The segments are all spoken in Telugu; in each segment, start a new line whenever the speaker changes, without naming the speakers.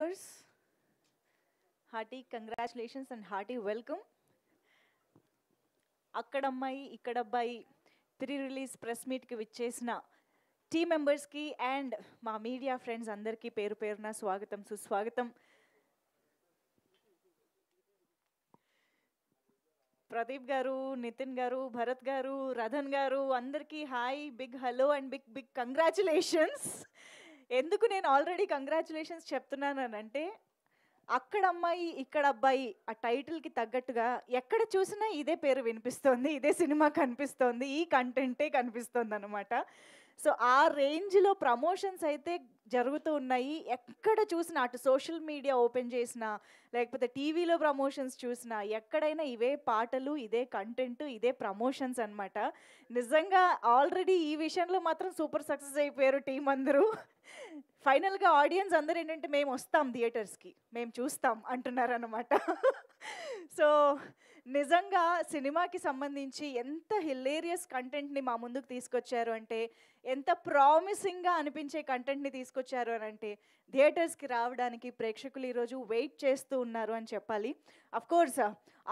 First, hearty congratulations and hearty welcome. Akkadammayi Ikkadabbayi pre release press మీట్కి విచ్చేసిన టీమ్ మెంబర్స్కి అండ్ మా మీడియా ఫ్రెండ్స్ అందరికీ పేరు పేరున స్వాగతం సుస్వాగతం. ప్రదీప్ గారు, నితిన్ గారు, భరత్ గారు, రథన్ గారు అందరికీ hi, big hello and big big congratulations. ఎందుకు నేను ఆల్రెడీ కంగ్రాచులేషన్స్ చెప్తున్నానంటే అక్కడ అమ్మాయి ఇక్కడ అబ్బాయి ఆ టైటిల్కి తగ్గట్టుగా ఎక్కడ చూసినా ఇదే పేరు వినిపిస్తోంది, ఇదే సినిమా కనిపిస్తోంది, ఈ కంటెంటే కనిపిస్తోంది అనమాట. సో ఆ రేంజ్లో ప్రమోషన్స్ అయితే జరుగుతూ ఉన్నాయి. ఎక్కడ చూసినా అటు సోషల్ మీడియా ఓపెన్ చేసినా లేకపోతే టీవీలో ప్రమోషన్స్ చూసినా ఎక్కడైనా ఇవే పాటలు, ఇదే కంటెంట్, ఇదే ప్రమోషన్స్ అనమాట. నిజంగా ఆల్రెడీ ఈ విషయంలో మాత్రం సూపర్ సక్సెస్ అయిపోయారు టీం అందరూ. ఫైనల్గా ఆడియన్స్ అందరూ ఏంటంటే మేము వస్తాం థియేటర్స్కి, మేము చూస్తాం అంటున్నారనమాట. సో నిజంగా సినిమాకి సంబంధించి ఎంత హిలేరియస్ కంటెంట్ని మా ముందుకు తీసుకొచ్చారు అంటే, ఎంత ప్రామిసింగ్గా అనిపించే కంటెంట్ని తీసుకొచ్చారు అని అంటే థియేటర్స్కి రావడానికి ప్రేక్షకులు ఈరోజు వెయిట్ చేస్తూ ఉన్నారు అని చెప్పాలి. అఫ్కోర్స్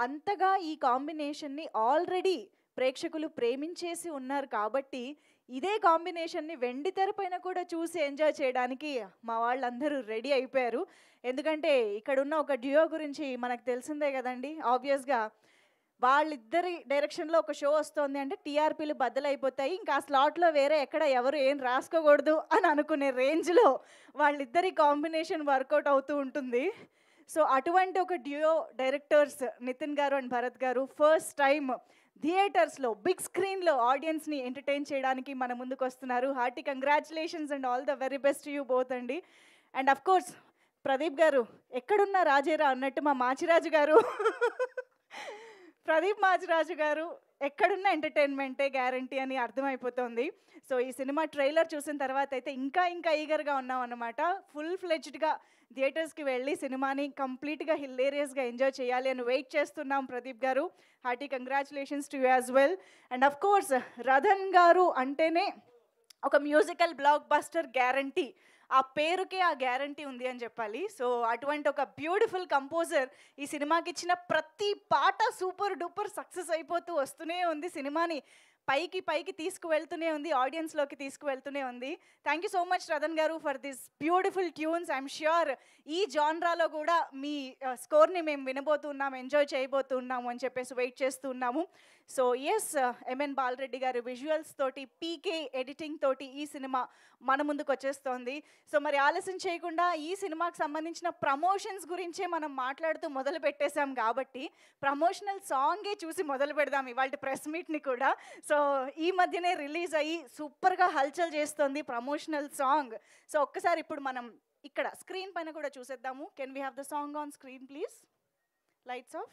అంతగా ఈ కాంబినేషన్ని ఆల్రెడీ ప్రేక్షకులు ప్రేమించేసి ఉన్నారు కాబట్టి ఇదే కాంబినేషన్ని వెండి తెరపైన కూడా చూసి ఎంజాయ్ చేయడానికి మా వాళ్ళందరూ రెడీ అయిపోయారు. ఎందుకంటే ఇక్కడున్న ఒక డ్యూయో గురించి మనకు తెలిసిందే కదండి. ఆబ్వియస్గా వాళ్ళిద్దరి డైరెక్షన్లో ఒక షో వస్తుంది అంటే టీఆర్పీలు బద్దలైపోతాయి, ఇంకా ఆ స్లాట్లో వేరే ఎక్కడ ఎవరు ఏం రాసుకోకూడదు అని అనుకునే రేంజ్లో వాళ్ళిద్దరి కాంబినేషన్ వర్కౌట్ అవుతూ ఉంటుంది. సో అటువంటి ఒక డ్యూయో డైరెక్టర్స్ నితిన్ గారు అండ్ భరత్ గారు ఫస్ట్ టైం థియేటర్స్లో బిగ్ స్క్రీన్లో ఆడియన్స్ని ఎంటర్టైన్ చేయడానికి మన ముందుకు వస్తున్నారు. Hearty congratulations and all the very best you both అండి. అండ్ అఫ్ కోర్స్ ప్రదీప్ గారు ఎక్కడున్న రాజేరా అన్నట్టు మా మాచిరాజు గారు ప్రదీప్ మాచిరాజు గారు ఎక్కడున్న ఎంటర్టైన్మెంటే గ్యారంటీ అని అర్థమైపోతుంది. సో ఈ సినిమా ట్రైలర్ చూసిన తర్వాత అయితే ఇంకా ఇంకా ఈగర్గా ఉన్నాం అన్నమాట. ఫుల్ ఫ్లెడ్జ్డ్గా థియేటర్స్కి వెళ్ళి సినిమాని కంప్లీట్గా హిల్లేరియస్గా ఎంజాయ్ చేయాలి అని వెయిట్ చేస్తున్నాం. Pradeep garu, hearty congratulations to you as well. And of course Rathan garu అంటేనే ఒక మ్యూజికల్ బ్లాక్ బస్టర్ గ్యారంటీ, ఆ పేరుకే ఆ గ్యారంటీ ఉంది అని చెప్పాలి. సో అటువంటి ఒక బ్యూటిఫుల్ కంపోజర్ ఈ సినిమాకి ఇచ్చిన ప్రతి పాట సూపర్ డూపర్ సక్సెస్ అయిపోతూ వస్తూనే ఉంది, సినిమాని పైకి పైకి తీసుకువెళ్తూనే ఉంది, ఆడియన్స్లోకి తీసుకువెళ్తూనే ఉంది. Thank you so much Rathan గారు for this beautiful tunes. I'm sure ఈ జాన్రాలో కూడా మీ స్కోర్ని మేము వినబోతున్నాము, ఎంజాయ్ చేయబోతున్నాము అని చెప్పేసి వెయిట్ చేస్తూ ఉన్నాము. సో ఎస్, ఎంఎన్ బాలరెడ్డి గారు విజువల్స్ తోటి, పీకే ఎడిటింగ్ తోటి ఈ సినిమా మన ముందుకు వచ్చేస్తోంది. సో మరి ఆలస్యం చేయకుండా ఈ సినిమాకి సంబంధించిన ప్రమోషన్స్ గురించే మనం మాట్లాడుతూ మొదలు పెట్టేశాం కాబట్టి ప్రమోషనల్ సాంగే చూసి మొదలు పెడదాం ఇవాళ ప్రెస్ మీట్ని కూడా. సో ఈ మధ్యనే రిలీజ్ అయ్యి సూపర్గా హల్చల్ చేస్తోంది ప్రమోషనల్ సాంగ్. సో ఒక్కసారి ఇప్పుడు మనం ఇక్కడ స్క్రీన్ పైన కూడా చూసేద్దాము. Can we have the song on screen please? Lights off.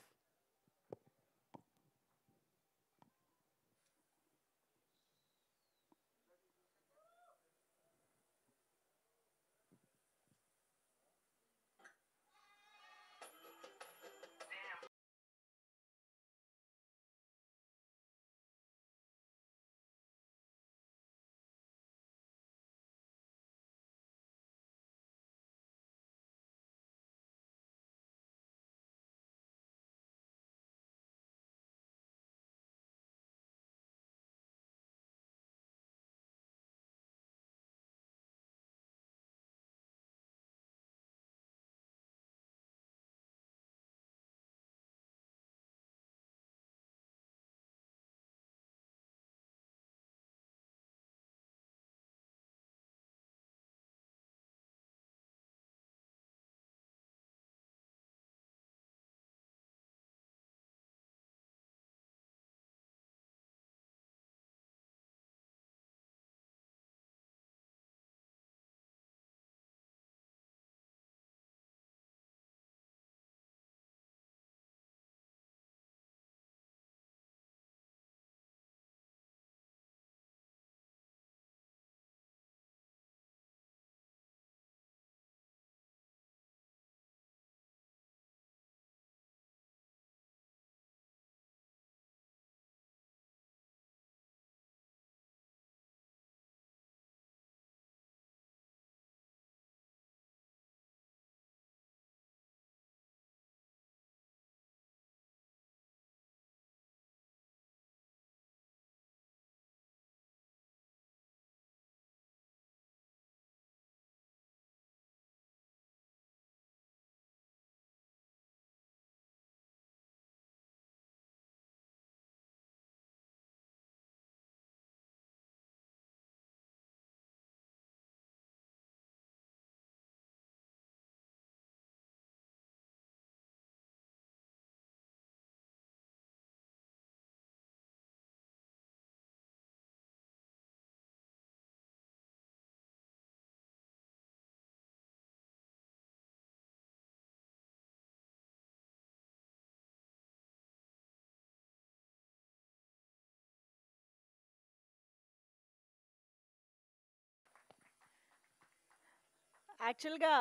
యాక్చువల్గా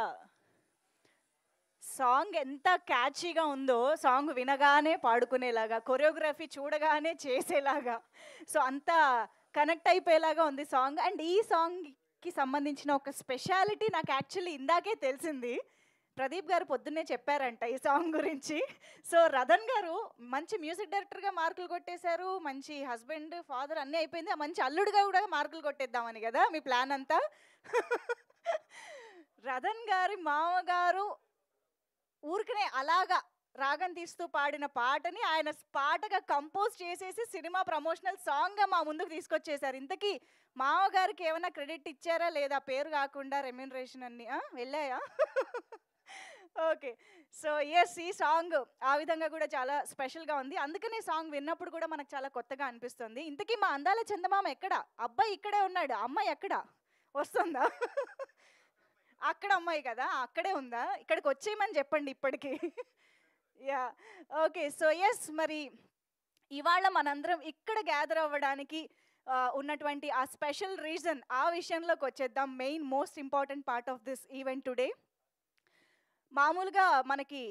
సాంగ్ ఎంత క్యాచీగా ఉందో, సాంగ్ వినగానే పాడుకునేలాగా, కొరియోగ్రఫీ చూడగానే చేసేలాగా, సో అంత కనెక్ట్ అయిపోయేలాగా ఉంది సాంగ్. అండ్ ఈ సాంగ్కి సంబంధించిన ఒక స్పెషాలిటీ నాకు యాక్చువల్లీ ఇందాకే తెలిసింది. ప్రదీప్ గారు పొద్దున్నే చెప్పారంట ఈ సాంగ్ గురించి. సో రథన్ గారు మంచి మ్యూజిక్ డైరెక్టర్గా మార్కులు కొట్టేశారు, మంచి హస్బెండ్ ఫాదర్ అన్నీ అయిపోయింది, మంచి అల్లుడుగా కూడా మార్కులు కొట్టేద్దామని కదా మీ ప్లాన్ అంతా. రథన్ గారి మామగారు ఊరికనే అలాగా రాగం తీస్తూ పాడిన పాటని ఆయన పాటగా కంపోజ్ చేసేసి సినిమా ప్రమోషనల్ సాంగ్గా మా ముందుకు తీసుకొచ్చేసారు. ఇంతకీ మామగారికి ఏమైనా క్రెడిట్ ఇచ్చారా లేదా, పేరు కాకుండా రెమ్యూనరేషన్ అన్ని వెళ్ళాయా? ఓకే, సో ఎస్, ఈ సాంగ్ ఆ విధంగా కూడా చాలా స్పెషల్గా ఉంది. అందుకనే సాంగ్ విన్నప్పుడు కూడా మనకు చాలా కొత్తగా అనిపిస్తుంది. ఇంతకీ మా అందాల చందమామ ఎక్కడ? అబ్బాయి ఇక్కడే ఉన్నాడు, అమ్మాయి ఎక్కడ వస్తుందా? అక్కడ అమ్మాయి కదా, అక్కడే ఉందా? ఇక్కడికి వచ్చేయమని చెప్పండి ఇప్పటికీ. యా, ఓకే, సో ఎస్, మరి ఇవాళ మనందరం ఇక్కడ గ్యాదర్ అవ్వడానికి ఉన్నటువంటి ఆ స్పెషల్ రీజన్, ఆ విషయంలోకి వచ్చేద్దాం. Main most important part of this event today. మామూలుగా మనకి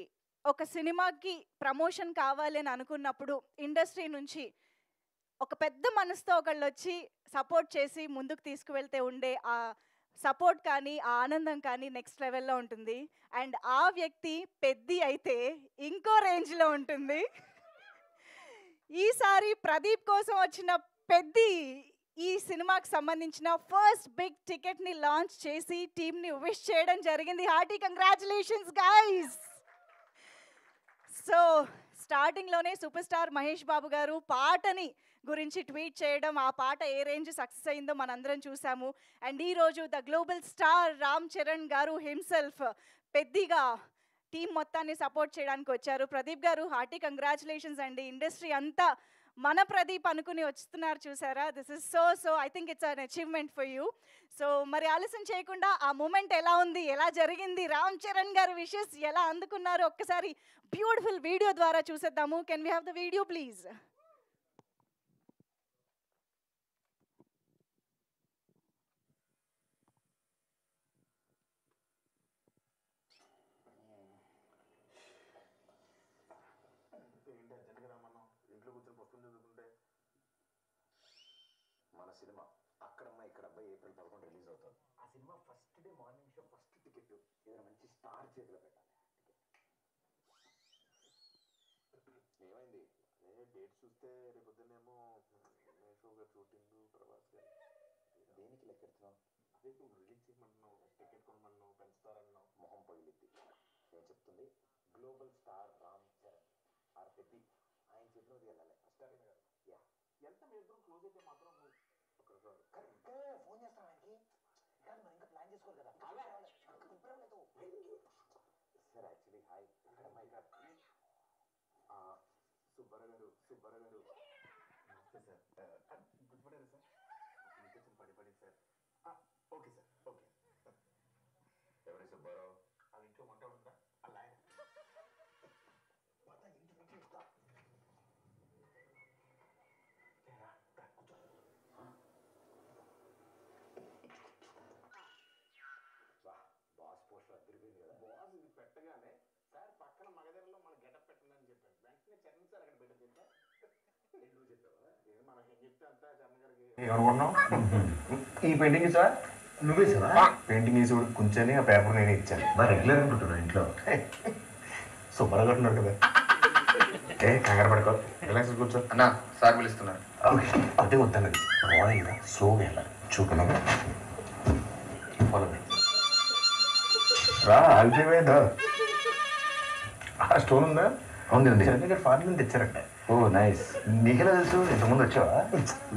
ఒక సినిమాకి ప్రమోషన్ కావాలి అని అనుకున్నప్పుడు ఇండస్ట్రీ నుంచి ఒక పెద్ద మనసుతో ఒకళ్ళు వచ్చి సపోర్ట్ చేసి ముందుకు తీసుకువెళ్తే ఉండే ఆ సపోర్ట్ కానీ ఆ ఆనందం కానీ నెక్స్ట్ లెవెల్లో ఉంటుంది. అండ్ ఆ వ్యక్తి పెద్ది అయితే ఇంకో రేంజ్లో ఉంటుంది. ఈసారి ప్రదీప్ కోసం వచ్చిన పెద్ది ఈ సినిమాకి సంబంధించిన ఫస్ట్ బిగ్ టికెట్ని లాంచ్ చేసి టీమ్ని విష్ చేయడం జరిగింది. Hearty congratulations guys. సో స్టార్టింగ్లోనే సూపర్ స్టార్ మహేష్ బాబు గారు పాటని గురించి ట్వీట్ చేయడం, ఆ పాట ఏ రేంజ్ సక్సెస్ అయిందో మనందరం చూసాము. అండ్ ఈరోజు the global star Ram Charan గారు హిమ్సెల్ఫ్ పెద్దిగా టీం మొత్తాన్ని సపోర్ట్ చేయడానికి వచ్చారు. ప్రదీప్ గారు హార్టీ కంగ్రాచులేషన్స్ అండి. ఇండస్ట్రీ అంతా మన ప్రదీప్ అనుకుని వస్తున్నారు చూసారా. This is so I think it's an achievement for you. So మరి ఆలస్యం చేయకుండా ఆ మూమెంట్ ఎలా ఉంది, ఎలా జరిగింది, రామ్ చరణ్ గారి విషెస్ ఎలా అందుకున్నారు ఒక్కసారి బ్యూటిఫుల్ వీడియో ద్వారా చూసేద్దాము. Can we have the video please?
మన సినిమా అక్కడమ్మ ఇక్కడ అబ్బాయి ఏప్రిల్ 11 రిలీజ్ అవుతుంది. ఆ cinema first day morning show first ticket ఏదైనా మంచి స్టార్ చేతిలో పెట్టాలి. ఏమైంది? డేట్ చూస్తే రేపొద్దునేమో మేషో గారు షూటింగ్, ప్రభాస్ గారు. దేనికి లెక్కెడుతున్నావు? అదే నువ్వు రిలీజ్ చేయమంటున్నావు, టికెట్ కొనమన్నావు, పెంచుతారన్నావు. మొహం పగిలిద్ది. నేను చెప్తుంది గ్లోబల్ స్టార్ రామ్ చరణ్ ఆర్ పెద్ది, ఆయన చేతిలో వెళ్ళాలి. స్టార్ గారు యా, ఎంత మీ ఇద్దరం క్లోజ్ అయితే మాత్రం కరెక్ట్గా ఫోన్ చేస్తాం ఆయనకి. కానీ మనం ఇంకా ప్లాన్ చేసుకోరు కదా. సార్ యాక్చువల్లీ హాయ్, అమ్మాయి గారు సుబ్బారావు గారు. నమస్తే సార్. గుర్తుపడారు సార్? మీకు కొంచెం పడి సార్. Okay sir, okay. ఎవరి సుబ్బారావు? వాళ్ళ ఇంట్లో వంట ఉందా? అలా ఆయన ఇంటి నుంచి ఇస్తా. బాస్ పోస్టర్ అద్దరిపోయింది కదా. బాస్ ఇది పెట్టగానే సార్ పక్కన మగధరలో మన గెటప్ పెట్టండి అని చెప్పాను. వెంటనే చరణ్ సార్ అక్కడ పెట్టాను. తెలుసా? నువ్వు చెప్పావా? మనకి ఏం చెప్తే అంతా చరణ్ గారికి. ఎవరుకున్నావు ఈ పెయింటింగ్ సార్? నువ్వే సార్ పెయింటింగ్ వేసి కూడా కూర్చొని ఆ పేపర్ నేనే ఇచ్చాను. మరి రెగ్యులర్ అనుకుంటున్నా ఇంట్లో. సూపర్గా ఉంటున్నాడు కదా. కంగారు పడుకో, రిలాక్స్ కూర్చో. అన్న సార్ పిలుస్తున్నారు. అదే వద్దన్నది, మార్నింగ్ స్లోగా వెళ్ళాలి. చూపున్నాము రా. ఆగిపోయిందా? ఆ స్టోన్ ఉందా? అవునండి, చంద్రగారు ఫారెన్ నుంచి తెచ్చారట. ఓ నైస్. నీకెలా తెలుసు? ఇంతకుముందు వచ్చావా?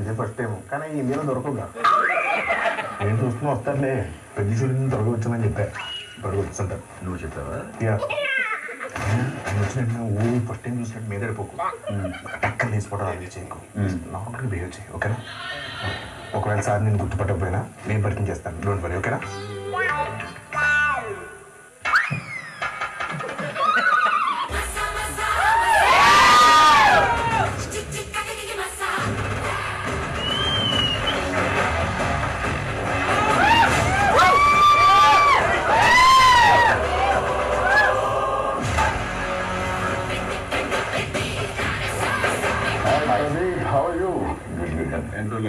ఇదే ఫస్ట్ టైం, కానీ ఇండియాలో దొరకగా. ఏం చూస్తున్నా వస్తారులే, పెద్ద చూడని దొరకవచ్చానని చెప్పా. ఇప్పటికి వచ్చుంటారు. నువ్వు చెప్పావా? యా, ఆయన వచ్చినట్టు ఫస్ట్ టైం చూసినట్టు మీద పడిపోకు, టక్కన తీసుకోవడం అది చేయకు, నార్మల్గా బిహేవ్ చేయి. ఓకేనా? ఒకవేళ సార్ నేను గుర్తుపట్టకపోయినా నేను పరిచయం చేస్తాను, డోంట్ వరీ. ఓకేనా? ఎన్ని రోజులు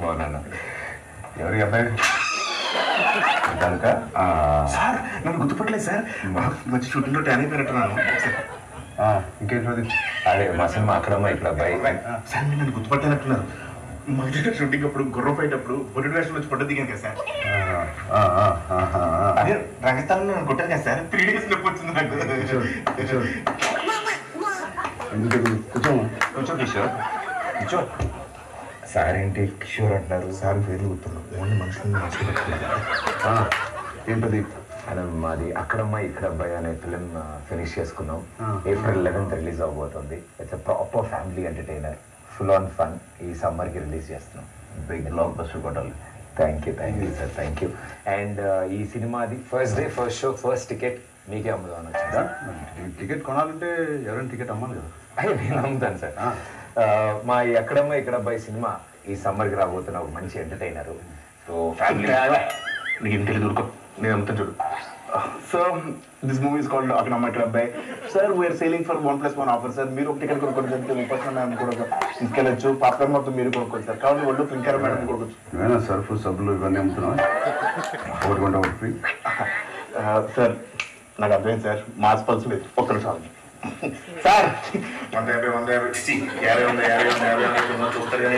బాగున్నాను. ఎవరి అబ్బాయి కనుక సార్ నన్ను గుర్తుపట్టలేదు సార్. మంచి షూటింగ్లో ట్యాన్ అయిపోయినట్టున్నాను. ఇంకేంటి అదే మా సినిమా అక్కడమ్మా ఇక్కడ అబ్బాయి సార్. మీరు నన్ను గుర్తుపట్టినట్టున్నారు. మా దగ్గర షూటింగ్ అప్పుడు గుర్రం పోయేటప్పుడు బొడ్డు వేషం వచ్చి పడ్డ దిగాను కదా సార్. అదే రాజస్థాన్ నన్ను కొట్టాను కదా సార్. 3 days నొప్పి వచ్చింది నాకు. కూర్చో కిషోర్ కూర్చో. సార్ ఏంటి కిషోర్ అంటున్నారు? సార్ పేర్లు గుర్తున్నాం. ఓన్లీ మనుషులను ఏంటది? మాది అక్కడమ్మ ఇక్కడ అబ్బాయి అనే ఫిలిం ఫినిష్ చేసుకున్నాం. April 11th రిలీజ్ అవబోతుంది. It's a proper family entertainer, full on fun. ఈ సమ్మర్కి రిలీజ్ చేస్తున్నాం. బిగ్ బ్లాక్ బస్టర్ కొట్టాలి. Thank you sir, thank you. And ఈ సినిమాది first day first show first ticket మీకే అమ్ముదామని వచ్చిందా? టికెట్ కొనాలంటే ఎవరైనా టికెట్ అమ్మాలి కదా. అయ్యో నేను అమ్ముతాను సార్. మా ఈ అక్కడమ్మ ఇక్కడ అబ్బాయి సినిమా ఈ సమ్మర్కి రాబోతున్న ఒక మంచి ఎంటర్టైనర్. సో ఫ్యామిలీ నీకు ఇంటికి దొరుకు నేను అమ్ముతాను చూడు. So this movie is called Akkadamma Ikkada Abbayi. Sir we're selling for 1+1 offer sir. మీరు ఒక టికెట్ కొనుక్కోండి, 30% మేము కూడా తీసుకెళ్ళచ్చు. పాప్కార్న్ మొత్తం మీరు కొనుక్కోండి సార్. కావాలి ఒళ్ళు క్లింకర్ మేడం కొనుక్కోవచ్చు. ఏమైనా సర్ఫ్ సబ్బులు ఇవన్నీ అమ్ముతున్నాం. ఒకటి కొంట ఒకటి ఫ్రీ. సార్ నాకు అర్థమైంది సార్. మాస్ పల్స్ లేదు. ఒక్కరు చాలు సార్. 150 చూస్తారు కానీ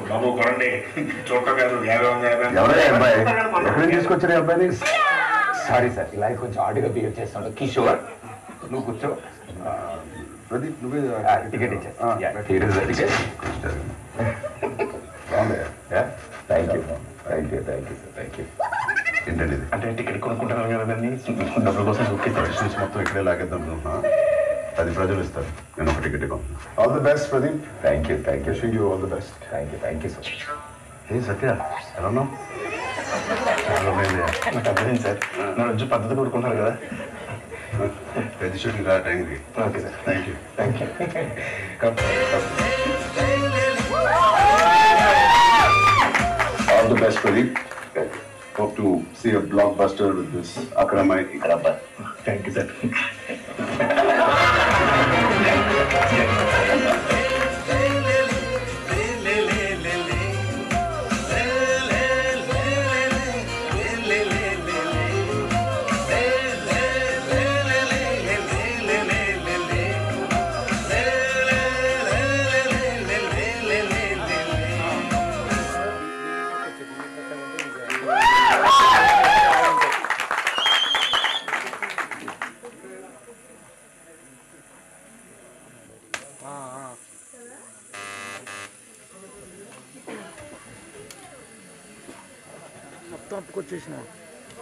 బాబు కొనండి. చూడటం కాదు 50 తీసుకొచ్చారు అబ్బాయిని. సారీ సార్, ఇలా కొంచెం ఆడిగా బిహేవ్ చేస్తాడు. కిషోర్ నువ్వు కూర్చో. ప్రదీప్ నువ్వే టికెట్ ఇచ్చా. Thank you sir. ఏంటండి అంటే టికెట్ కొనుక్కుంటాను కదా, డబ్బుల కోసం నుంచి మొత్తం ఇక్కడే లాగేద్దాం. 10 ప్రజలు ఇస్తారు. నేను ఒక టికెట్ కొను. All the best Pradeep. Thank you wishing you all the best. Thank you so much. ఏ సత్య ఎలా ఉన్నావు? నాకు అర్థమైంది సార్. నేను వచ్చి పద్ధతి కోరుకుంటాను కదా. పెద్ద షూటింగ్ రా టైంకి. Okay sir. Thank you. All the best Pradeep. Hope to see a blockbuster with this Akramai Ikarabai. Thank you, sir.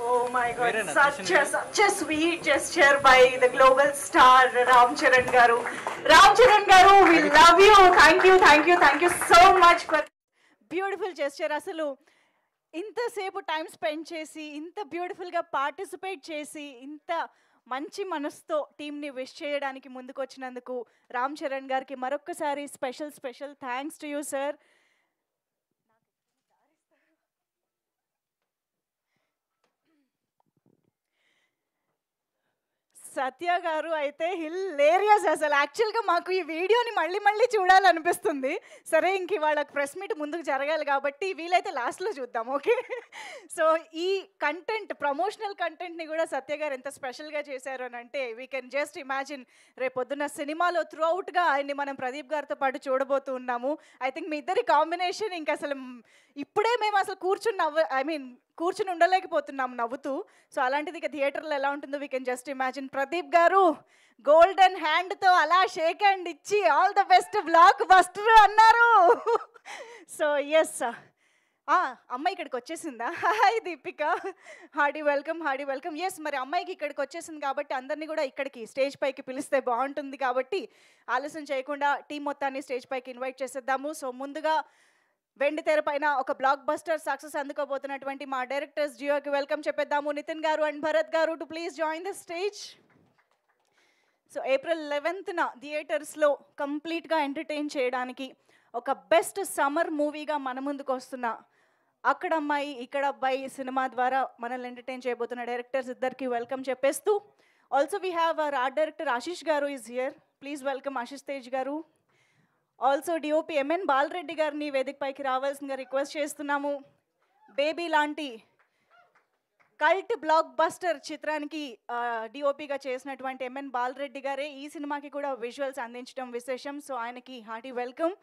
Oh my God, such a sweet gesture by the global star Ram Charan garu. Ram Charan garu, we love you. Thank you so much for beautiful gesture. అసలు ఇంతసేపు టైం స్పెండ్ చేసి, ఇంత బ్యూటిఫుల్గా పార్టిసిపేట్ చేసి, ఇంత మంచి మనసుతో టీంని విష్ చేయడానికి ముందుకు వచ్చినందుకు రామ్ చరణ్ గారికి మరొక్కసారి special thanks to you sir. Satya garu అయితే హిలేరియస్. అసలు యాక్చువల్గా మాకు ఈ వీడియోని మళ్ళీ చూడాలనిపిస్తుంది. సరే ఇంక వాళ్ళకి ప్రెస్ మీట్ ముందుకు జరగాలి కాబట్టి వీలైతే లాస్ట్లో చూద్దాం. ఓకే. సో ఈ కంటెంట్, ప్రమోషనల్ కంటెంట్ని కూడా సత్య గారు ఎంత స్పెషల్గా చేశారు అని అంటే వీ కెన్ జస్ట్ ఇమాజిన్ రేపొద్దున్న సినిమాలో త్రూ అవుట్గా ఆయన్ని మనం ప్రదీప్ గారితో పాటు చూడబోతూ ఉన్నాము. ఐ థింక్ మీ ఇద్దరి కాంబినేషన్ ఇంకా అసలు ఇప్పుడే మేము అసలు కూర్చుని ఉండలేకపోతున్నాం నవ్వుతూ. సో అలాంటిది ఇక థియేటర్లో ఎలా ఉంటుందో we can just imagine. Pradeep garu golden హ్యాండ్తో అలా షేక్ హ్యాండ్ ఇచ్చి all the best blockbuster అన్నారు. సో ఎస్, అమ్మాయి ఇక్కడికి వచ్చేసిందా? Hi Deepika, hearty welcome. Yes, మరి అమ్మాయికి ఇక్కడికి వచ్చేసింది కాబట్టి అందరినీ కూడా ఇక్కడికి స్టేజ్ పైకి పిలిస్తే బాగుంటుంది కాబట్టి ఆలస్యం చేయకుండా టీం మొత్తాన్ని స్టేజ్ పైకి ఇన్వైట్ చేసేద్దాము. సో ముందుగా వెండి తెర పైన ఒక బ్లాక్ బస్టర్ సక్సెస్ అందుకోబోతున్నటువంటి మా డైరెక్టర్స్ జియోకి వెల్కమ్ చెప్పేద్దాము. నితిన్ గారు అండ్ భరత్ గారు to please join the stage. So April 11th థియేటర్స్లో కంప్లీట్గా ఎంటర్టైన్ చేయడానికి ఒక బెస్ట్ సమ్మర్ మూవీగా మన ముందుకు వస్తున్న అక్కడమ్మాయి ఇక్కడ అబ్బాయి సినిమా ద్వారా మనల్ని ఎంటర్టైన్ చేయబోతున్న డైరెక్టర్స్ ఇద్దరికి వెల్కమ్ చెప్పేస్తూ, also we have our art director Ashish garu is here. Please welcome Ashish Tej garu. Also DOP MN Bala Reddy గారిని వేదికపైకి రావాల్సిందిగా రిక్వెస్ట్ చేస్తున్నాము. బేబీ లాంటి కల్ట్ బ్లాక్ బస్టర్ చిత్రానికి డిఓపిగా చేసినటువంటి ఎంఎన్ బాలరెడ్డి గారే ఈ సినిమాకి కూడా విజువల్స్ అందించడం విశేషం. సో ఆయనకి hearty welcome.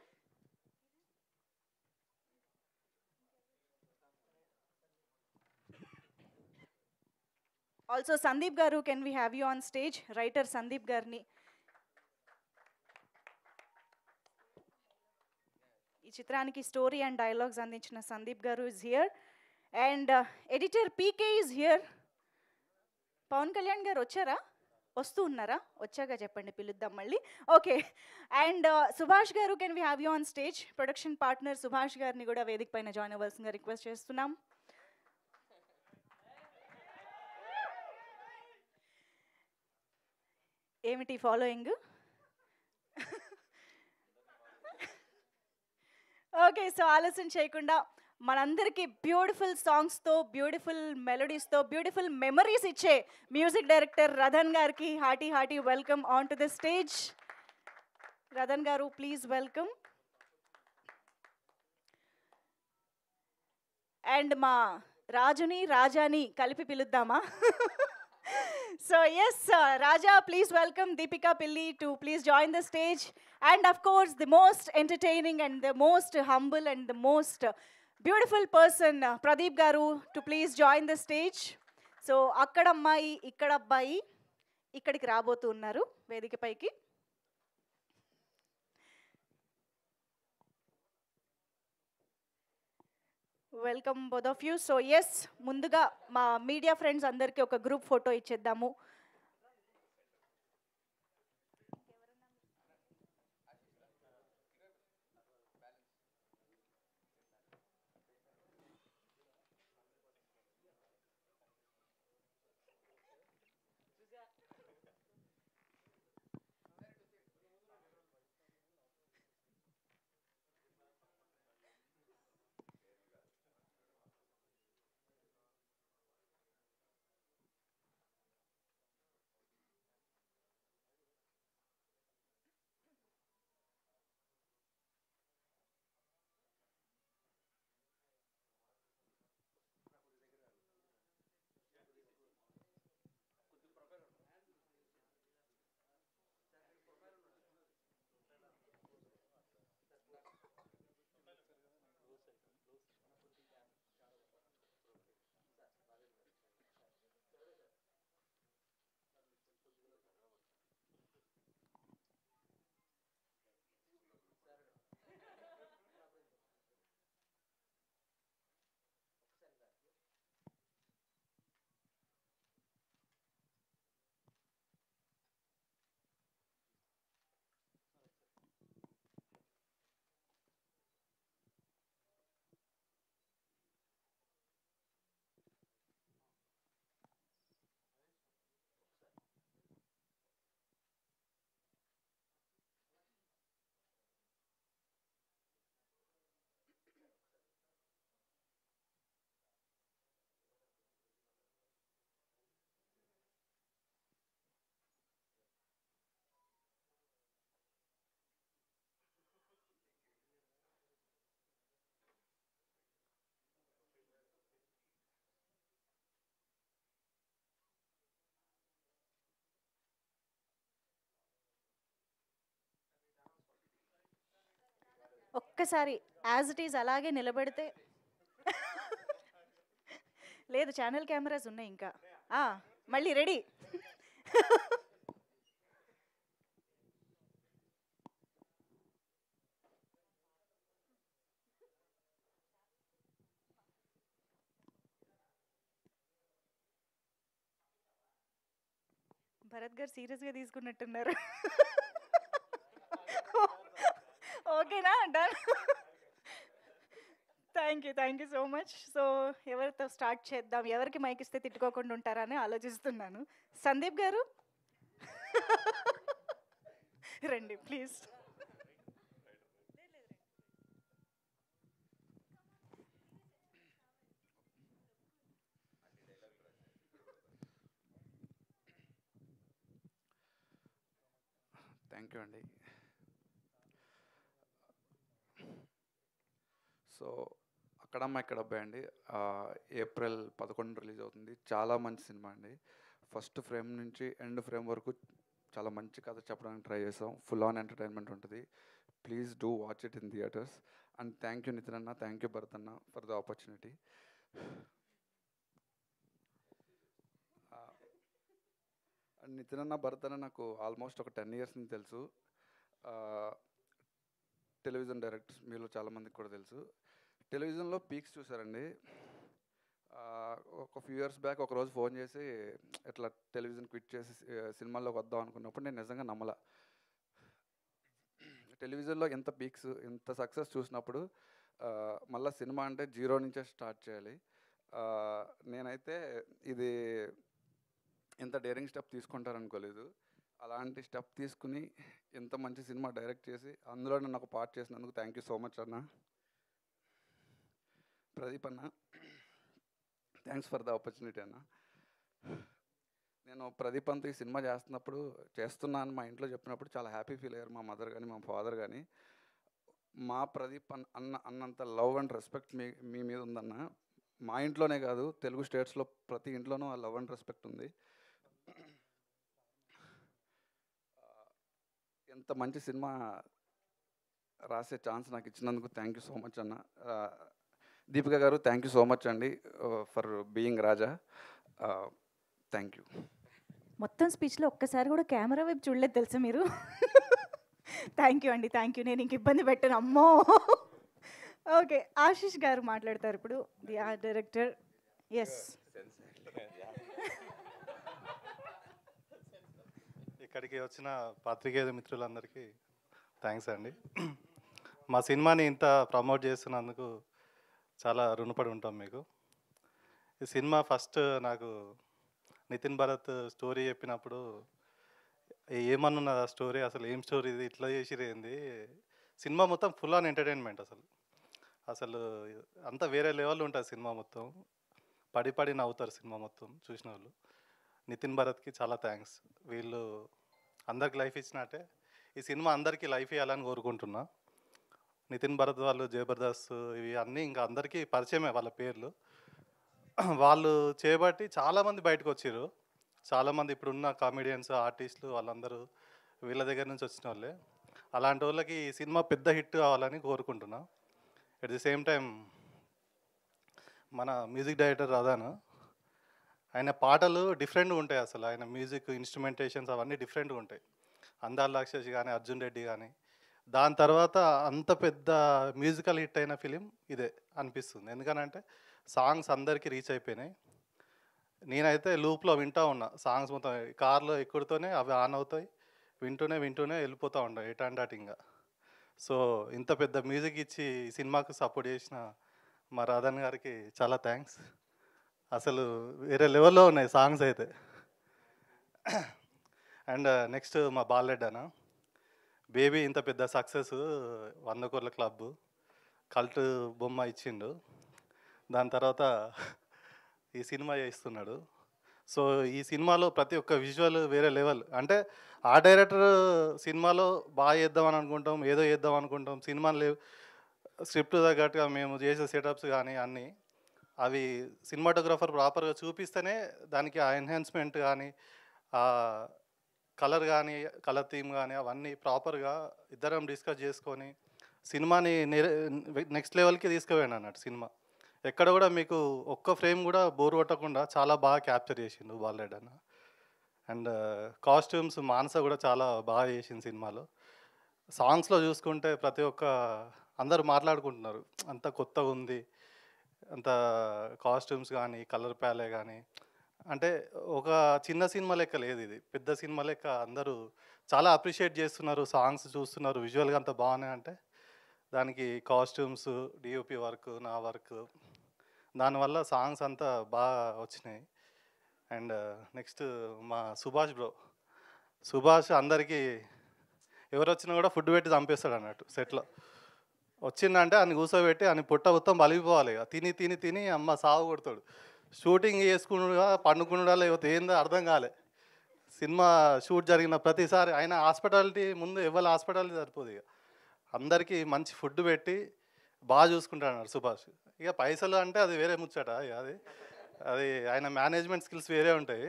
Also Sandeep garu, can we have you on stage? Writer Sandeep గారిని, ఈ చిత్రానికి స్టోరీ అండ్ డైలాగ్స్ అందించిన Sandeep garu is here. And editor PK is here. Pawan Kalyan garu వచ్చారా? వస్తూ ఉన్నారా? వచ్చాక చెప్పండి, పిలుద్దాం మళ్ళీ. ఓకే. అండ్ సుభాష్ గారు, can we have you on stage? Production partner Subhash గారిని కూడా వేదిక పైన జాయిన్ అవ్వాల్సిందిగా రిక్వెస్ట్ చేస్తున్నాం. ఏమిటి ఫాలోయింగ్? ఓకే, సో ఆలస్యం చేయకుండా మనందరికీ బ్యూటిఫుల్ సాంగ్స్తో, బ్యూటిఫుల్ మెలోడీస్తో, బ్యూటిఫుల్ మెమరీస్ ఇచ్చే మ్యూజిక్ డైరెక్టర్ రథన్ గారికి hearty welcome on to the stage. Rathan garu, please welcome. And మా రాజుని రాజాని కలిపి పిలుద్దామా? So yes, Raja, please welcome Deepika Pilli to please join the stage. And of course, the most entertaining and the most humble and the most beautiful person, Pradeep Garu, to please join the stage. So akkada ammayi, ikkada abbayi, ikkadiki rabotu unnaru vedika paiki. Welcome both of you. So yes, ముందుగా మా మీడియా ఫ్రెండ్స్ అందరికీ ఒక గ్రూప్ ఫోటో ఇచ్చేద్దాము. ఒక్కసారి యాజ్ ఇట్ ఈజ్ అలాగే నిలబడితే. లేదు, ఛానల్ కెమెరాస్ ఉన్నాయి ఇంకా. మళ్ళీ రెడీ. భరత్ గారు సీరియస్గా తీసుకున్నట్టున్నారు. ఓకేనా? Done. Thank you so much. So ఎవరితో స్టార్ట్ చేద్దాం? ఎవరికి మైక్ ఇస్తే తిట్టుకోకుండా ఉంటారని ఆలోచిస్తున్నాను. సందీప్ గారు రండి ప్లీజ్.
థ్యాంక్ యూ అండి. సో అక్కడమ్మ ఇక్కడ అబ్బాయి అండి, ఏప్రిల్ 11 రిలీజ్ అవుతుంది. చాలా మంచి సినిమా అండి. ఫస్ట్ ఫ్రేమ్ నుంచి ఎండ్ ఫ్రేమ్ వరకు చాలా మంచి కథ చెప్పడానికి ట్రై చేసాం. ఫుల్ ఆన్ ఎంటర్టైన్మెంట్ ఉంటుంది. Please do watch it in theatres. And thank you Nitin అన్న, థ్యాంక్ యూ భరత్ అన్న ఫర్ ద ఆపర్చునిటీ. నితిన్ అన్న, భరత్ అన్న నాకు ఆల్మోస్ట్ ఒక 10 years నుంచి తెలుసు. టెలివిజన్ డైరెక్టర్స్ మీలో చాలామందికి కూడా తెలుసు. టెలివిజన్లో పీక్స్ చూసారండి. ఒక ఫ్యూ ఇయర్స్ బ్యాక్ ఒకరోజు ఫోన్ చేసి ఇట్లా టెలివిజన్ క్విట్ చేసి సినిమాల్లోకి వద్దాం అనుకున్నప్పుడు నేను నిజంగా నమ్మలా. టెలివిజన్లో ఎంత పీక్స్, ఎంత సక్సెస్ చూసినప్పుడు మళ్ళీ సినిమా అంటే జీరో నుంచే స్టార్ట్ చేయాలి. నేనైతే ఇది ఇంత డేరింగ్ స్టెప్ తీసుకుంటారనుకోలేదు. అలాంటి స్టెప్ తీసుకుని ఇంత మంచి సినిమా డైరెక్ట్ చేసి అందులో నన్ను ఒక పార్ట్ చేసినందుకు థ్యాంక్ యూ సో మచ్ అన్న. ప్రదీప్ అన్న, థ్యాంక్స్ ఫర్ ద ఆపర్చునిటీ అన్న. నేను ప్రదీప్ అంతా ఈ సినిమా చేస్తున్నాను మా ఇంట్లో చెప్పినప్పుడు చాలా హ్యాపీ ఫీల్ అయ్యారు మా మదర్ కానీ మా ఫాదర్ కానీ. మా ప్రదీప్ అన్నంత లవ్ అండ్ రెస్పెక్ట్ మీ మీద ఉందన్న. మా ఇంట్లోనే కాదు, తెలుగు స్టేట్స్లో ప్రతి ఇంట్లోనూ ఆ లవ్ అండ్ రెస్పెక్ట్ ఉంది. ఎంత మంచి సినిమా రాసే ఛాన్స్ నాకు ఇచ్చినందుకు థ్యాంక్ యూ సో మచ్ అన్న. దీపిక గారు, థ్యాంక్ యూ సో మచ్ అండి for being Raja. Thank you.
మొత్తం స్పీచ్లో ఒక్కసారి కూడా కెమెరా వైపు చూడలేదు తెలుసా మీరు? థ్యాంక్ యూ అండి, థ్యాంక్ యూ. నేను ఇంక ఇబ్బంది పెట్టాను, అమ్మో. ఓకే, ఆశీష్ గారు మాట్లాడతారు ఇప్పుడు, ది ఆర్ట్ డైరెక్టర్. ఎస్,
ఇక్కడికి వచ్చిన పాత్రికేయ మిత్రులందరికీ థ్యాంక్స్ అండి. మా సినిమాని ఇంత ప్రమోట్ చేస్తున్నందుకు చాలా రుణపడి ఉంటాం మీకు. ఈ సినిమా ఫస్ట్ నాకు నితిన్ భరత్ స్టోరీ చెప్పినప్పుడు ఏమన్నది ఆ స్టోరీ, అసలు ఏం స్టోరీ ఇది, ఇట్లా చేసిరేంది. సినిమా మొత్తం ఫుల్ ఆన్ ఎంటర్టైన్మెంట్. అసలు అంతా వేరే లెవెల్ ఉంటుంది సినిమా మొత్తం. పడి నవ్వుతారు సినిమా మొత్తం చూసిన వాళ్ళు. నితిన్ భరత్కి చాలా థ్యాంక్స్. వీళ్ళు అందరికి లైఫ్ ఇచ్చినట్టే ఈ సినిమా అందరికీ లైఫ్ ఇవ్వాలని కోరుకుంటున్నా. నితిన్ భరత్ వాళ్ళు, జబర్దస్త్, ఇవి అన్నీ ఇంకా అందరికీ పరిచయమే వాళ్ళ పేర్లు. వాళ్ళు చేయబట్టి చాలామంది బయటకు వచ్చారు. చాలామంది ఇప్పుడున్న కామెడియన్స్, ఆర్టిస్టులు వాళ్ళందరూ వీళ్ళ దగ్గర నుంచి వచ్చిన వాళ్ళే. అలాంటి వాళ్ళకి ఈ సినిమా పెద్ద హిట్ కావాలని కోరుకుంటున్నా. ఎట్ ది సేమ్ టైం మన మ్యూజిక్ డైరెక్టర్ రాధాను, ఆయన పాటలు డిఫరెంట్గా ఉంటాయి. అసలు ఆయన మ్యూజిక్ ఇన్స్ట్రుమెంటేషన్స్ అవన్నీ డిఫరెంట్గా ఉంటాయి. అందాల రాక్షసి కానీ, అర్జున్ రెడ్డి కానీ, దాని తర్వాత అంత పెద్ద మ్యూజికల్ హిట్ అయిన ఫిలిం ఇదే అనిపిస్తుంది. ఎందుకనంటే సాంగ్స్ అందరికీ రీచ్ అయిపోయినాయి. నేనైతే లూప్లో వింటూ ఉన్నా సాంగ్స్ మొత్తం. కార్లో ఎక్కుడుతూనే అవి ఆన్ అవుతాయి, వింటూనే వెళ్ళిపోతూ ఉంటాయి ఎటాండాటింగా. సో ఇంత పెద్ద మ్యూజిక్ ఇచ్చి ఈ సినిమాకు సపోర్ట్ చేసిన మా రాధన్ గారికి చాలా థ్యాంక్స్. అసలు వేరే లెవెల్లో ఉన్నాయి సాంగ్స్ అయితే. అండ్ నెక్స్ట్ మా బాలరెడ్డి అన్న, బేబీ ఇంత పెద్ద సక్సెస్, 100 కోట్ల క్లబ్, కల్ట్ బొమ్మ ఇచ్చిండు. దాని తర్వాత ఈ సినిమా చేస్తున్నాడు. సో ఈ సినిమాలో ప్రతి ఒక్క విజువల్ వేరే లెవెల్. అంటే ఆ డైరెక్టర్ సినిమాలో బాగా చేద్దామని అనుకుంటాం, ఏదో చేద్దాం అనుకుంటాం. సినిమాలు స్క్రిప్ట్ తగ్గట్టుగా మేము చేసే సెటప్స్ కానీ అన్నీ అవి సినిమాటోగ్రాఫర్ ప్రాపర్గా చూపిస్తేనే దానికి ఆ ఎన్హాన్స్మెంట్ కానీ, ఆ కలర్ కానీ, కలర్ థీమ్ కానీ అవన్నీ ప్రాపర్గా ఇద్దరం డిస్కస్ చేసుకొని సినిమాని నెక్స్ట్ లెవెల్కి తీసుకుపోయాను అన్నట్టు. సినిమా ఎక్కడ కూడా మీకు ఒక్క ఫ్రేమ్ కూడా బోర్ కొట్టకుండా చాలా బాగా క్యాప్చర్ చేసిండు బాలరెడ్డి అన్న. అండ్ కాస్ట్యూమ్స్ మానస కూడా చాలా బాగా చేసింది సినిమాలో. సాంగ్స్లో చూసుకుంటే ప్రతి ఒక్క అందరూ మాట్లాడుకుంటున్నారు, అంత కొత్తగా ఉంది, అంత కాస్ట్యూమ్స్ కానీ, కలర్ ప్యాలే కానీ. అంటే ఒక చిన్న సినిమా లెక్క లేదు, ఇది పెద్ద సినిమా లెక్క. అందరూ చాలా అప్రిషియేట్ చేస్తున్నారు, సాంగ్స్ చూస్తున్నారు, విజువల్గా అంత బాగున్నాయి. అంటే దానికి కాస్ట్యూమ్స్, డిఓపి వర్క్, నా వర్క్, దానివల్ల సాంగ్స్ అంతా బాగా వచ్చినాయి. అండ్ నెక్స్ట్ మా సుభాష్ అందరికీ ఎవరు వచ్చినా కూడా ఫుడ్ పెట్టి చంపేస్తాడు అన్నట్టు. సెట్లో వచ్చిందంటే అని కూర్చోబెట్టి అని పుట్ట మొత్తం బలిగిపోవాలి, తిని అమ్మ సాగు కొడతాడు. షూటింగ్ చేసుకున్నాడా, పండుకున్నాడా, లేకపోతే ఏందో అర్థం కాలే. సినిమా షూట్ జరిగిన ప్రతిసారి ఆయన హాస్పిటాలిటీ ముందు ఎవరి హాస్పిటాలిటీ సరిపోదు. ఇక అందరికీ మంచి ఫుడ్ పెట్టి బాగా చూసుకుంటాడు సుభాష్. ఇక పైసలు అంటే అది వేరే ముచ్చట, ఇక అది ఆయన మేనేజ్మెంట్ స్కిల్స్ వేరే ఉంటాయి.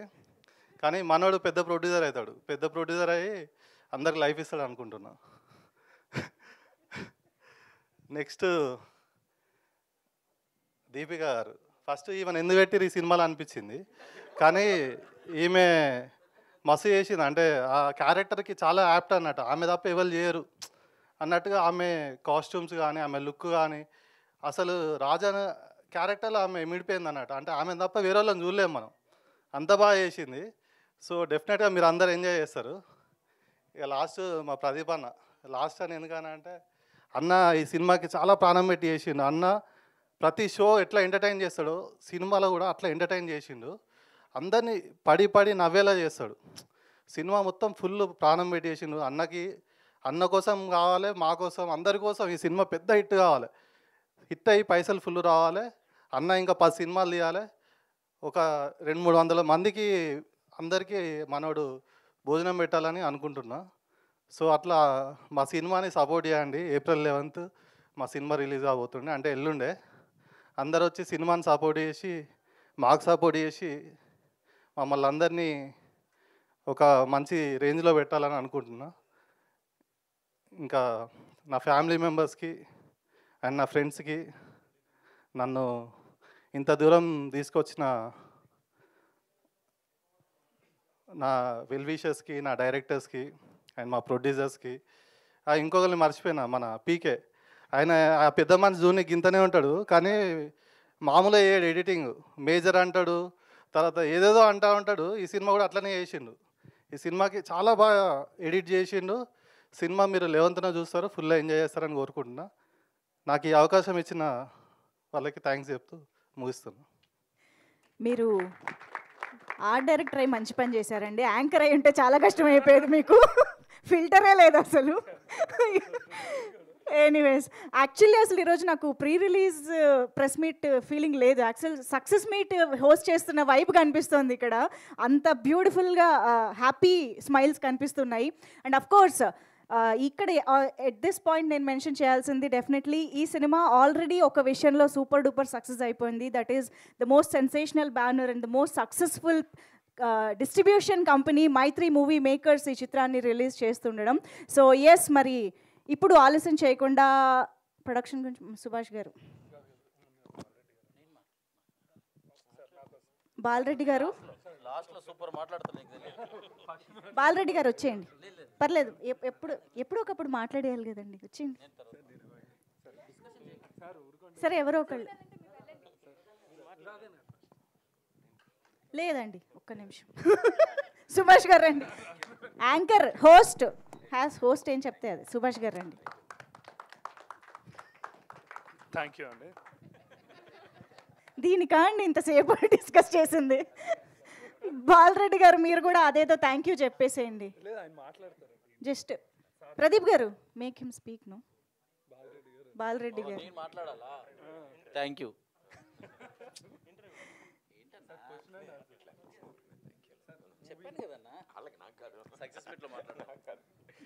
కానీ మనోడు పెద్ద ప్రొడ్యూసర్ అవుతాడు, పెద్ద ప్రొడ్యూసర్ అయ్యి అందరికి లైఫ్ ఇస్తాడు అనుకుంటున్నా. నెక్స్ట్ దీపిక గారు. ఫస్ట్ ఈమెను ఎందుకు పెట్టిరు ఈ సినిమాలో అనిపించింది, కానీ ఈమె మస్తు చేసింది. అంటే ఆ క్యారెక్టర్కి చాలా యాప్ట్ అన్నట్టు, ఆమె తప్ప ఎవరు చేయరు అన్నట్టుగా. ఆమె కాస్ట్యూమ్స్ కానీ ఆమె లుక్ కానీ అసలు రాజా క్యారెక్టర్లో ఆమె మిడిపోయింది అన్నట్టు. అంటే ఆమె తప్ప వేరే వాళ్ళని చూడలేము మనం, అంత బాగా చేసింది. సో డెఫినెట్గా మీరు అందరు ఎంజాయ్ చేస్తారు. ఇక లాస్ట్ మా ప్రదీప్ అన్న, లాస్ట్ అని ఎందుకనంటే అన్న ఈ సినిమాకి చాలా ప్రాణం పెట్టి చేసిండు. అన్న ప్రతి షో ఎట్లా ఎంటర్టైన్ చేస్తాడో సినిమాలో కూడా అట్లా ఎంటర్టైన్ చేసిండు. అందరినీ పడి పడి నవ్వేలా చేస్తాడు. సినిమా మొత్తం ఫుల్ ప్రాణం పెట్టి చేసిండు. అన్నకి, అన్న కోసం కావాలి, మా కోసం, అందరి కోసం ఈ సినిమా పెద్ద హిట్ కావాలి. హిట్ అయ్యి పైసలు ఫుల్ రావాలి. అన్న ఇంకా 10 సినిమాలు తీయాలి. ఒక 200-300 మందికి అందరికీ మనోడు భోజనం పెట్టాలని అనుకుంటున్నా. సో అట్లా మా సినిమాని సపోర్ట్ చేయండి. April 11th మా సినిమా రిలీజ్ అవబోతుండే, అంటే ఎల్లుండే. అందరు వచ్చి సినిమాని సపోర్ట్ చేసి, మాకు సపోర్ట్ చేసి మమ్మల్ని అందరినీ ఒక మంచి రేంజ్లో పెట్టాలని అనుకుంటున్నా. ఇంకా నా ఫ్యామిలీ మెంబర్స్కి అండ్ నా ఫ్రెండ్స్కి, నన్ను ఇంత దూరం తీసుకొచ్చిన నా వెల్ విషర్స్కి, నా డైరెక్టర్స్కి అండ్ మా ప్రొడ్యూసర్స్కి. ఇంకొకరిని మర్చిపోయినా, మన పీకే. ఆయన ఆ పెద్ద మనిషి జూనికి ఇంతనే ఉంటాడు, కానీ మామూలుగా చేయడు. ఎడిటింగ్ మేజర్ అంటాడు, తర్వాత ఏదేదో అంటూ ఉంటాడు. ఈ సినిమా కూడా అట్లనే చేసిండు. ఈ సినిమాకి చాలా బాగా ఎడిట్ చేసిండు. సినిమా మీరు 11th చూస్తారు, ఫుల్గా ఎంజాయ్ చేస్తారని కోరుకుంటున్నా. నాకు ఈ అవకాశం ఇచ్చిన వాళ్ళకి థ్యాంక్స్ చెప్తూ ముగిస్తున్నా.
మీరు ఆర్ట్ డైరెక్టర్ అయి మంచి పని చేశారండి. యాంకర్ అయి ఉంటే చాలా కష్టం అయిపోయేది మీకు. ఫిల్టరే లేదు అసలు. ఎనీవేస్, యాక్చువల్లీ అసలు ఈరోజు నాకు pre release press meet feeling లేదు. యాక్చువల్ సక్సెస్ మీట్ హోస్ట్ చేస్తున్న వైబ్ కనిపిస్తుంది ఇక్కడ. అంత బ్యూటిఫుల్గా హ్యాపీ స్మైల్స్ కనిపిస్తున్నాయి. అండ్ అఫ్ కోర్స్ ఇక్కడ ఎట్ దిస్ పాయింట్ నేను మెన్షన్ చేయాల్సింది, డెఫినెట్లీ ఈ సినిమా ఆల్రెడీ ఒక విషయంలో సూపర్ డూపర్ సక్సెస్ అయిపోయింది. That is the most sensational banner and the most successful distribution company Mythri movie makers ఈ చిత్రాన్ని రిలీజ్ చేస్తుండడం. సో ఎస్, మరి ఇప్పుడు ఆలస్యం చేయకుండా ప్రొడక్షన్ గురించి సుభాష్ గారు, బాలరెడ్డి గారు, బాలరెడ్డి గారు వచ్చేయండి. పర్లేదు, ఎప్పుడు ఒకప్పుడు మాట్లాడేయాలి కదండి, వచ్చేయండి. సరే, ఎవరో ఒకళ్ళు. లేదండి, ఒక్క నిమిషం. సుభాష్ గారు రండి. యాంకర్, హోస్ట్ ఏం చెప్తే అది. సుభాష్ గారు రండి.
థ్యాంక్ యూ అండి.
దీనికా అండి ఇంతసేపు డిస్కస్ చేసింది? బాలరెడ్డి గారు మీరు కూడా అదేదో థ్యాంక్ యూ చెప్పేసేయండి. Just Pradeep garu, make him speak. No, Balareddy garu
thank you.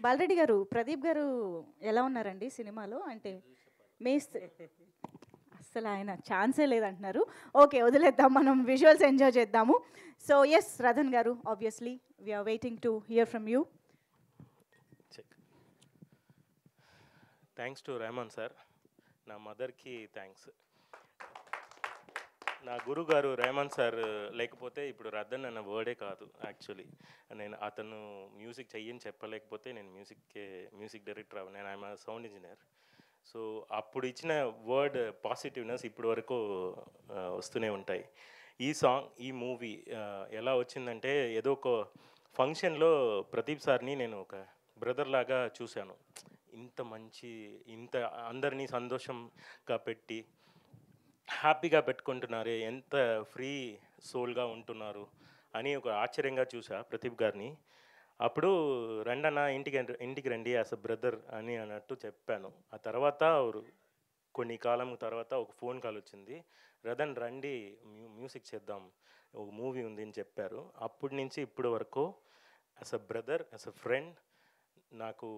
Bala Reddy గారు, ప్రదీప్ గారు ఎలా ఉన్నారండి సినిమాలో? అంటే అసలు ఆయన ఛాన్సే లేదంటున్నారు. ఓకే, వదిలేద్దాం, మనం విజువల్స్ ఎంజాయ్ చేద్దాము. So yes, Rathan garu, obviously we are waiting to hear from you.
Thanks to Rahman sir. నా మదర్కి థ్యాంక్స్. నా గురుగారు రెహమాన్ సార్ లేకపోతే ఇప్పుడు రథన్ అన్న వర్డే కాదు. యాక్చువల్లీ నేను అతను మ్యూజిక్ చెయ్యని చెప్పలేకపోతే నేను మ్యూజిక్ డైరెక్టర్ అవ్వను. నేను ఐఎమ్ సౌండ్ ఇంజనీర్. సో అప్పుడు ఇచ్చిన వర్డ్ పాజిటివ్నెస్ ఇప్పటి వరకు వస్తూనే ఉంటాయి. ఈ సాంగ్, ఈ మూవీ ఎలా వచ్చిందంటే, ఏదో ఒక ఫంక్షన్లో ప్రదీప్ సార్ని నేను ఒక బ్రదర్ లాగా చూశాను. ఇంత అందరినీ సంతోషంగా పెట్టి హ్యాపీగా పెట్టుకుంటున్నారు, ఎంత ఫ్రీ సోల్గా ఉంటున్నారు అని ఒక ఆశ్చర్యంగా చూసా ప్రదీప్ గారిని. అప్పుడు రండన్న ఇంటికి రండి యాజ్ అ బ్రదర్ అని అన్నట్టు చెప్పాను. ఆ తర్వాత కొన్ని కాలం తర్వాత ఒక ఫోన్ కాల్ వచ్చింది, రథన్ రండి మ్యూజిక్ చేద్దాం, ఒక మూవీ ఉంది అని చెప్పారు. అప్పటి నుంచి ఇప్పటి వరకు as a brother, as a friend నాకు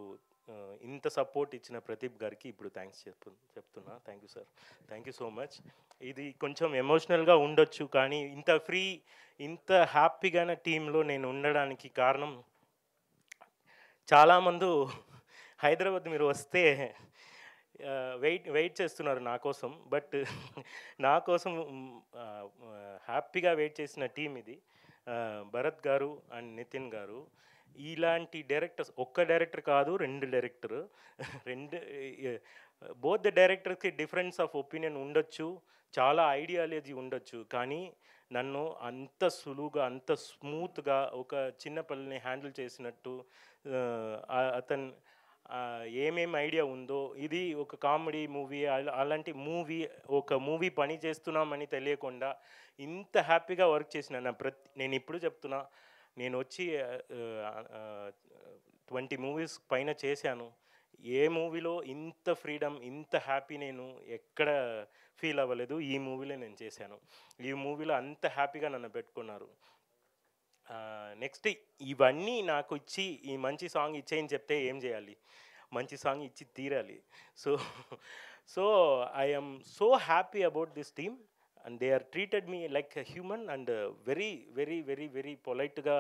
ఇంత సపోర్ట్ ఇచ్చిన ప్రదీప్ గారికి ఇప్పుడు థ్యాంక్స్ చెప్తున్నా. Thank you sir, thank you so much. ఇది కొంచెం ఎమోషనల్గా ఉండొచ్చు, కానీ ఇంత హ్యాపీగానే టీంలో నేను ఉండడానికి కారణం, చాలామంది హైదరాబాద్ మీరు వస్తే వెయిట్ చేస్తున్నారు నా కోసం, బట్ నా కోసం హ్యాపీగా వెయిట్ చేసిన టీం ఇది. భరత్ గారు అండ్ నితిన్ గారు, ఇలాంటి డైరెక్టర్స్, ఒక్క డైరెక్టర్ కాదు, 2 డైరెక్టర్, బోత్ ద డైరెక్టర్స్కి డిఫరెన్స్ ఆఫ్ ఒపీనియన్ ఉండొచ్చు, చాలా ఐడియాలజీ ఉండొచ్చు, కానీ నన్ను అంత సులువుగా, అంత స్మూత్గా ఒక చిన్న పిల్లని హ్యాండిల్ చేసినట్టు, అతను ఏమేమి ఐడియా ఉందో, ఇది ఒక కామెడీ మూవీ, అలాంటి మూవీ పని చేస్తున్నామని తెలియకుండా ఇంత హ్యాపీగా వర్క్ చేసిన నేను ఇప్పుడు చెప్తున్నా, నేను వచ్చి 20 మూవీస్ పైన చేశాను. ఏ మూవీలో ఇంత ఫ్రీడమ్, ఇంత హ్యాపీ నేను ఎక్కడ ఫీల్ అవ్వలేదు. ఈ మూవీలో నేను చేశాను. ఈ మూవీలో అంత హ్యాపీగా నన్ను పెట్టుకున్నారు. నెక్స్ట్ ఇవన్నీ నాకు ఇచ్చి ఈ మంచి సాంగ్ ఇచ్చేయని చెప్తే ఏం చేయాలి? మంచి సాంగ్ ఇచ్చి తీరాలి. So I am so happy about this team, and they are treated me like a human, and very very very very politeగా,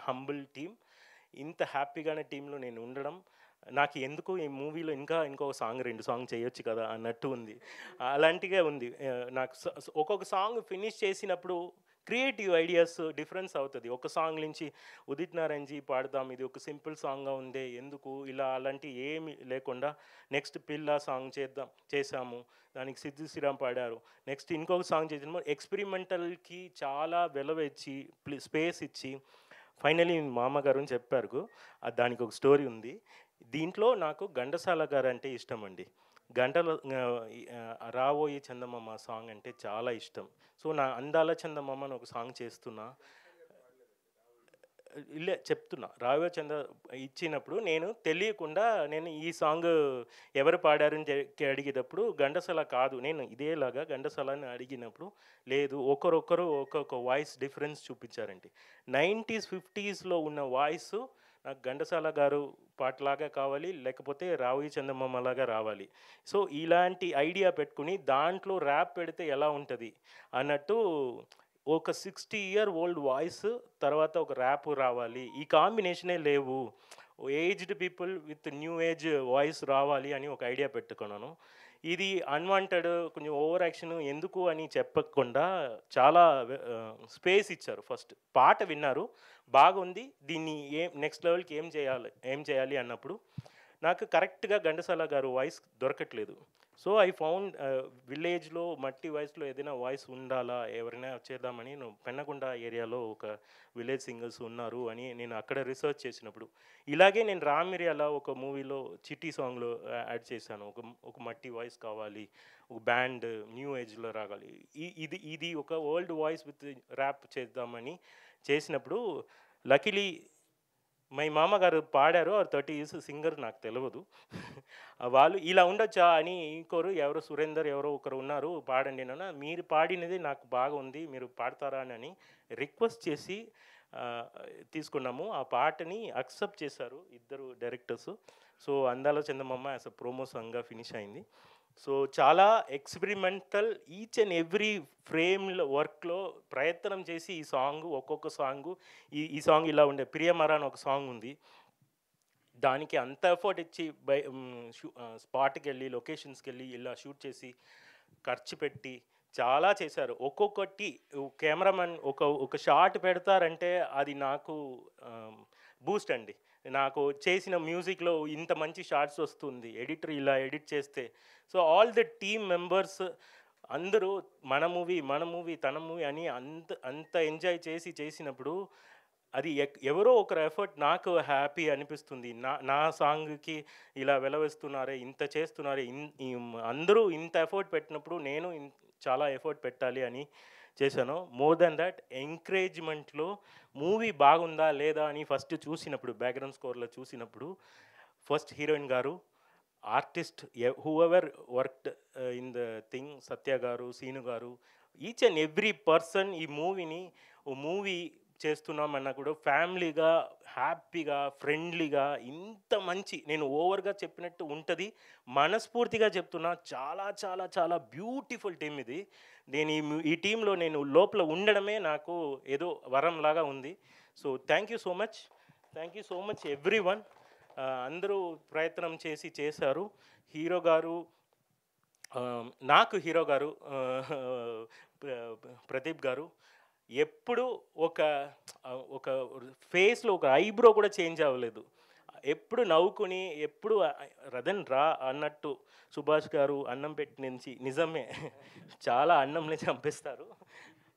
హంబుల్ టీమ్. ఇంత హ్యాపీగానే టీంలో నేను ఉండడం, నాకు ఎందుకు ఈ మూవీలో ఇంకొక సాంగ్ 2 సాంగ్ చేయొచ్చు కదా అన్నట్టు ఉంది. అలాంటిగా ఉంది. నాకు ఒక్కొక్క సాంగ్ ఫినిష్ చేసినప్పుడు క్రియేటివ్ ఐడియాస్ డిఫరెన్స్ అవుతుంది. ఒక సాంగ్ నుంచి ఉదిత్ నారాయణజీ పాడదాం, ఇది ఒక సింపుల్ సాంగ్గా ఉందే, ఎందుకు ఇలా, అలాంటి ఏమి లేకుండా నెక్స్ట్ పిల్ల సాంగ్ చేసాము, దానికి సిద్ధు శ్రీరామ్ పాడారు. నెక్స్ట్ ఇంకొక సాంగ్ చేసినాము. ఎక్స్పెరిమెంటల్కి చాలా వెలవ ఇచ్చి, స్పేస్ ఇచ్చి, ఫైనలీ మామగారు అని చెప్పారు. దానికి ఒక స్టోరీ ఉంది. దీంట్లో నాకు ఘంటసాల గారు అంటే ఇష్టం అండి. రావోయి చందమామ సాంగ్ అంటే చాలా ఇష్టం. సో నా అందాల చందమామ అని ఒక సాంగ్ చేస్తున్నా, చెప్తున్నా. రావోయి చంద ఇచ్చినప్పుడు నేను తెలియకుండా, నేను ఈ సాంగ్ ఎవరు పాడారని అడిగేటప్పుడు ఘంటసాల కాదు, నేను ఇదేలాగా ఘంటసాలని అడిగినప్పుడు లేదు, ఒక్కొక్కరు ఒక్కొక్క వాయిస్ డిఫరెన్స్ చూపించారండి. 90s 50sలో ఉన్న వాయిస్ నాకు ఘంటసాల గారు పాటలాగా కావాలి, లేకపోతే రావోయి చందమామలాగా రావాలి. సో ఇలాంటి ఐడియా పెట్టుకుని దాంట్లో ర్యాప్ పెడితే ఎలా ఉంటుంది అన్నట్టు, ఒక 60-year-old వాయిస్ తర్వాత ఒక ర్యాప్ రావాలి, ఈ కాంబినేషనే లేవు, aged people with new age voice రావాలి అని ఒక ఐడియా పెట్టుకున్నాను. ఇది అన్వాంటెడ్, కొంచెం ఓవర్ యాక్షన్ ఎందుకు అని చెప్పకుండా చాలా స్పేస్ ఇచ్చారు. ఫస్ట్ పాట విన్నారు, బాగుంది, దీన్ని నెక్స్ట్ లెవెల్కి ఏం చేయాలి అన్నప్పుడు నాకు కరెక్ట్గా ఘంటసాల గారు వాయిస్ దొరకట్లేదు. సో ఐ ఫౌండ్ విలేజ్లో మట్టి వాయిస్లో ఏదైనా వాయిస్ ఉండాలా, ఎవరైనా చేద్దామని నేను పెన్నకొండ ఏరియాలో ఒక విలేజ్ సింగర్స్ ఉన్నారు అని నేను అక్కడ రీసెర్చ్ చేసినప్పుడు, ఇలాగే నేను రామిరియాలో ఒక మూవీలో చిట్టి సాంగ్లో యాడ్ చేశాను. ఒక మట్టి వాయిస్ కావాలి, ఒక బ్యాండ్ న్యూ ఏజ్లో రాగాలి, ఇది ఒక ఓల్డ్ వాయిస్ విత్ ర్యాప్ చేద్దామని చేసినప్పుడు, లక్కీలీ మై మామగారు పాడారు. 30 years సింగర్, నాకు తెలియదు. వాళ్ళు ఇలా ఉండొచ్చా అని ఇంకోరు ఎవరో సురేందర్ ఎవరో ఒకరు ఉన్నారు, పాడండి నాన్న, మీరు పాడినది నాకు బాగా ఉంది, మీరు పాడతారా అని రిక్వెస్ట్ చేసి తీసుకున్నాము. ఆ పాటని అక్సెప్ట్ చేశారు 2 డైరెక్టర్స్. సో అందాల చందమామ యాజ్ అ ప్రోమో సాంగ్గా ఫినిష్ అయింది. సో చాలా ఎక్స్పెరిమెంటల్, ఈచ్ అండ్ ఎవ్రీ ఫ్రేమ్లో వర్క్లో ప్రయత్నం చేసి ఈ సాంగ్, ఒక్కొక్క సాంగు, ఈ సాంగ్ ఇలా ఉండే ప్రియమరా అని ఒక సాంగ్ ఉంది, దానికి అంత ఎఫర్ట్ ఇచ్చి స్పాట్కి వెళ్ళి, లొకేషన్స్కి వెళ్ళి ఇలా షూట్ చేసి ఖర్చు పెట్టి చాలా చేశారు. ఒక్కొక్కటి కెమెరామెన్ ఒక షాట్ పెడతారంటే అది నాకు బూస్ట్ అండి. నాకు చేసిన మ్యూజిక్లో ఇంత మంచి షార్ట్స్ వస్తుంది, ఎడిటర్ ఇలా ఎడిట్ చేస్తే. So all the team members అందరూ మన మూవీ తన మూవీ అని అంత ఎంజాయ్ చేసినప్పుడు అది ఎవరో ఒకరు ఎఫర్ట్ నాకు హ్యాపీ అనిపిస్తుంది. నా సాంగ్కి ఇలా వెలవేస్తున్నారే, ఇంత చేస్తున్నారే, అందరూ ఇంత ఎఫర్ట్ పెట్టినప్పుడు నేను చాలా ఎఫర్ట్ పెట్టాలి అని చేశాను. మోర్ దెన్ దట్, ఎంకరేజ్మెంట్లో మూవీ బాగుందా లేదా అని ఫస్ట్ చూసినప్పుడు, బ్యాక్గ్రౌండ్ స్కోర్లో చూసినప్పుడు, first heroine garu, artist whoever worked in the thing, Satya garu, Seenu garu, each and every person ఈ మూవీ చేస్తున్నామన్నా కూడా ఫ్యామిలీగా హ్యాపీగా ఫ్రెండ్లీగా ఇంత మంచి, నేను ఓవర్గా చెప్పినట్టు ఉంటుంది, మనస్ఫూర్తిగా చెప్తున్నా, చాలా చాలా చాలా బ్యూటిఫుల్ టీం ఇది. నేను ఈ టీంలో నేను లోపల ఉండడమే నాకు ఏదో వరంలాగా ఉంది. So thank you so much every one. అందరూ ప్రయత్నం చేశారు. హీరో గారు, నాకు హీరో గారు ప్రదీప్ గారు ఎప్పుడు ఒక ఫేస్లో ఒక ఐబ్రో కూడా చేంజ్ అవ్వలేదు. ఎప్పుడు నవ్వుకుని, ఎప్పుడు రదన్ రా అన్నట్టు. సుభాష్ గారు అన్నం పెట్టి నుంచి నిజమే చాలా అన్నంని చంపేస్తారు.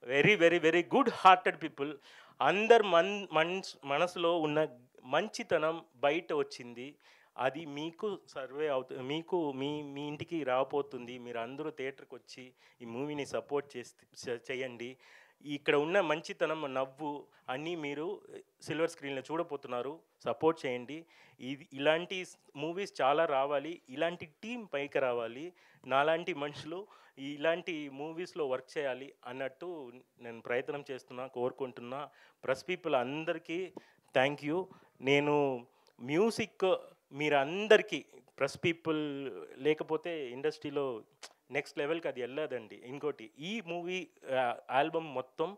Very very very good hearted people. అందరు మనసులో ఉన్న మంచితనం బయట వచ్చింది. అది మీకు సర్వే అవుతుంది, మీకు మీ ఇంటికి రాబోతుంది. మీరు అందరూ థియేటర్కి వచ్చి ఈ మూవీని సపోర్ట్ చేయండి. ఇక్కడ ఉన్న మంచితనం, నవ్వు అన్నీ మీరు సిల్వర్ స్క్రీన్లో చూడబోతున్నారు. సపోర్ట్ చేయండి. ఇలాంటి మూవీస్ చాలా రావాలి, ఇలాంటి టీం పైకి రావాలి, నాలాంటి మనుషులు ఇలాంటి మూవీస్లో వర్క్ చేయాలి అన్నట్టు నేను ప్రయత్నం చేస్తున్నా, కోరుకుంటున్నా. ప్రెస్ పీపుల్ అందరికీ థ్యాంక్ యూ. నేను మ్యూజిక్ మీరందరికీ, ప్రెస్ పీపుల్ లేకపోతే ఇండస్ట్రీలో నెక్స్ట్ లెవెల్కి అది వెళ్ళదండి. ఇంకోటి, ఈ మూవీ ఆల్బమ్ మొత్తం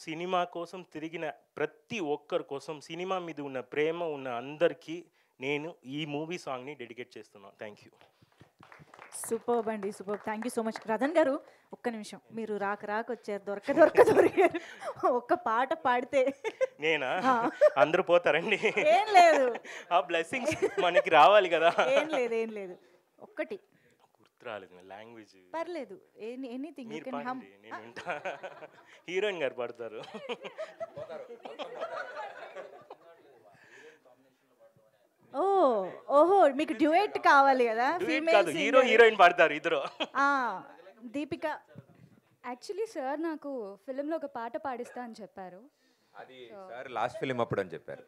సినిమా కోసం తిరిగిన ప్రతి ఒక్కరి కోసం, సినిమా మీద ఉన్న ప్రేమ ఉన్న అందరికీ నేను ఈ మూవీ సాంగ్ని డెడికేట్ చేస్తున్నాను. Thank you.
సూపర్ అండి, super. Thank you so much. Ratan garu ఒక్క నిమిషం, మీరు రాక వచ్చారు, దొరకారు. ఒక్క పాట పాడితే
నేనా? అందరూ పోతారండి.
ఏం లేదు,
ఆ బ్లెస్సింగ్స్ మనకి రావాలి కదా.
ఏం లేదు ఒక్కటి
గుర్తురాలేదు లాంగ్వేజ్.
పర్లేదు, ఎనీథింగ్ యూ కెన్ హమ్.
నేను వింటా. హీరోయిన్ గారు పాడతారు.
ఓహో, మీకు డ్యూయెట్ కావాలి కదా? ఫీమేల్
హీరోయిన్ పాడతారు ఇద్దరు.
దీపిక.
యాక్చువల్లీ సార్ నాకు ఫిలింలో ఒక పాట పాడిస్తా అని చెప్పారు.
అది సార్ లాస్ట్ ఫిలిం అప్పుడు అని చెప్పారు,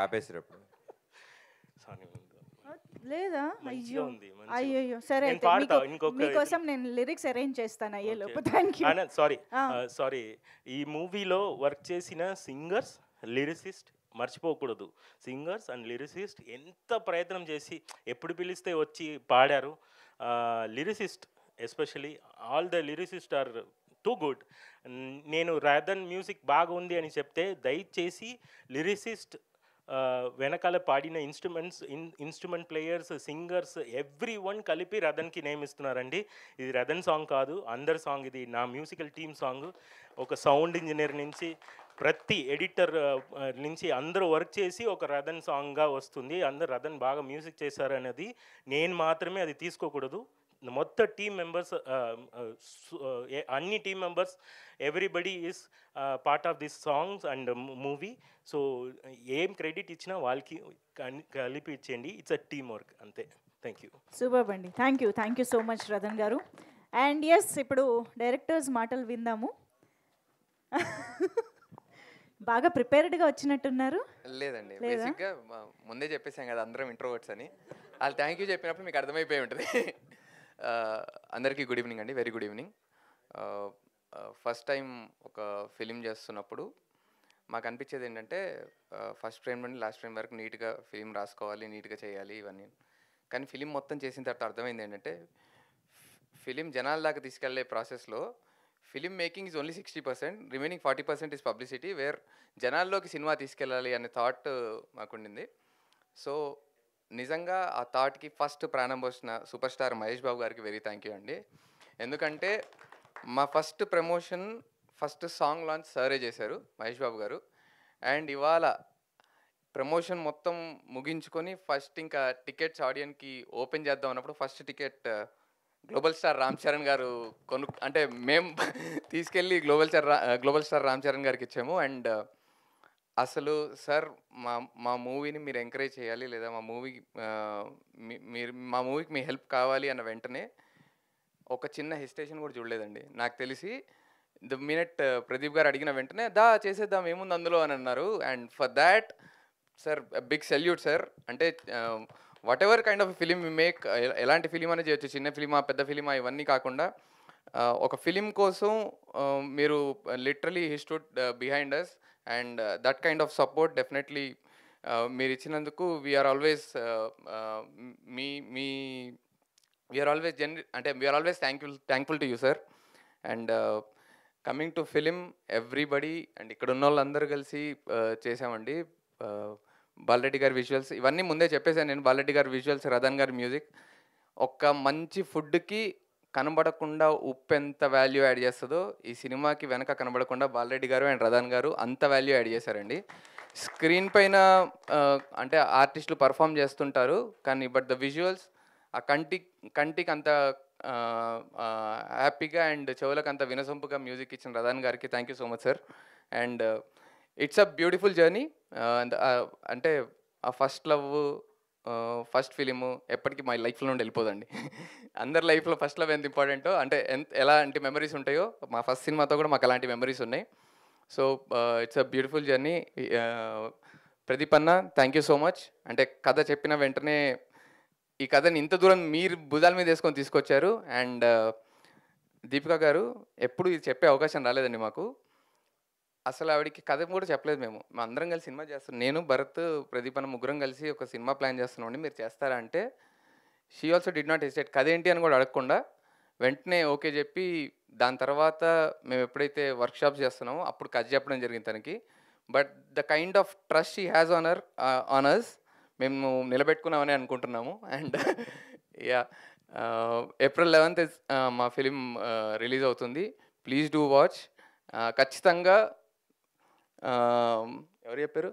ఆపేసినప్పుడు.
లేదా?
అయ్యో
అయ్యో, సరే అయితే మీకోసం నేను లిరిక్స్ అరేంజ్ చేస్తాను అయ్యే లోపు. Thank you.
సారీ, ఈ మూవీలో వర్క్ చేసిన సింగర్స్, లిరిసిస్ట్ మర్చిపోకూడదు. సింగర్స్ అండ్ లిరిసిస్ట్ ఎంత ప్రయత్నం చేసి ఎప్పుడు పిలిస్తే వచ్చి పాడారు. Lyricist especially, all the lyricist are too good. నేను రాదన్ మ్యూజిక్ బాగుంది అని చెప్తే దయచేసి లిరిసిస్ట్ వెనకాల పాడిన instrument players, singers every one కలిపి రథన్కి నేమ్ ఇస్తున్నారండి. ఇది రథన్ సాంగ్ కాదు, అందరి సాంగ్. ఇది నా మ్యూజికల్ టీమ్ సాంగ్. ఒక సౌండ్ ఇంజనీర్ నుంచి ప్రతి ఎడిటర్ నుంచి అందరూ వర్క్ చేసి ఒక రథన్ సాంగ్గా వస్తుంది. అందరు రథన్ బాగా మ్యూజిక్ చేశారు అనేది నేను మాత్రమే అది తీసుకోకూడదు. మొత్తం టీమ్ మెంబర్స్, అన్ని team members, everybody is part of this songs and movie. So ఏం క్రెడిట్ ఇచ్చినా వాళ్ళకి కలిపి ఇచ్చేయండి. ఇట్స్ అ టీమ్ వర్క్, అంతే. Thank you.
సూపర్ అండి. Thank you so much Ratan garu. And yes, ఇప్పుడు డైరెక్టర్స్ మాటలు విందాము. బాగా ప్రిపేర్డ్గా వచ్చినట్టున్నారు.
లేదండి, బేసిక్గా ముందే చెప్పేసాం కదా అందరం ఇంట్రోవర్ట్స్ అని. వాళ్ళు థ్యాంక్ యూ చెప్పినప్పుడు మీకు అర్థమైపోయి ఉంటుంది. అందరికీ గుడ్ ఈవినింగ్ అండి, very good evening. First time ఒక ఫిలిం చేస్తున్నప్పుడు మాకు అనిపించేది ఏంటంటే, ఫస్ట్ ఫ్రేమ్ నుండి లాస్ట్ ఫ్రేమ్ వరకు నీట్గా ఫిలిం రాసుకోవాలి, నీట్గా చేయాలి ఇవన్నీ. కానీ ఫిలిం మొత్తం చేసిన తర్వాత అర్థమైంది ఏంటంటే, ఫిలిం జనాల దాకా తీసుకెళ్లే ప్రాసెస్లో film making is only 60%, remaining 40% is publicity, where జనాల్లోకి సినిమా తీసుకెళ్ళాలి అనే థాట్ మాకుండింది. సో నిజంగా ఆ థాట్కి ఫస్ట్ ప్రాణం పోసిన సూపర్ స్టార్ మహేష్ బాబు గారికి వెరీ థ్యాంక్ యూ అండి. ఎందుకంటే మా first promotion, first song launch సారే చేశారు మహేష్ బాబు గారు. అండ్ ఇవాళ ప్రమోషన్ మొత్తం ముగించుకొని ఫస్ట్ ఇంకా టికెట్స్ ఆడియన్కి ఓపెన్ చేద్దాం అన్నప్పుడు first ticket global star Ram Charan గారు అంటే మేము తీసుకెళ్ళి గ్లోబల్ స్టార్ రామ్ చరణ్ గారికి ఇచ్చాము. అండ్ అసలు సార్ మా మూవీని మీరు ఎంకరేజ్ చేయాలి, లేదా మా మూవీకి మీ హెల్ప్ కావాలి అన్న వెంటనే ఒక చిన్న హెసిటేషన్ కూడా చూడలేదండి. నాకు తెలిసి ద మినిట్ ప్రదీప్ గారు అడిగిన వెంటనే చేసేద్దాం ఏముంది అందులో అని అన్నారు. And for that sir big salute sir. అంటే whatever kind of film we make, ఎలాంటి ఫిలిం అనేది చేయొచ్చు, చిన్న ఫిలిమా పెద్ద ఫిలిమా ఇవన్నీ కాకుండా ఒక ఫిలిం కోసం మీరు literally he stood behind us and that kind of support definitely మీరు ఇచ్చినందుకు వీఆర్ ఆల్వేస్ మీ మీ వీఆర్ ఆల్వేస్ అంటే we are always thankful to you sir. And coming to film everybody and ఇక్కడ ఉన్న వాళ్ళందరూ కలిసి చేసామండి. బాలరెడ్డి గారి విజువల్స్ ఇవన్నీ ముందే చెప్పేశాను నేను. బాలరెడ్డి గారి విజువల్స్, రథన్ గారి మ్యూజిక్. ఒక మంచి ఫుడ్కి కనబడకుండా ఉప్పు ఎంత వాల్యూ యాడ్ చేస్తుందో ఈ సినిమాకి వెనక కనబడకుండా బాలరెడ్డి గారు అండ్ రథన్ గారు అంత వాల్యూ యాడ్ చేశారండి. స్క్రీన్ పైన అంటే ఆర్టిస్టులు పర్ఫామ్ చేస్తుంటారు కానీ బట్ ద విజువల్స్ ఆ కంటికి అంత హ్యాపీగా అండ్ చెవులకు అంత వినసొంపుగా మ్యూజిక్ ఇచ్చిన రథన్ గారికి thank you so much sir. And it's a beautiful journey. అంటే ఆ ఫస్ట్ లవ్, ఫస్ట్ ఫిలిము ఎప్పటికీ మా లైఫ్లో నుండి వెళ్ళిపోదండి. అందరి లైఫ్లో ఫస్ట్ లవ్ ఎంత ఇంపార్టెంటో అంటే ఎలాంటి మెమరీస్ ఉంటాయో మా ఫస్ట్ సినిమాతో కూడా మాకు అలాంటి మెమరీస్ ఉన్నాయి. So it's a beautiful journey. Pradeep అన్న థ్యాంక్ యూ సో మచ్. అంటే కథ చెప్పిన వెంటనే ఈ కథని ఇంత దూరం మీరు భుజాల మీద వేసుకొని తీసుకొచ్చారు. అండ్ దీపిక గారు ఎప్పుడు ఇది చెప్పే అవకాశం రాలేదండి మాకు. అసలు ఆవిడకి కథ కూడా చెప్పలేదు. మేము అందరం కలిసి సినిమా చేస్తున్నాం. నేను, భరత్, ప్రదీప్ అన్న ముగ్గురం కలిసి ఒక సినిమా ప్లాన్ చేస్తున్నామండి, మీరు చేస్తారా అంటే she also did not hesitate. కథ ఏంటి అని కూడా అడగకుండా వెంటనే ఓకే చెప్పి దాని తర్వాత మేము ఎప్పుడైతే వర్క్షాప్స్ చేస్తున్నామో అప్పుడు కథ చెప్పడం జరిగింది తనకి. But the kind of trust she has on us మేము నిలబెట్టుకున్నామని అనుకుంటున్నాము. అండ్ యా April 11th మా ఫిలిం రిలీజ్ అవుతుంది. Please do watch. ఖచ్చితంగా ఎవరు చెప్పారు,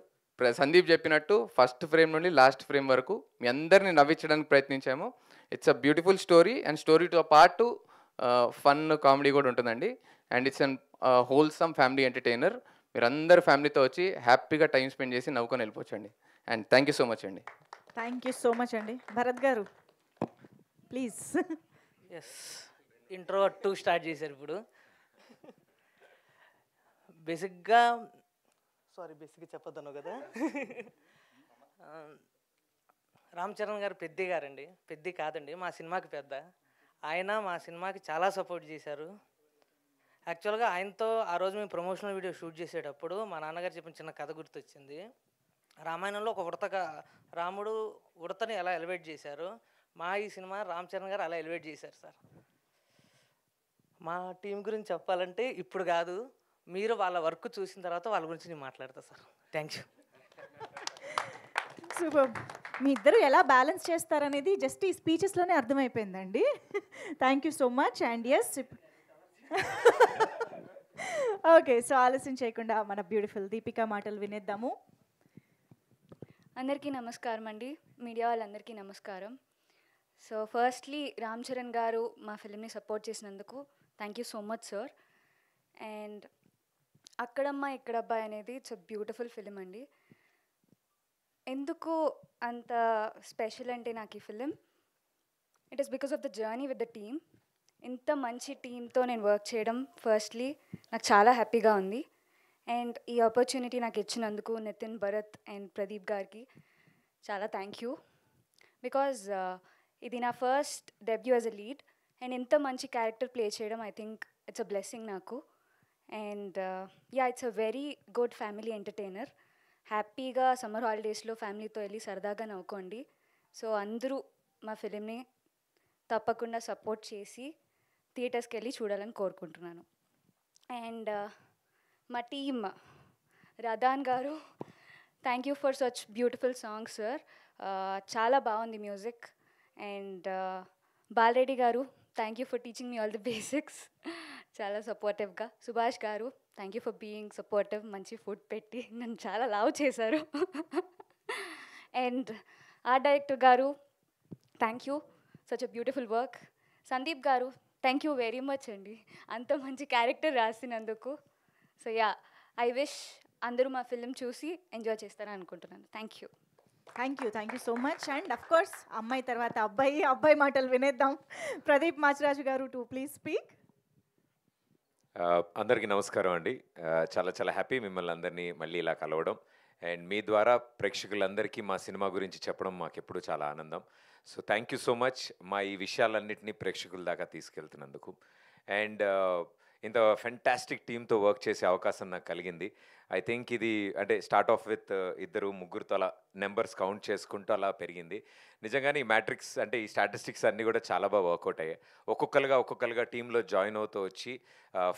సందీప్ చెప్పినట్టు ఫస్ట్ ఫ్రేమ్ నుండి లాస్ట్ ఫ్రేమ్ వరకు మీ అందరినీ నవ్వించడానికి ప్రయత్నించాము. It's a beautiful story and స్టోరీతో పాటు ఫన్ కామెడీ కూడా ఉంటుందండి. And it's an wholesome family entertainer. మీరు అందరు ఫ్యామిలీతో వచ్చి హ్యాపీగా టైం స్పెండ్ చేసి నవ్వుకొని వెళ్ళిపోవచ్చండి. And thank you so much అండి.
థ్యాంక్ యూ సో మచ్ అండి. భరత్ గారు ప్లీజ్.
ఎస్, ఇంట్రో 2 స్టార్ట్ చేశారు ఇప్పుడు. బేసిక్గా చెప్పొద్దను కదా. రామ్ చరణ్ గారు పెద్ద గారండి, పెద్ద కాదండి, మా సినిమాకి పెద్ద. ఆయన మా సినిమాకి చాలా సపోర్ట్ చేశారు. యాక్చువల్గా ఆయనతో ఆ రోజు మేము ప్రమోషనల్ వీడియో షూట్ చేసేటప్పుడు మా నాన్నగారు చెప్పిన చిన్న కథ గుర్తొచ్చింది. రామాయణంలో ఒక రాముడు ఉడతని ఎలా ఎలివేట్ చేశారు, మా ఈ సినిమా రామ్ చరణ్ గారు అలా ఎలివేట్ చేశారు సార్. మా టీం గురించి చెప్పాలంటే ఇప్పుడు కాదు, మీరు వాళ్ళ వర్క్ చూసిన తర్వాత వాళ్ళ గురించి నేను మాట్లాడతా సార్. Thank you.
సూపర్. మీ ఇద్దరు ఎలా బ్యాలెన్స్ చేస్తారనేది జస్ట్ ఈ స్పీచెస్లోనే అర్థమైపోయిందండి. Thank you so much. And yes, okay, so ఆలస్యం చేయకుండా మన బ్యూటిఫుల్ దీపిక మాటలు వినేద్దాము.
అందరికీ నమస్కారం అండి, మీడియా వాళ్ళందరికీ నమస్కారం. సో ఫస్ట్లీ రామ్ చరణ్ గారు మా ఫిలింని సపోర్ట్ చేసినందుకు thank you so much sir. And Akkadamma Ikkadabbayi అనేది ఇట్స్ అ బ్యూటిఫుల్ ఫిలిం అండి. ఎందుకు అంత స్పెషల్ అంటే నాకు ఈ film, it is because of the journey with the team. ఇంత మంచి టీంతో నేను వర్క్ చేయడం ఫస్ట్లీ నాకు చాలా హ్యాపీగా ఉంది. అండ్ ఈ ఆపర్చునిటీ నాకు ఇచ్చినందుకు నితిన్, భరత్ అండ్ ప్రదీప్ గారికి చాలా థ్యాంక్ యూ. బికాజ్ ఇది నా first debut as a lead and ఇంత మంచి క్యారెక్టర్ ప్లే చేయడం I think it's a blessing నాకు. And yeah, it's a very good family entertainer. హ్యాపీగా సమ్మర్ హాలిడేస్లో ఫ్యామిలీతో వెళ్ళి సరదాగా నవ్వుకోండి. సో అందరూ మా ఫిలింని తప్పకుండా సపోర్ట్ చేసి థియేటర్స్కి వెళ్ళి చూడాలని కోరుకుంటున్నాను. అండ్ మా team, Rathan garu thank you for such beautiful songs sir. చాలా బాగుంది music. And Balareddy garu thank you for teaching me all the basics, చాలా సపోర్టివ్గా. Subhash garu thank you for being supportive, మంచి ఫుడ్ పెట్టి నన్ను చాలా లవ్ చేశారు. And art director garu thank you, such a beautiful work. Sandeep garu thank you very much అండి, అంత మంచి క్యారెక్టర్ రాసినందుకు. సో యా, ఐ విష్ అందరూ మా ఫిలిం చూసి ఎంజాయ్ చేస్తారని అనుకుంటున్నాను. Thank you.
Thank you so much. And of course అమ్మాయి తర్వాత అబ్బాయి మాటలు వినేద్దాం. ప్రదీప్ మాచిరాజు గారు టు ప్లీజ్ స్పీక్.
అందరికీ నమస్కారం అండి. చాలా చాలా హ్యాపీ మిమ్మల్ని అందరినీ మళ్ళీ ఇలా కలవడం అండ్ మీ ద్వారా ప్రేక్షకులందరికీ మా సినిమా గురించి చెప్పడం మాకెప్పుడు చాలా ఆనందం. So thank you so much మా ఈ విషయాలన్నింటినీ ప్రేక్షకుల దాకా తీసుకెళ్తున్నందుకు. అండ్ ఇంత ఫెంటాస్టిక్ టీమ్తో వర్క్ చేసే అవకాశం నాకు కలిగింది. ఐ థింక్ ఇది అంటే స్టార్ట్ ఆఫ్ విత్ ఇద్దరు ముగ్గురుతో అలా నెంబర్స్ కౌంట్ చేసుకుంటూ అలా పెరిగింది. నిజంగానే ఈ మ్యాట్రిక్స్ అంటే ఈ స్టాటిస్టిక్స్ అన్నీ కూడా చాలా బాగా వర్కౌట్ అయ్యాయి. ఒక్కొక్కరుగా టీంలో జాయిన్ అవుతూ వచ్చి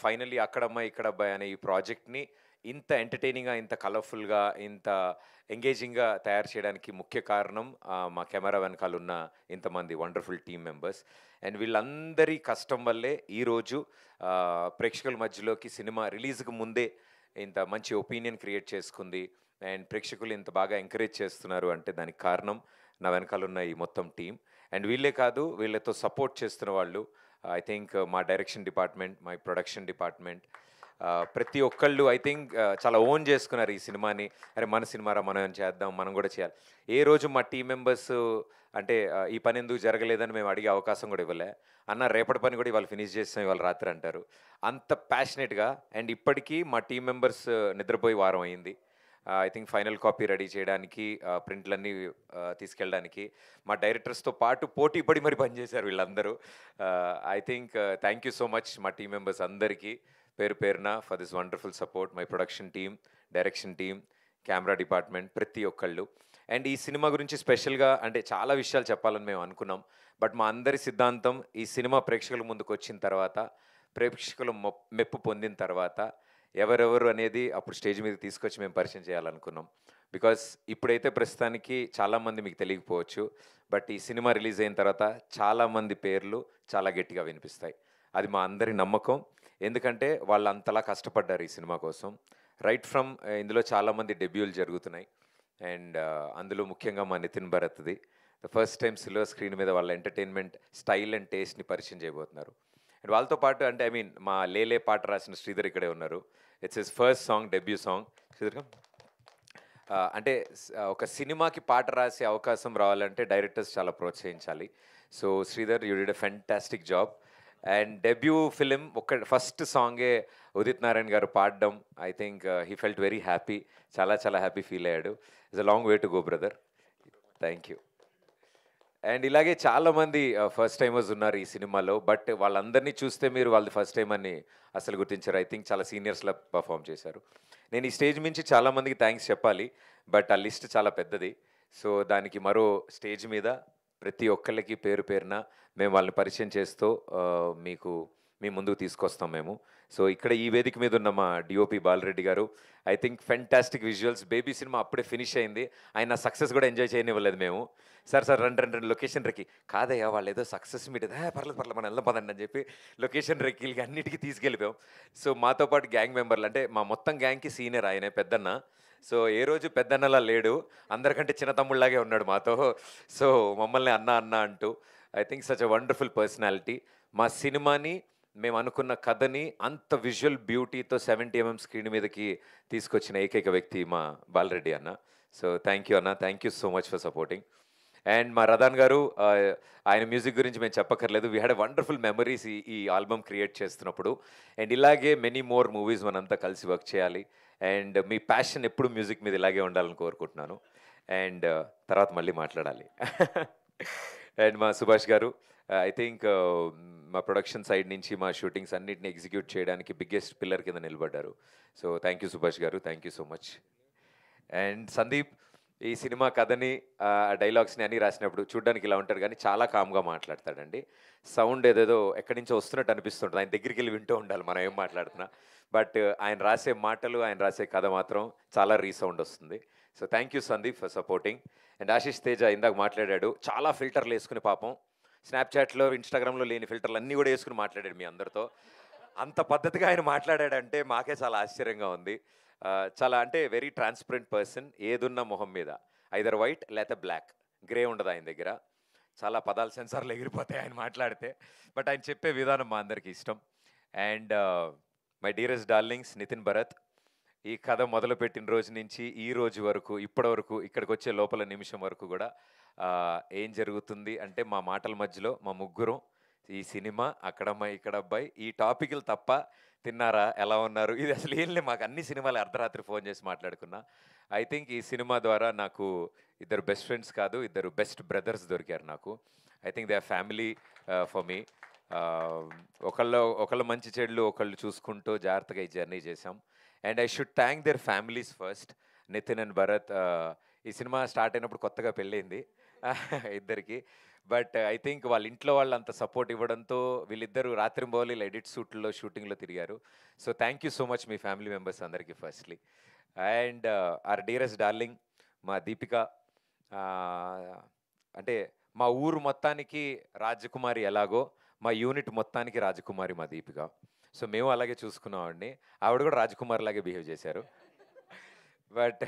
ఫైనల్లీ అక్కడమ్మాయి ఇక్కడబ్బాయి అనే ఈ ప్రాజెక్ట్ని ఇంత ఎంటర్టైనింగ్గా, ఇంత కలర్ఫుల్గా, ఇంత ఎంగేజింగ్గా తయారు చేయడానికి ముఖ్య కారణం మా కెమెరా వెనకాల ఉన్న ఇంతమంది వండర్ఫుల్ టీమ్ మెంబర్స్. అండ్ వీళ్ళందరి కష్టం వల్లే ఈరోజు ప్రేక్షకుల మధ్యలోకి సినిమా రిలీజ్కి ముందే ఇంత మంచి ఒపీనియన్ క్రియేట్ చేసుకుంది. అండ్ ప్రేక్షకులు ఇంత బాగా ఎంకరేజ్ చేస్తున్నారు అంటే దానికి కారణం నా వెనకాల ఉన్న ఈ మొత్తం టీం. అండ్ వీళ్ళే కాదు, వీళ్ళతో సపోర్ట్ చేస్తున్న వాళ్ళు ఐ థింక్ మా direction department, my production department, ప్రతి ఒక్కళ్ళు ఐ థింక్ చాలా ఓన్ చేసుకున్నారు ఈ సినిమాని. అరే మన సినిమారా, మనం చేద్దాం, మనం కూడా చేయాలి. ఏ రోజు మా టీం మెంబర్స్ అంటే ఈ పని ఎందుకు జరగలేదని మేము అడిగే అవకాశం కూడా ఇవ్వలే. అన్న రేపటి పని కూడా ఇవాళ ఫినిష్ చేస్తాం ఇవాళ రాత్రి అంటారు. అంత ప్యాషనెట్గా. అండ్ ఇప్పటికీ మా టీం మెంబర్స్ నిద్రపోయి వారం అయింది. I think final copy ready చేయడానికి, ప్రింట్లన్నీ తీసుకెళ్ళడానికి మా డైరెక్టర్స్తో పాటు పోటీ పడి మరి పనిచేశారు వీళ్ళందరూ. I think thank you so much మా టీం మెంబర్స్ అందరికీ పేరు పేరున for this wonderful support. My production team, direction team, camera department, ప్రతి ఒక్కళ్ళు. అండ్ ఈ సినిమా గురించి స్పెషల్గా అంటే చాలా విషయాలు చెప్పాలని మేము అనుకున్నాం. బట్ మా అందరి సిద్ధాంతం ఈ సినిమా ప్రేక్షకుల ముందుకు వచ్చిన తర్వాత, ప్రేక్షకులు మెప్పు పొందిన తర్వాత ఎవరెవరు అనేది అప్పుడు స్టేజ్ మీద తీసుకొచ్చి మేము పరిచయం చేయాలనుకున్నాం. బికాస్ ఇప్పుడైతే ప్రస్తుతానికి చాలామంది మీకు తెలియకపోవచ్చు, బట్ ఈ సినిమా రిలీజ్ అయిన తర్వాత చాలామంది పేర్లు చాలా గట్టిగా వినిపిస్తాయి. అది మా అందరి నమ్మకం. ఎందుకంటే వాళ్ళు అంతలా కష్టపడ్డారు ఈ సినిమా కోసం. రైట్ ఫ్రమ్ ఇందులో చాలామంది డెబ్యూలు జరుగుతున్నాయి. అండ్ అందులో ముఖ్యంగా మా నితిన్ భరత్ది the first time silver screen మీద వాళ్ళ ఎంటర్టైన్మెంట్ స్టైల్ అండ్ టేస్ట్ని పరిచయం చేయబోతున్నారు. అండ్ వాళ్ళతో పాటు అంటే ఐ మీన్ మా లేలే పాట రాసిన శ్రీధర్ ఇక్కడే ఉన్నారు. It's his first song, debut song. Sridhar అంటే ఒక సినిమాకి పాట రాసే అవకాశం రావాలంటే డైరెక్టర్స్ చాలా ప్రోత్సహించాలి. So Sridhar, you did a fantastic job. And debut film first సాంగే ఉదిత్ నారాయణ్ గారు పాడడం, I think he felt very happy. చాలా చాలా హ్యాపీ ఫీల్ అయ్యాడు. It's a long way to go brother. Thank you. And ఇలాగే చాలామంది ఫస్ట్ టైమర్స్ ఉన్నారు ఈ సినిమాలో. బట్ వాళ్ళందరినీ చూస్తే మీరు వాళ్ళది ఫస్ట్ టైం అని అసలు గుర్తించారు. ఐ థింక్ చాలా సీనియర్స్లా పర్ఫామ్ చేశారు. నేను ఈ స్టేజ్ మించి చాలామందికి థ్యాంక్స్ చెప్పాలి, బట్ ఆ లిస్ట్ చాలా పెద్దది. సో దానికి మరో స్టేజ్ మీద ప్రతి ఒక్కళ్ళకి పేరు పేరున మేము వాళ్ళని పరిచయం చేస్తూ మీ ముందుకు తీసుకొస్తాం మేము. సో ఇక్కడ ఈ వేదిక మీద ఉన్న మా డిఓపి బాలరెడ్డి గారు, I think fantastic visuals. Baby cinema అప్పుడే ఫినిష్ అయింది, ఆయన సక్సెస్ కూడా ఎంజాయ్ చేయనివ్వలేదు మేము. సార్ రెండు లొకేషన్ రెక్కి కాదయ్యా వాళ్ళు ఏదో సక్సెస్ మీట్ పర్లేదు మనం వెళ్ళం పదండి అని చెప్పి లొకేషన్ రెక్కీలకి అన్నిటికీ తీసుకెళ్ళిపోయాం. సో మాతో పాటు గ్యాంగ్ మెంబర్లు అంటే మా మొత్తం గ్యాంగ్కి సీనియర్ ఆయనే పెద్దన్న. సో ఏ రోజు పెద్దన్నలా లేడు, అందరికంటే చిన్న తమ్ముళ్ళలాగే ఉన్నాడు మాతో. సో మమ్మల్ని అన్న అంటూ I think such a wonderful personality. మా సినిమాని మేము అనుకున్న కథని అంత విజువల్ బ్యూటీతో 70mm స్క్రీన్ మీదకి తీసుకొచ్చిన ఏకైక వ్యక్తి మా బాలరెడ్డి అన్న. సో థ్యాంక్ యూ అన్న, thank you so much for supporting. And మా రదాన్ గారు, ఆయన మ్యూజిక్ గురించి మేము చెప్పక్కర్లేదు. We had a wonderful memories ఈ ఆల్బమ్ క్రియేట్ చేస్తున్నప్పుడు. అండ్ ఇలాగే మెనీ మోర్ మూవీస్ మనంతా కలిసి వర్క్ చేయాలి. అండ్ మీ ప్యాషన్ ఎప్పుడు మ్యూజిక్ మీద ఇలాగే ఉండాలని కోరుకుంటున్నాను. అండ్ తర్వాత మళ్ళీ మాట్లాడాలి. అండ్ మా సుభాష్ గారు, ఐ థింక్ మా ప్రొడక్షన్ సైడ్ నుంచి మా షూటింగ్స్ అన్నింటిని ఎగ్జిక్యూట్ చేయడానికి బిగ్గెస్ట్ పిల్లర్ కింద నిలబడ్డారు. So thank you Subhash garu, thank you so much. And Sandeep, ఈ సినిమా కథని డైలాగ్స్ని అన్నీ రాసినప్పుడు చూడడానికి ఇలా ఉంటాడు కానీ చాలా కామ్గా మాట్లాడతాడండి. సౌండ్ ఏదేదో ఎక్కడి నుంచో వస్తున్నట్టు అనిపిస్తుంటుంది. ఆయన దగ్గరికి వెళ్ళి వింటూ ఉండాలి మనం ఏం మాట్లాడుతున్నా. బట్ ఆయన రాసే మాటలు, ఆయన రాసే కథ మాత్రం చాలా రీసౌండ్ వస్తుంది. So thank you Sandeep for supporting. And Ashish Teja ఇందాక మాట్లాడాడు, చాలా ఫిల్టర్లు వేసుకుని పాపం స్నాప్చాట్లో, ఇన్స్టాగ్రామ్లో లేని ఫిల్టర్లు అన్నీ కూడా వేసుకుని మాట్లాడాడు మీ అందరితో. అంత పద్ధతిగా ఆయన మాట్లాడాడంటే మాకే చాలా ఆశ్చర్యంగా ఉంది. చాలా అంటే వెరీ ట్రాన్స్పరెంట్ పర్సన్. ఏదున్న మొహం మీద ఐదర్ వైట్ లేకపోతే బ్లాక్, గ్రే ఉండదు ఆయన దగ్గర. చాలా పదాల సెన్సార్లు ఎగిరిపోతాయి ఆయన మాట్లాడితే. బట్ ఆయన చెప్పే విధానం మా అందరికీ ఇష్టం. And my dearest darlings Nitin Bharat, ఈ కథ మొదలుపెట్టిన రోజు నుంచి ఈ రోజు వరకు ఇప్పటి వరకు ఇక్కడికి వచ్చే లోపల నిమిషం వరకు కూడా ఏం జరుగుతుంది అంటే మా మాటల మధ్యలో మా ముగ్గురం ఈ సినిమా, అక్కడమ్మాయి ఇక్కడ అబ్బాయి, ఈ టాపిక్లు తప్ప తిన్నారా, ఎలా ఉన్నారు, ఇది అసలు ఏం లేదు. మాకు అన్ని సినిమాలు అర్ధరాత్రి ఫోన్ చేసి మాట్లాడుకున్నా. ఐ థింక్ ఈ సినిమా ద్వారా నాకు ఇద్దరు బెస్ట్ ఫ్రెండ్స్ కాదు, ఇద్దరు బెస్ట్ బ్రదర్స్ దొరికారు నాకు. I think they are family for me. ఒకళ్ళ మంచి చెడులు ఒకళ్ళు చూసుకుంటూ జాగ్రత్తగా ఈ జర్నీ చేసాం. And I should thank their families first. Nitin and Bharat, ఈ సినిమా స్టార్ట్ అయినప్పుడు కొత్తగా పెళ్ళైంది ఇద్దరికి. బట్ ఐ థింక్ వాళ్ళ ఇంట్లో వాళ్ళు అంత సపోర్ట్ ఇవ్వడంతో వీళ్ళిద్దరూ రాత్రింబౌలు ఎడిట్ షూట్లో షూటింగ్లో తిరిగారు. So thank you so much మీ ఫ్యామిలీ మెంబర్స్ అందరికీ firstly. And our dearest darling మా దీపిక. అంటే మా ఊరు మొత్తానికి రాజకుమారి ఎలాగో మా యూనిట్ మొత్తానికి రాజకుమారి మా దీపిక. సో మేము అలాగే చూసుకున్నామండి. ఆవిడ కూడా రాజకుమారి లాగే బిహేవ్ చేశారు. బట్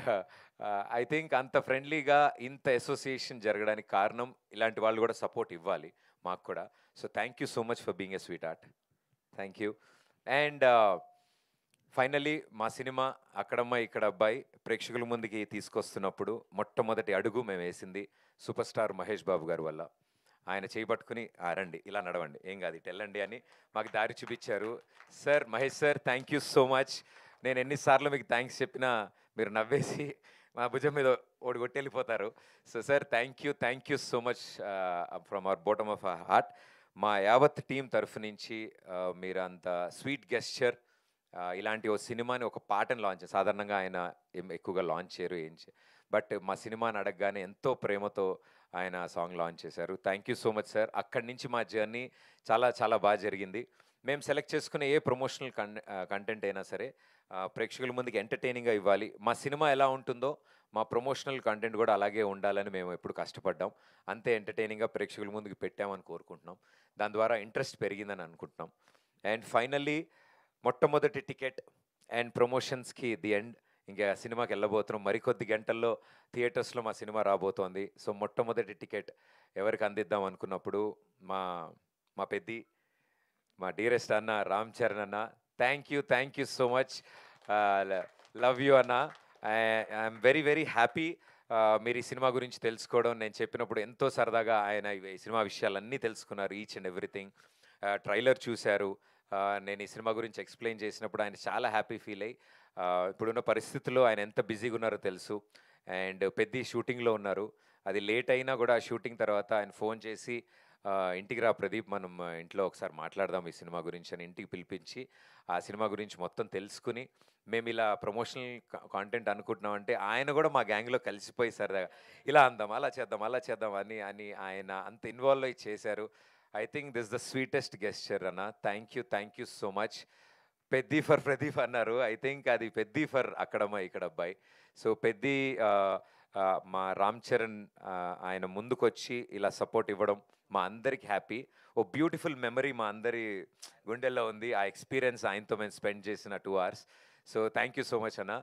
ఐ థింక్ అంత ఫ్రెండ్లీగా ఇంత అసోసియేషన్ జరగడానికి కారణం ఇలాంటి వాళ్ళు కూడా సపోర్ట్ ఇవ్వాలి మాకు కూడా. So thank you so much for being a sweet art. Thank you. And finally మా సినిమా అక్కడమ్మ ఇక్కడ అబ్బాయి ప్రేక్షకుల ముందుకి తీసుకొస్తున్నప్పుడు మొట్టమొదటి అడుగు మేము వేసింది సూపర్ స్టార్ మహేష్ బాబు గారి వల్ల. ఆయన చేయబట్టుకుని రండి ఇలా నడవండి, ఏం కాదు ఇటు వెళ్ళండి అని మాకు దారి చూపించారు. Sir Mahesh sir thank you so much. నేను ఎన్నిసార్లు మీకు థ్యాంక్స్ చెప్పినా మీరు నవ్వేసి మా భుజం మీద ఓడిగొట్టి వెళ్ళిపోతారు. So sir thank you so much from our bottom of our heart. మా యావత్ టీం తరఫు నుంచి మీరు అంత స్వీట్ గెస్చర్, ఇలాంటి ఓ సినిమాని ఒక పాటను లాంచ్, సాధారణంగా ఆయన ఎక్కువగా లాంచ్ చేయరు బట్ మా సినిమాని అడగగానే ఎంతో ప్రేమతో ఆయన సాంగ్ లాంచ్ చేశారు. Thank you so much sir. అక్కడి నుంచి మా జర్నీ చాలా చాలా బాగా జరిగింది. మేము సెలెక్ట్ చేసుకునే ఏ ప్రమోషనల్ కంటెంట్ అయినా సరే ప్రేక్షకుల ముందుకి ఎంటర్టైనింగ్గా ఇవ్వాలి. మా సినిమా ఎలా ఉంటుందో మా ప్రమోషనల్ కంటెంట్ కూడా అలాగే ఉండాలని మేము ఎప్పుడు కష్టపడ్డాం. అంతే ఎంటర్టైనింగ్గా ప్రేక్షకుల ముందుకు పెట్టామని కోరుకుంటున్నాం. దాని ద్వారా ఇంట్రెస్ట్ పెరిగిందని అనుకుంటున్నాం. అండ్ ఫైనల్లీ మొట్టమొదటి టికెట్ అండ్ ప్రమోషన్స్కి ది ఎండ్. ఇంకా సినిమాకి వెళ్ళబోతున్నాం. మరికొద్ది గంటల్లో థియేటర్స్లో మా సినిమా రాబోతోంది. సో మొట్టమొదటి టికెట్ ఎవరికి అందిద్దాం అనుకున్నప్పుడు మా పెద్ది, మా డియరెస్ట్ అన్న రామ్ చరణ్ అన్న, thank you so much. Love you అన్న. ఐఎమ్ వెరీ వెరీ హ్యాపీ మీరు ఈ సినిమా గురించి తెలుసుకోవడం. నేను చెప్పినప్పుడు ఎంతో సరదాగా ఆయన ఈ సినిమా విషయాలన్నీ తెలుసుకున్నారు, ఈచ్ అండ్ ఎవ్రీథింగ్. ట్రైలర్ చూశారు. నేను ఈ సినిమా గురించి ఎక్స్ప్లెయిన్ చేసినప్పుడు ఆయన చాలా హ్యాపీ ఫీల్ అయ్యి, ఇప్పుడున్న పరిస్థితుల్లో ఆయన ఎంత బిజీగా ఉన్నారో తెలుసు. అండ్ పెద్ద షూటింగ్లో ఉన్నారు. అది లేట్ అయినా కూడా షూటింగ్ తర్వాత ఆయన ఫోన్ చేసి ఇంటికి రా ప్రదీప్, మనం ఇంట్లో ఒకసారి మాట్లాడదాం ఈ సినిమా గురించి అని ఇంటికి పిలిపించి ఆ సినిమా గురించి మొత్తం తెలుసుకుని మేము ఇలా ప్రమోషనల్ కాంటెంట్ అనుకుంటున్నామంటే ఆయన కూడా మా గ్యాంగ్లో కలిసిపోయి సరదాగా ఇలా అందాం, అలా చేద్దాం అని ఆయన అంత ఇన్వాల్వ్ అయ్యి చేశారు. I think this the sweetest gesture అన్న. Thank you so much. Peddi for Pradeep అన్నారు. ఐ థింక్ అది పెద్ది ఫర్ అక్కడమ్మ ఇక్కడ అబ్బాయి. సో పెద్ది మా రామ్ చరణ్ ఆయన ముందుకొచ్చి ఇలా సపోర్ట్ ఇవ్వడం మా అందరికి హ్యాపీ. ఓ బ్యూటిఫుల్ మెమరీ మా అందరి గుండెల్లో ఉంది. ఆ ఎక్స్పీరియన్స్ ఆయనతో మేము స్పెండ్ చేసిన 2 hours. So thank you so much అన్న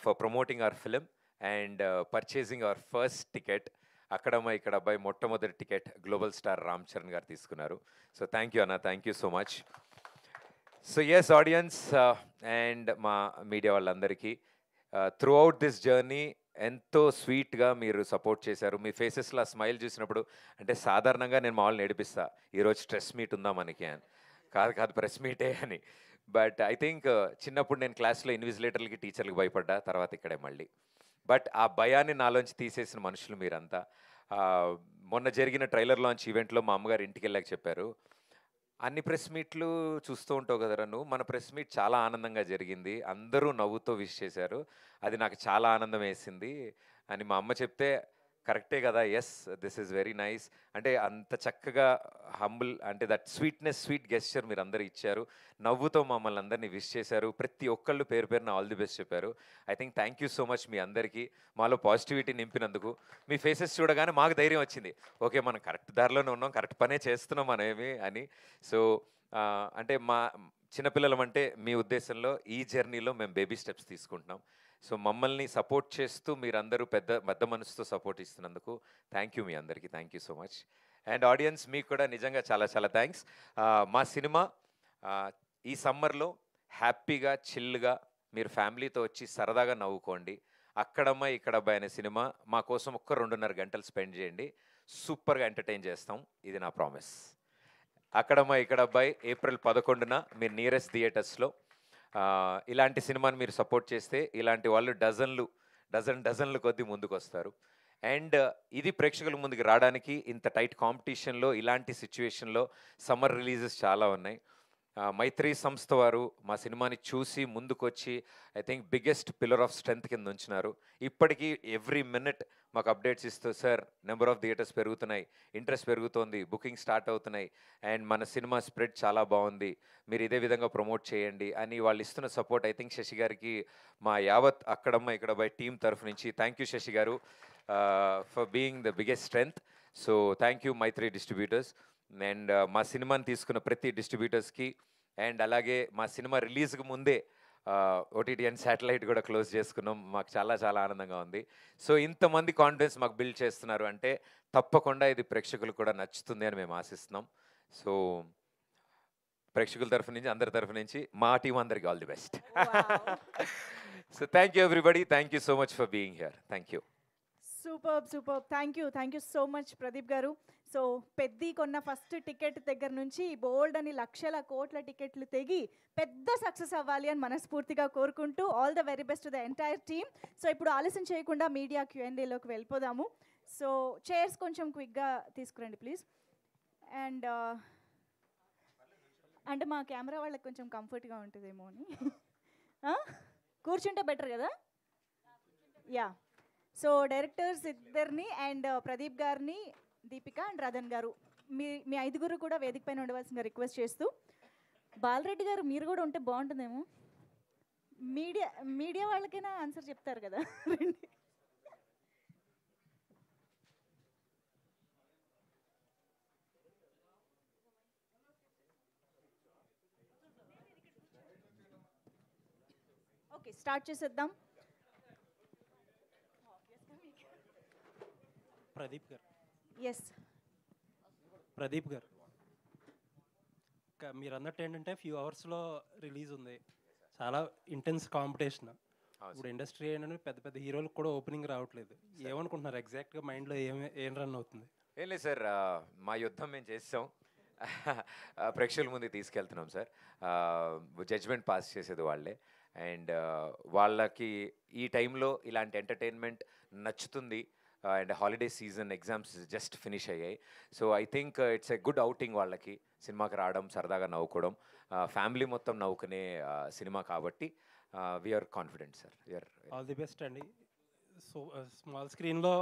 for promoting our film and purchasing our first ticket. Akkadamma Ikkada Abbayi మొట్టమొదటి ticket global star Ram Charan garu తీసుకున్నారు. సో థ్యాంక్ యూ అన్న, thank you so much. So yes audience and మా మీడియా వాళ్ళందరికీ త్రూ అవుట్ దిస్ జర్నీ ఎంతో స్వీట్గా మీరు సపోర్ట్ చేశారు. మీ ఫేసెస్లో ఆ స్మైల్ చూసినప్పుడు, అంటే సాధారణంగా నేను మామూలు నడిపిస్తా ఈరోజు స్ట్రెస్ మీట్ ఉందా మనకి అని, కాదు ప్రెస్ మీటే అని. బట్ ఐ థింక్ చిన్నప్పుడు నేను క్లాస్లో ఇన్విజిలేటర్లకి టీచర్లకి భయపడ్డా, తర్వాత ఇక్కడే మళ్ళీ. బట్ ఆ భయాన్ని నాలోంచి తీసేసిన మనుషులు మీరంతా. మొన్న జరిగిన ట్రైలర్ లాంచ్ ఈవెంట్లో మా అమ్మగారు ఇంటికి వెళ్ళాక చెప్పారు, అన్ని ప్రెస్ మీట్లు చూస్తూ ఉంటావు కదరా నువ్వు, మన ప్రెస్ మీట్ చాలా ఆనందంగా జరిగింది, అందరూ నవ్వుతో విష్ చేశారు, అది నాకు చాలా ఆనందం వేసింది అని మా అమ్మ చెప్తే, కరెక్టే కదా, yes this is very nice. అంటే అంత చక్కగా హంబుల్, అంటే దట్ స్వీట్ గెస్చర్ మీరు అందరూ ఇచ్చారు. నవ్వుతో మమ్మల్ని అందరినీ విష్ చేశారు. ప్రతి ఒక్కళ్ళు పేరు పేరున ఆల్ ది బెస్ట్ చెప్పారు. I think thank you so much మీ అందరికీ, మాలో పాజిటివిటీ నింపినందుకు. మీ ఫేసెస్ చూడగానే మాకు ధైర్యం వచ్చింది, ఓకే మనం కరెక్ట్ దారిలోనే ఉన్నాం, కరెక్ట్ పనే చేస్తున్నాం మనమేమి అని. సో అంటే మా చిన్నపిల్లలం అంటే మీ ఉద్దేశంలో ఈ జర్నీలో మేము బేబీ స్టెప్స్ తీసుకుంటున్నాం. సో మమ్మల్ని సపోర్ట్ చేస్తూ మీరందరూ పెద్ద మనసుతో సపోర్ట్ ఇస్తున్నందుకు థ్యాంక్ యూ మీ అందరికీ, thank you so much. And audience మీకు కూడా నిజంగా చాలా చాలా థ్యాంక్స్. మా సినిమా ఈ సమ్మర్లో హ్యాపీగా చిల్గా మీరు ఫ్యామిలీతో వచ్చి సరదాగా నవ్వుకోండి. అక్కడమ్మ ఇక్కడ అబ్బాయి అనే సినిమా మా కోసం ఒక్క 2.5 గంటలు స్పెండ్ చేయండి, సూపర్గా ఎంటర్టైన్ చేస్తాం, ఇది నా ప్రామిస్. అక్కడమ్మ ఇక్కడ అబ్బాయి April 11న మీ నియరెస్ట్ థియేటర్స్లో. ఇలాంటి సినిమాని మీరు సపోర్ట్ చేస్తే ఇలాంటి వాళ్ళు డజన్లు కొద్దీ ముందుకు వస్తారు. అండ్ ఇది ప్రేక్షకుల ముందుకు రావడానికి ఇంత టైట్ కాంపిటీషన్లో ఇలాంటి సిచ్యువేషన్లో సమ్మర్ రిలీజెస్ చాలా ఉన్నాయి. మైత్రి సంస్థ వారు మా సినిమాని చూసి ముందుకొచ్చి I think biggest pillar of strength కింద ఉంచినారు. ఇప్పటికీ ఎవ్రీ మినిట్ మాకు అప్డేట్స్ ఇస్తూ సార్ నెంబర్ ఆఫ్ థియేటర్స్ పెరుగుతున్నాయి, ఇంట్రెస్ట్ పెరుగుతోంది, బుకింగ్ స్టార్ట్ అవుతున్నాయి, అండ్ మన సినిమా స్ప్రెడ్ చాలా బాగుంది, మీరు ఇదే విధంగా ప్రమోట్ చేయండి అని వాళ్ళు ఇస్తున్న సపోర్ట్ ఐ థింక్ శశి గారికి మా యావత్ అక్కడమ్మ ఇక్కడ బై టీం తరఫు నుంచి thank you Sashi garu for being the biggest strength. So thank you Mythri distributors. And మా సినిమాని తీసుకున్న ప్రతి డిస్ట్రిబ్యూటర్స్కి అండ్ అలాగే మా సినిమా రిలీజ్కి ముందే ఓటీటీ అండ్ శాటిలైట్ కూడా క్లోజ్ చేసుకున్నాం. మాకు చాలా చాలా ఆనందంగా ఉంది. సో ఇంతమంది కాన్ఫిడెన్స్ మాకు బిల్డ్ చేస్తున్నారు అంటే తప్పకుండా ఇది ప్రేక్షకులకు కూడా నచ్చుతుంది అని మేము ఆశిస్తున్నాం. సో ప్రేక్షకుల తరఫు నుంచి అందరి తరఫు నుంచి మా టీం అందరికి all the best. So thank you everybody, thank you so much for being here. Thank you.
Super thank you so much Pradeep గారు. సో పెద్ద కొన్న ఫస్ట్ టికెట్ దగ్గర నుంచి బోల్డ్ అని లక్షల కోట్ల టికెట్లు తెగి పెద్ద సక్సెస్ అవ్వాలి అని మనస్ఫూర్తిగా కోరుకుంటూ all the very best to the entire team. So ఇప్పుడు ఆలస్యం చేయకుండా మీడియా Q&Aలోకి వెళ్ళిపోదాము. సో చైర్స్ కొంచెం క్విక్గా తీసుకురండి ప్లీజ్. అండ్ అంటే మా కెమెరా వాళ్ళకి కొంచెం కంఫర్ట్గా ఉంటుందేమో అని కూర్చుంటే బెటర్ కదా. యా, సో డైరెక్టర్స్ ఇద్దరిని అండ్ ప్రదీప్ గారిని, దీపిక అండ్ రథన్ గారు, మీ ఐదుగురు కూడా వేదిక పైన ఉండవలసిందిగా రిక్వెస్ట్ చేస్తూ, బాలరెడ్డి గారు మీరు కూడా ఉంటే బాగుంటుందేమో. మీడియా వాళ్ళకైనా ఆన్సర్ చెప్తారు కదా. రండి. ఓకే, స్టార్ట్ చేసేద్దాం.
ప్రదీప్ గారు.
ఎస్
ప్రదీప్ గారు, మీరు అన్నట్టు ఏంటంటే ఫ్యూ అవర్స్లో రిలీజ్ ఉంది, చాలా ఇంటెన్స్ కాంపిటీషన్. ఇప్పుడు ఇండస్ట్రీ ఏంటంటే పెద్ద పెద్ద హీరోలకు కూడా ఓపెనింగ్ రావట్లేదు. ఏమనుకుంటున్నారు ఎగ్జాక్ట్గా మైండ్లో ఏం రన్ అవుతుంది?
ఏం లేదు సార్, మా యుద్ధం మేము చేస్తాం, ప్రేక్షకుల ముందు తీసుకెళ్తున్నాం సార్. జడ్జ్మెంట్ పాస్ చేసేది వాళ్ళే, అండ్ వాళ్ళకి ఈ టైంలో ఇలాంటి ఎంటర్టైన్మెంట్ నచ్చుతుంది. And holiday season, exams just finish అయ్యాయి. So I think it's a good outing వాళ్ళకి, సినిమాకి రావడం, సరదాగా నవ్వుకోవడం, ఫ్యామిలీ మొత్తం నవ్వుకునే సినిమా కాబట్టి we're confident sir. We're
all the best అండి. సో స్మాల్ స్క్రీన్లో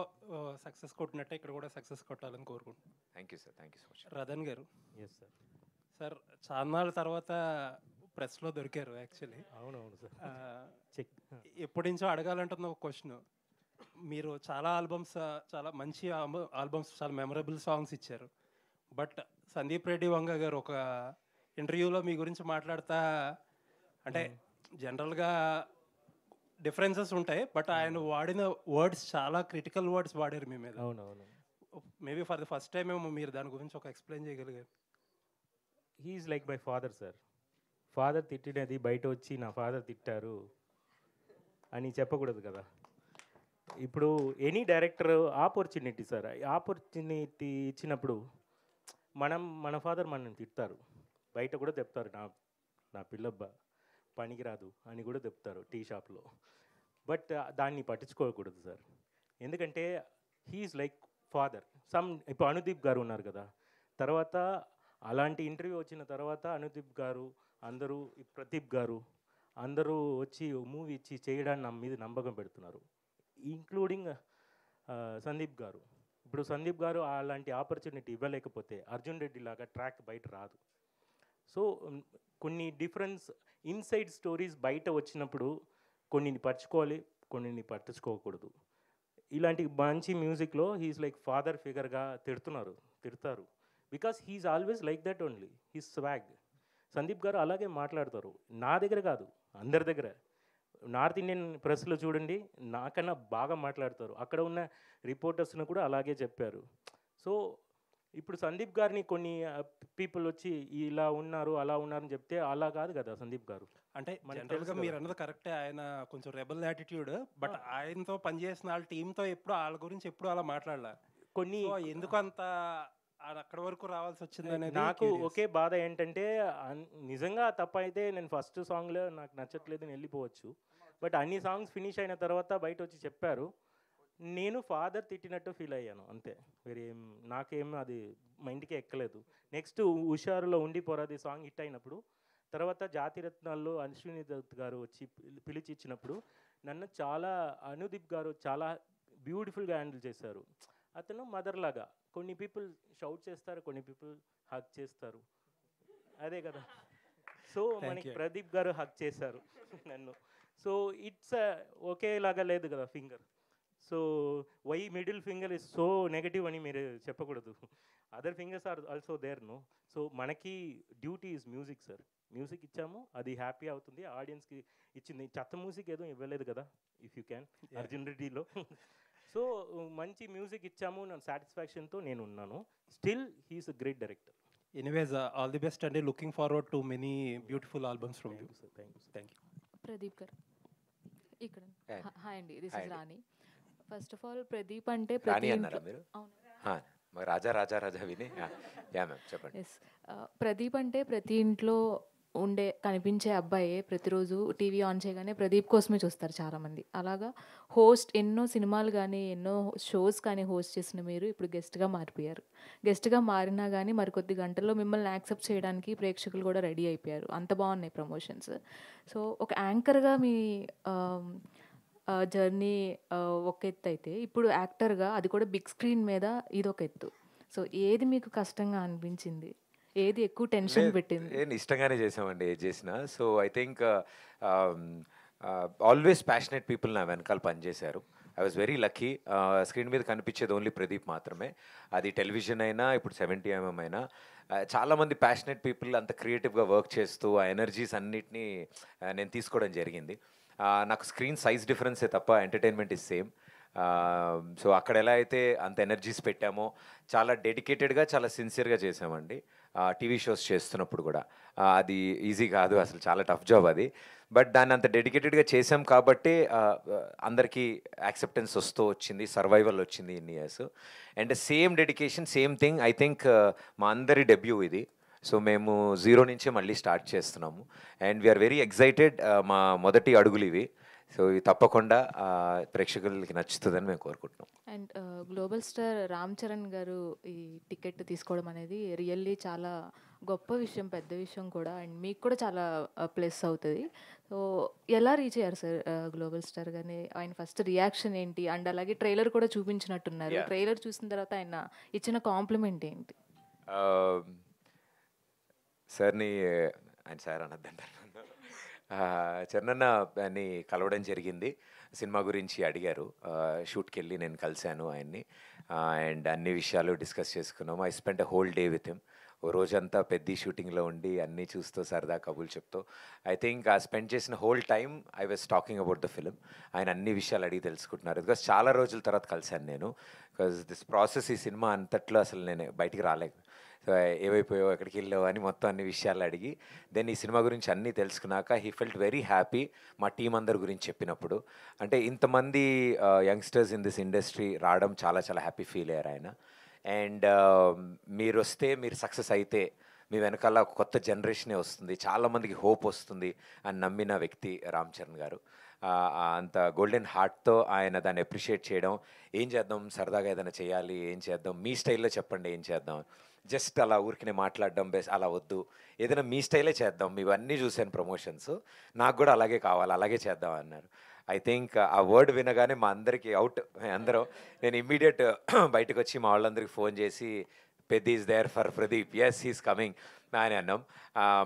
సక్సెస్ కొట్టినట్టే ఇక్కడ కూడా సక్సెస్ కొట్టాలని కోరుకుంటున్నాను.
Thank you sir, thank you so much.
Rathan garu.
Yes sir.
Sir చాన్నాళ్ళ తర్వాత ప్రెస్లో దొరికారు యాక్చువల్లీ.
అవునవును సార్. చెక్
ఎప్పటి నుంచో అడగాలంటున్న ఒక క్వశ్చన్. మీరు చాలా ఆల్బమ్స్, చాలా మంచి ఆల్బమ్స్, చాలా మెమరబుల్ సాంగ్స్ ఇచ్చారు. బట్ సందీప్ రెడ్డి వంగ గారు ఒక ఇంటర్వ్యూలో మీ గురించి మాట్లాడుతా, అంటే జనరల్గా డిఫరెన్సెస్ ఉంటాయి, బట్ ఆయన వాడిన వర్డ్స్ చాలా క్రిటికల్ వర్డ్స్ వాడారు మీ మీద.
అవునవును.
Maybe for the first time ఏమో మీరు దాని గురించి ఒక ఎక్స్ప్లెయిన్ చేయగలిగారు.
He's like my father sir. Father తిట్టినది బయట వచ్చి నా ఫాదర్ తిట్టారు అని చెప్పకూడదు కదా. ఇప్పుడు any director opportunity sir, opportunity ఇచ్చినప్పుడు మన ఫాదర్ మనల్ని తిడతారు, బయట కూడా చెప్తారు నా పిల్లబ్బ పనికిరాదు అని కూడా చెప్తారు టీ షాప్లో. బట్ దాన్ని పట్టించుకోకూడదు సార్, ఎందుకంటే హీఈస్ లైక్ ఫాదర్. ఇప్పుడు అనుదీప్ గారు ఉన్నారు కదా, తర్వాత అలాంటి ఇంటర్వ్యూ వచ్చిన తర్వాత అనుదీప్ గారు అందరూ, ప్రదీప్ గారు అందరూ వచ్చి మూవీ ఇచ్చి చేయడానికి నా మీద నమ్మకం పెడుతున్నారు, ఇంక్లూడింగ్ సందీప్ గారు. ఇప్పుడు సందీప్ గారు అలాంటి ఆపర్చునిటీ ఇవ్వలేకపోతే అర్జున్ రెడ్డి లాగా ట్రాక్ బయట రాదు. సో కొన్ని డిఫరెన్స్ ఇన్సైడ్ స్టోరీస్ బయట వచ్చినప్పుడు కొన్నిని పరచుకోవాలి, కొన్నిని పట్టించుకోకూడదు. ఇలాంటి మంచి మ్యూజిక్లో హీఈస్ లైక్ ఫాదర్ ఫిగర్గా తిడతారు because he is always like that only, he's swag. Sandeep garu అలాగే మాట్లాడతారు, నా దగ్గర కాదు అందరి దగ్గర. నార్త్ ఇండియన్ ప్రెస్లో చూడండి, నాకన్నా బాగా మాట్లాడతారు. అక్కడ ఉన్న రిపోర్టర్స్ను కూడా అలాగే చెప్పారు. సో ఇప్పుడు సందీప్ గారిని కొన్ని పీపుల్ వచ్చి ఇలా ఉన్నారు అలా ఉన్నారని చెప్తే అలా కాదు కదా సందీప్ గారు.
అంటే జనరల్గా మీరు అన్నది కరెక్టే, ఆయన కొంచెం రెబల్ యాటిట్యూడ్, బట్ ఆయనతో పనిచేసిన వాళ్ళ టీంతో ఎప్పుడు వాళ్ళ గురించి ఎప్పుడు అలా మాట్లాడాల. కొన్ని ఎందుకు అంత అక్కడి వరకు రావాల్సి వచ్చింది అనేది
నాకు ఒకే బాధ ఏంటంటే, నిజంగా తప్ప అయితే నేను ఫస్ట్ సాంగ్లో నాకు నచ్చట్లేదు నేను వెళ్ళిపోవచ్చు, బట్ అన్ని సాంగ్స్ ఫినిష్ అయిన తర్వాత బయట వచ్చి చెప్పారు నేను ఫాదర్ తిట్టినట్టు ఫీల్ అయ్యాను అంతే, వేరే నాకేం అది మైండ్కే ఎక్కలేదు. నెక్స్ట్ హుషారులో ఉండి పోరాది సాంగ్ హిట్ అయినప్పుడు, తర్వాత జాతిరత్నాల్లో అశ్విని దత్ గారు వచ్చి పిలిచి ఇచ్చినప్పుడు నన్ను చాలా అనుదీప్ గారు చాలా బ్యూటిఫుల్గా హ్యాండిల్ చేశారు. అతను మదర్ లాగా, కొన్ని పీపుల్ షౌట్ చేస్తారు, కొన్ని పీపుల్ హగ్ చేస్తారు, అదే కదా. సో మనకి ప్రదీప్ గారు హగ్ చేశారు నన్ను. సో ఇట్స్ ఒకేలాగా లేదు కదా finger. So why middle finger is so negative అని మీరు చెప్పకూడదు. Other fingers are also there no. సో మనకి duty is music sir. Music ఇచ్చాము, అది హ్యాపీ అవుతుంది, ఆడియన్స్కి ఇచ్చింది. చెత్త మ్యూజిక్ ఏదో ఇవ్వలేదు కదా, ఇఫ్ యూ క్యాన్ అర్జున్ రెడ్డిలో. సో మంచి మ్యూజిక్ ఇచ్చాము, నా సాటిస్ఫాక్షన్తో నేను ఉన్నాను. Still he's a great director.
Anyways all the best అండి. Looking forward to many beautiful albums from you.
Thank you.
Pradeep garu ఇక్కడ. హాయ్ అండి, this is Rani. First of all Pradeep అంటే ప్రదీప్ అంటే ప్రతి ఇంట్లో ఉండే కనిపించే అబ్బాయే ప్రతిరోజు టీవీ ఆన్ చేయగానే ప్రదీప్ కోసమే చూస్తారు చాలామంది. అలాగా హోస్ట్ ఎన్నో సినిమాలు కానీ ఎన్నో షోస్ కానీ హోస్ట్ చేసిన మీరు ఇప్పుడు గెస్ట్గా మారిపోయారు. గెస్ట్గా మారినా కానీ మరికొద్ది గంటల్లో మిమ్మల్ని యాక్సెప్ట్ చేయడానికి ప్రేక్షకులు కూడా రెడీ అయిపోయారు. అంత బాగున్నాయి ప్రమోషన్స్. సో ఒక యాంకర్గా మీ జర్నీ ఒక ఎత్తు అయితే, ఇప్పుడు యాక్టర్గా అది కూడా బిగ్ స్క్రీన్ మీద ఇదొక ఎత్తు. సో ఏది మీకు కష్టంగా అనిపించింది, ఏది ఎక్కువ టెన్షన్ పెట్టింది?
నేను ఇష్టంగానే చేసామండి ఏది చేసినా. So I think always passionate people నా వెనకాల పనిచేశారు. I was very lucky. Screen మీద కనిపించేది ఓన్లీ ప్రదీప్ మాత్రమే. అది టెలివిజన్ అయినా ఇప్పుడు 70mm అయినా చాలామంది ప్యాషనెట్ పీపుల్ అంత క్రియేటివ్గా వర్క్ చేస్తూ ఆ ఎనర్జీస్ అన్నిటినీ నేను తీసుకోవడం జరిగింది. నాకు స్క్రీన్ సైజ్ డిఫరెన్సే తప్ప ఎంటర్టైన్మెంట్ ఇస్ సేమ్. సో అక్కడ ఎలా అయితే అంత ఎనర్జీస్ పెట్టామో చాలా డెడికేటెడ్గా చాలా సిన్సియర్గా చేసామండి. టీవీ షోస్ చేస్తున్నప్పుడు కూడా అది ఈజీ కాదు, అసలు చాలా టఫ్ జాబ్ అది. బట్ దాన్ని అంత డెడికేటెడ్గా చేసాం కాబట్టి అందరికీ యాక్సెప్టెన్స్ వస్తూ వచ్చింది, సర్వైవల్ వచ్చింది ఇన్ని years. And same dedication same thing I think మా అందరి డెబ్యూ ఇది. సో మేము 0 నుంచే మళ్ళీ స్టార్ట్ చేస్తున్నాము. And we are very excited. మా మొదటి అడుగులు ఇవి. సో ఇది తప్పకుండా ప్రేక్షకులకి నచ్చుతుందని మేము కోరుకుంటున్నాం.
And global star Ram Charan గారు ఈ టికెట్ తీసుకోవడం అనేది రియల్లీ చాలా గొప్ప విషయం, పెద్ద విషయం కూడా. అండ్ మీకు కూడా చాలా ప్లస్ అవుతుంది. సో ఎలా రీచ్ అయ్యారు సార్ గ్లోబల్ స్టార్ గారిని? ఆయన ఫస్ట్ రియాక్షన్ ఏంటి? అండ్ అలాగే ట్రైలర్ కూడా చూపించినట్టున్నారు. ట్రైలర్ చూసిన తర్వాత ఆయన ఇచ్చిన కాంప్లిమెంట్ ఏంటి?
సార్ని ఆయన సార్ అనద్దంటారు, చరణ్ని కలవడం జరిగింది. సినిమా గురించి అడిగారు. షూట్కి వెళ్ళి నేను కలిశాను ఆయన్ని. అండ్ అన్ని విషయాలు డిస్కస్ చేసుకున్నాము. I spent a whole day with him. ఓ రోజంతా పెద్ద షూటింగ్లో ఉండి అన్నీ చూస్తూ సరదా కబుల్ చెప్తూ ఐ థింక్ ఆ స్పెండ్ చేసిన whole time I was talking about the film. ఆయన అన్ని విషయాలు అడిగి తెలుసుకుంటున్నారు. బికాస్ చాలా రోజుల తర్వాత కలిశాను నేను. బికాస్ దిస్ ప్రాసెస్ ఈ సినిమా అంతట్లో అసలు నేను బయటికి రాలేదు. సో ఏమైపోయావు, ఎక్కడికి వెళ్ళావు అని మొత్తం అన్ని విషయాలు అడిగి దెన్ ఈ సినిమా గురించి అన్నీ తెలుసుకున్నాక హీ ఫెల్ట్ వెరీ హ్యాపీ మా టీం అందరి గురించి చెప్పినప్పుడు. అంటే ఇంతమంది యంగ్స్టర్స్ ఇన్ దిస్ ఇండస్ట్రీ రావడం చాలా చాలా హ్యాపీ ఫీల్ అయ్యారు ఆయన. అండ్ మీరు వస్తే, మీరు సక్సెస్ అయితే మీ వెనకాల ఒక కొత్త జనరేషనే వస్తుంది, చాలామందికి హోప్ వస్తుంది అని నమ్మిన వ్యక్తి రామ్ చరణ్ గారు. అంత గోల్డెన్ హార్ట్తో ఆయన దాన్ని అప్రిషియేట్ చేయడం, ఏం చేద్దాం సరదాగా ఏదైనా చేయాలి, ఏం చేద్దాం మీ స్టైల్లో చెప్పండి ఏం చేద్దాం, జస్ట్ అలా ఊరికినే మాట్లాడడం బెస్ట్, అలా వద్దు ఏదైనా మీ స్టైలే చేద్దాం, ఇవన్నీ చూశాను ప్రమోషన్స్, నాకు కూడా అలాగే కావాలి, అలాగే చేద్దాం అన్నారు. ఐ థింక్ ఆ వర్డ్ వినగానే మా అందరికీ అవుట్ అందరం, నేను ఇమ్మీడియట్ బయటకు వచ్చి మా వాళ్ళందరికీ ఫోన్ చేసి పెద్ద is there for Pradeep, yes he's coming అని అన్నాం.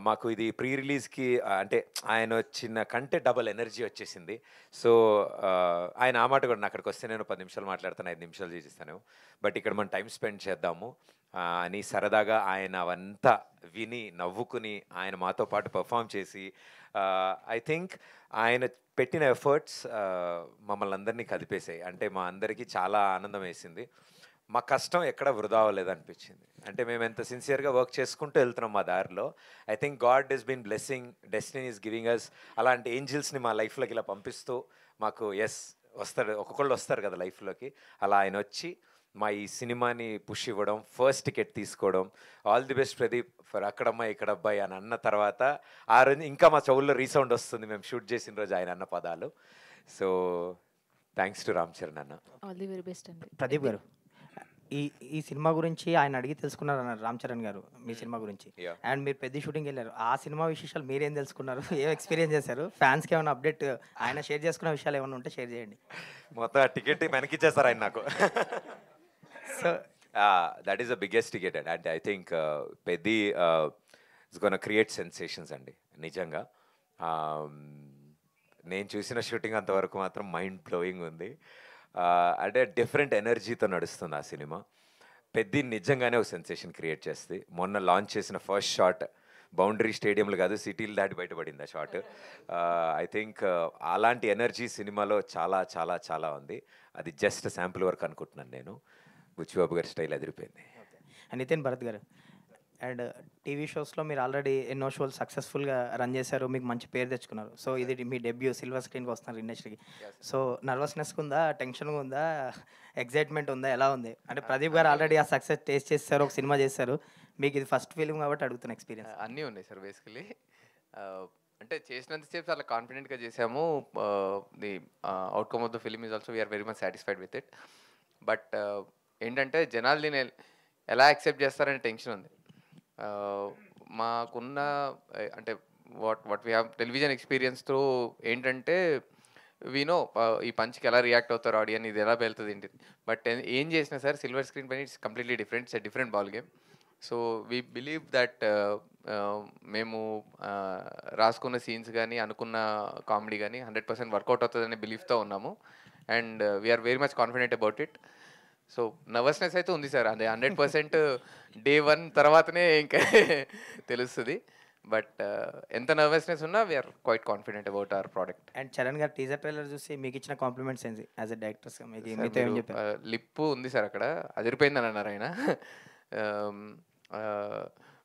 మాకు ఇది ప్రీ రిలీజ్కి అంటే ఆయన వచ్చిన కంటే డబల్ ఎనర్జీ వచ్చేసింది. సో ఆయన ఆ మాట కూడా, అక్కడికి వస్తే నేను 10 నిమిషాలు మాట్లాడతాను, 5 నిమిషాలు చేసిస్తాను, బట్ ఇక్కడ మనం టైం స్పెండ్ చేద్దాము అని సరదాగా ఆయన అవంతా విని నవ్వుకుని ఆయన మాతో పాటు పర్ఫామ్ చేసి ఐ థింక్ ఆయన పెట్టిన ఎఫర్ట్స్ మమ్మల్ని అందరినీ కదిపేసాయి. అంటే మా అందరికీ చాలా ఆనందం వేసింది. మా కష్టం ఎక్కడ వృధా అవ్వలేదు అనిపించింది. అంటే మేము ఎంత సిన్సియర్గా వర్క్ చేసుకుంటూ వెళ్తున్నాం మా దారిలో. I think God is been blessing, destiny is giving us అలాంటి ఏంజిల్స్ని మా లైఫ్లోకి ఇలా పంపిస్తూ మాకు ఎస్ వస్తారు, ఒక్కొక్కళ్ళు వస్తారు కదా లైఫ్లోకి, అలా ఆయన వచ్చి మా ఈ సినిమాని పుష్ ఇవ్వడం, ఫస్ట్ టికెట్ తీసుకోవడం, all the best Pradeep for అక్కడమ్మాయి ఇక్కడ అబ్బాయి అని అన్న తర్వాత ఆ రోజు ఇంకా మా చెవుల్లో రీసౌండ్ వస్తుంది మేము షూట్ చేసిన రోజు ఆయన అన్న పదాలు. So thanks to Ram Charan అన్న.
ఆల్ ది వెరీ బెస్ట్ అండి.
ప్రదీప్ గారు, ఈ ఈ సినిమా గురించి ఆయన అడిగి తెలుసుకున్నారు అన్నారు రామ్ చరణ్ గారు మీ సినిమా గురించి.
Yeah.
అండ్ మీరు పెద్ద షూటింగ్ వెళ్ళారు. ఆ సినిమా విశేషాలు మీరేం తెలుసుకున్నారు, ఏం ఎక్స్పీరియన్స్ చేశారు, ఫ్యాన్స్కి ఏమైనా అప్డేట్ ఆయన షేర్ చేసుకున్న విషయాలు ఏమైనా ఉంటే షేర్ చేయండి.
మొత్తం ఆ టికెట్ వెనకిచ్చేస్తారు ఆయన నాకు.
So
that is the biggest ticket అండి. అంటే I think Peddi it's gonna create sensations అండి నిజంగా. నేను చూసిన షూటింగ్ అంతవరకు మాత్రం మైండ్ బ్లోయింగ్ ఉంది. అంటే డిఫరెంట్ ఎనర్జీతో నడుస్తుంది ఆ సినిమా. పెద్ది నిజంగానే ఒక సెన్సేషన్ క్రియేట్ చేస్తుంది. మొన్న లాంచ్ చేసిన ఫస్ట్ షాట్ బౌండరీ స్టేడియంలు కాదు, సిటీలు దాటి బయటపడింది ఆ షాట్. ఐ థింక్ అలాంటి ఎనర్జీ సినిమాలో చాలా చాలా చాలా ఉంది. అది జస్ట్ శాంపుల్ వర్క్ అనుకుంటున్నాను నేను. బుచ్చిబాబు గారి స్టైల్ అదిరిపోయింది.
నితిన్ భరత్ గారు, అండ్ టీవీ షోస్లో మీరు ఆల్రెడీ ఎన్నో షోలు సక్సెస్ఫుల్గా రన్ చేశారు, మీకు మంచి పేరు తెచ్చుకున్నారు. సో ఇది మీ డెబ్యూ, సిల్వర్ స్క్రీన్కి వస్తున్నారు ఇండస్ట్రీకి. సో నర్వస్నెస్ ఉందా, టెన్షన్గా ఉందా, ఎగ్జైట్మెంట్ ఉందా, ఎలా ఉంది? అంటే ప్రదీప్ గారు ఆల్రెడీ ఆ సక్సెస్ టేస్ట్ చేస్తారు, ఒక సినిమా చేశారు, మీకు ఇది ఫస్ట్ ఫిలిం కాబట్టి అడుగుతున్న ఎక్స్పీరియన్స్.
అన్నీ ఉన్నాయి సార్ బేసికలీ. అంటే చేసినంతసేపు చాలా కాన్ఫిడెంట్గా చేసాము. The outcome of the film is also we are very much satisfied with it. But ఏంటంటే జనాలు దీన్ని ఎలా యాక్సెప్ట్ చేస్తారనే టెన్షన్ ఉంది. మాకున్న అంటే వాట్ వీ హ్యావ్ టెలివిజన్ ఎక్స్పీరియన్స్తో ఏంటంటే వీనో ఈ పంచ్కి ఎలా రియాక్ట్ అవుతారు ఆడియన్స్, ఇది ఎలా వెళ్తుంది ఏంటి. బట్ ఏం చేసినా సార్ సిల్వర్ స్క్రీన్ పైన it's completely different, it's a different ball game. So we believe that మేము రాసుకున్న సీన్స్ కానీ అనుకున్న కామెడీ కానీ 100% వర్కౌట్ అవుతుందనే బిలీఫ్తో ఉన్నాము. And we are very much confident about it. So nervousness అయితే ఉంది సార్, అదే 100% డే 1 తర్వాతనే ఇంకా తెలుస్తుంది. బట్ ఎంత నర్వస్నెస్ ఉన్నా we are quite confident about our product.
And Charan garu teaser trailer చూసి మీకు ఇచ్చిన కాంప్లిమెంట్స్ ఏంటి యాజ్ ఎ డైరెక్టర్స్గా? మీకు మీతో ఏం చెప్పారు?
లిప్పు ఉంది సార్ అక్కడ, అదిరిపోయిందని అన్నారు ఆయన.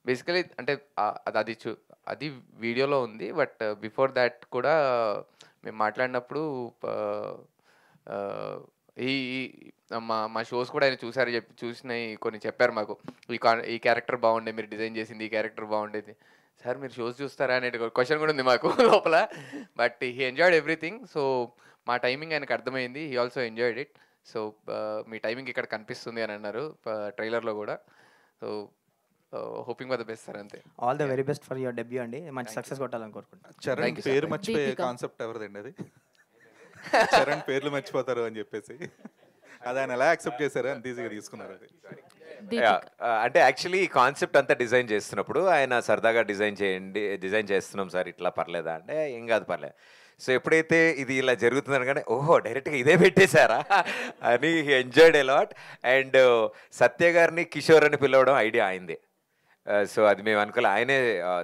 బేసికలీ అంటే అది వీడియోలో ఉంది. బట్ బిఫోర్ దాట్ కూడా మేము మాట్లాడినప్పుడు ఈ మా షోస్ కూడా ఆయన చూసినవి కొన్ని చెప్పారు మాకు. ఈ క్యారెక్టర్ బాగుండే, మీరు డిజైన్ చేసింది ఈ క్యారెక్టర్ బాగుండేది. సార్ మీరు షోస్ చూస్తారా అనే క్వశ్చన్ కూడా ఉంది మాకు లోపల. But he enjoyed everything. So మా టైమింగ్ ఆయనకు అర్థమైంది, he also enjoyed it. So మీ టైమింగ్ ఇక్కడ కనిపిస్తుంది అని అన్నారు ట్రైలర్లో కూడా. So hoping for the best sir, అంతే.
All the very best for your debut అండి, మంచి సక్సెస్ కొట్టాలని కోరుకుంటున్నాను.
చరణ్ పేరు మర్చిపోయే కాన్సెప్ట్ ఎవరిదండి అది? చరణ్ పేర్లు మర్చిపోతారు అని చెప్పేసి అది ఆయన ఎలా యాక్సెప్ట్ చేశారు, అంత ఈజీగా తీసుకున్నారు అది?
అంటే యాక్చువల్లీ ఈ కాన్సెప్ట్ అంతా డిజైన్ చేస్తున్నప్పుడు ఆయన సరదాగా డిజైన్ చేస్తున్నాం సార్, ఇట్లా పర్లేదా అంటే ఏం కాదు పర్లేదు. సో ఎప్పుడైతే ఇది ఇలా జరుగుతుందని కానీ ఓహో డైరెక్ట్గా ఇదే పెట్టేశారా అని ఎంజాయ్డ్ ఎ లాట్. అండ్ సత్య గారిని కిషోర్ అని పిలవడం ఐడియా అయింది. సో అది మేము అనుకోలే, ఆయనే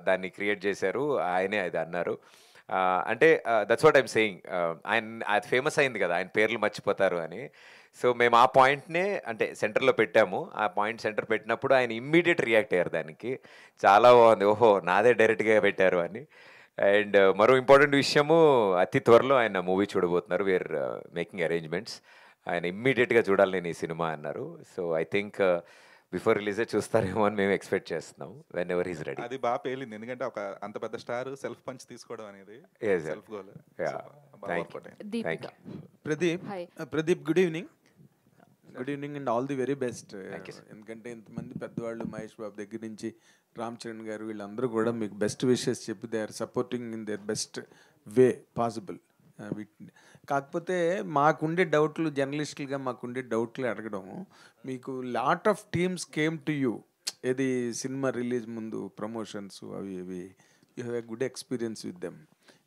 దాన్ని క్రియేట్ చేశారు, ఆయనే అది అన్నారు. అంటే దట్స్ వాట్ ఐమ్ సేయింగ్. అది ఫేమస్ అయింది కదా ఆయన పేర్లు మర్చిపోతారు అని. సో మేము ఆ పాయింట్నే అంటే సెంటర్లో పెట్టాము. ఆ పాయింట్ సెంటర్ పెట్టినప్పుడు ఆయన ఇమ్మీడియట్ రియాక్ట్ అయ్యారు దానికి. చాలా బాగుంది, ఓహో నాదే డైరెక్ట్గా పెట్టారు అని. అండ్ మరో ఇంపార్టెంట్ విషయము, అతి త్వరలో ఆయన మూవీ చూడబోతున్నారు. We are making arrangements. ఆయన ఇమ్మీడియట్గా చూడాలి నేను ఈ సినిమా అన్నారు. సో ఐ థింక్ బిఫోర్ రిలీజే చూస్తారేమో అని మేము ఎక్స్పెక్ట్ చేస్తున్నాం. Whenever is ready.
అది బాగా పేలింది, ఎందుకంటే ఒక అంత పెద్ద స్టార్ సెల్ఫ్ పంచ్ తీసుకోవడం అనేది self goal.
Pradeep good evening. Good evening and all the very best. ఎందుకంటే ఇంతమంది పెద్దవాళ్ళు మహేష్ బాబు దగ్గర నుంచి రామ్ చరణ్ గారు వీళ్ళందరూ కూడా మీకు బెస్ట్ విషెస్ చెప్పి they are supporting in their best way possible. కాకపోతే మాకుండే డౌట్లు, జర్నలిస్టులుగా మాకుండే డౌట్లు అడగడం, మీకు lot of teams came to you ఏది సినిమా రిలీజ్ ముందు ప్రమోషన్స్ అవి ఇవి, you have a good experience with them.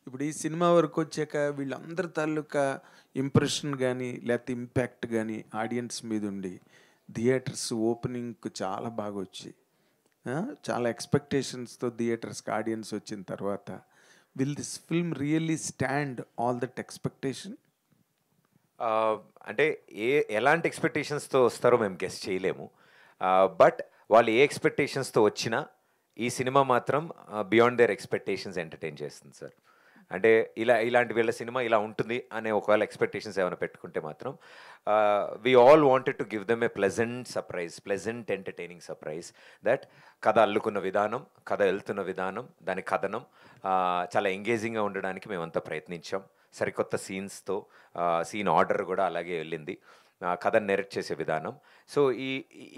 ఇప్పుడు ఈ సినిమా వరకు వచ్చాక వీళ్ళందరి తాలూకా ఇంప్రెషన్ కానీ లేకపోతే ఇంపాక్ట్ కానీ ఆడియన్స్ మీద ఉండి థియేటర్స్ ఓపెనింగ్కి చాలా బాగా వచ్చి చాలా ఎక్స్పెక్టేషన్స్తో థియేటర్స్కి ఆడియన్స్ వచ్చిన తర్వాత will this film really stand all that expectation?
అంటే ఎలాంటి ఎక్స్పెక్టేషన్స్తో వస్తారో మేము గెస్ చేయలేము. బట్ వాళ్ళు ఏ ఎక్స్పెక్టేషన్స్తో వచ్చినా ఈ సినిమా మాత్రం బియాండ్ దేర్ ఎక్స్పెక్టేషన్స్ ఎంటర్టైన్ చేస్తుంది సార్. అంటే ఇలాంటి వీళ్ళ సినిమా ఇలా ఉంటుంది అనే ఒకవేళ ఎక్స్పెక్టేషన్స్ ఏమైనా పెట్టుకుంటే మాత్రం we all wanted to give them a pleasant surprise, pleasant entertaining surprise. That కథ అల్లుకున్న విధానం, కథ వెళ్తున్న విధానం, దాని కథనం చాలా ఎంగేజింగ్గా ఉండడానికి మేమంతా ప్రయత్నించాం. సరికొత్త సీన్స్తో, సీన్ ఆర్డర్ కూడా అలాగే వెళ్ళింది, కథను నెరెక్ట్ చేసే విధానం. సో ఈ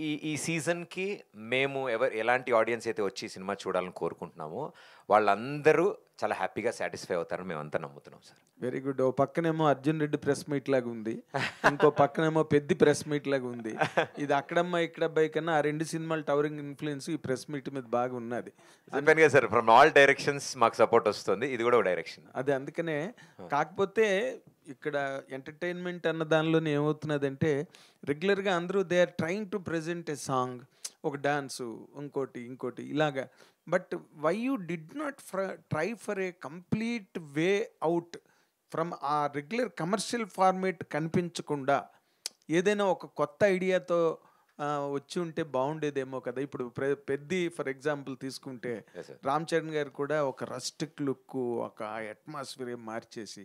ఈ ఈ సీజన్కి మేము ఎలాంటి ఆడియన్స్ అయితే వచ్చి సినిమా చూడాలని కోరుకుంటున్నామో వాళ్ళందరూ చాలా హ్యాపీగా సాటిస్ఫై అవుతారని మేమంతా నమ్ముతున్నాం సార్.
Very good. ఓ పక్కనేమో అర్జున్ రెడ్డి ప్రెస్ మీట్ లాగా ఉంది, ఇంకో పక్కనేమో పెద్ద ప్రెస్ మీట్ లాగా ఉంది. ఇది అక్కడమ్మ ఇక్కడబ్బాయి కన్నా ఆ 2 సినిమాలు టవరింగ్ ఇన్ఫ్లుయెన్స్ ఈ ప్రెస్ మీట్ మీద బాగా ఉన్నది.
చెప్పాను కదా సార్, ఫ్రమ్ ఆల్ డైరెక్షన్స్ మాకు సపోర్ట్ వస్తుంది, ఇది కూడా ఒక డైరెక్షన్.
అదే అందుకనే. కాకపోతే ఇక్కడ ఎంటర్టైన్మెంట్ అన్న దానిలోనే ఏమవుతున్నదంటే రెగ్యులర్గా అందరూ they are trying to present a song, ఒక డాన్సు, ఇంకోటి ఇలాగా. But why you did not try for a complete way out from ఆ రెగ్యులర్ కమర్షియల్ ఫార్మేట్ కనిపించకుండా ఏదైనా ఒక కొత్త ఐడియాతో వచ్చి ఉంటే బాగుండేదేమో కదా. ఇప్పుడు పెద్ద ఫర్ ఎగ్జాంపుల్ తీసుకుంటే రామ్ చరణ్ గారు కూడా ఒక రస్టిక్ లుక్, ఒక అట్మాస్ఫియర్ మార్చేసి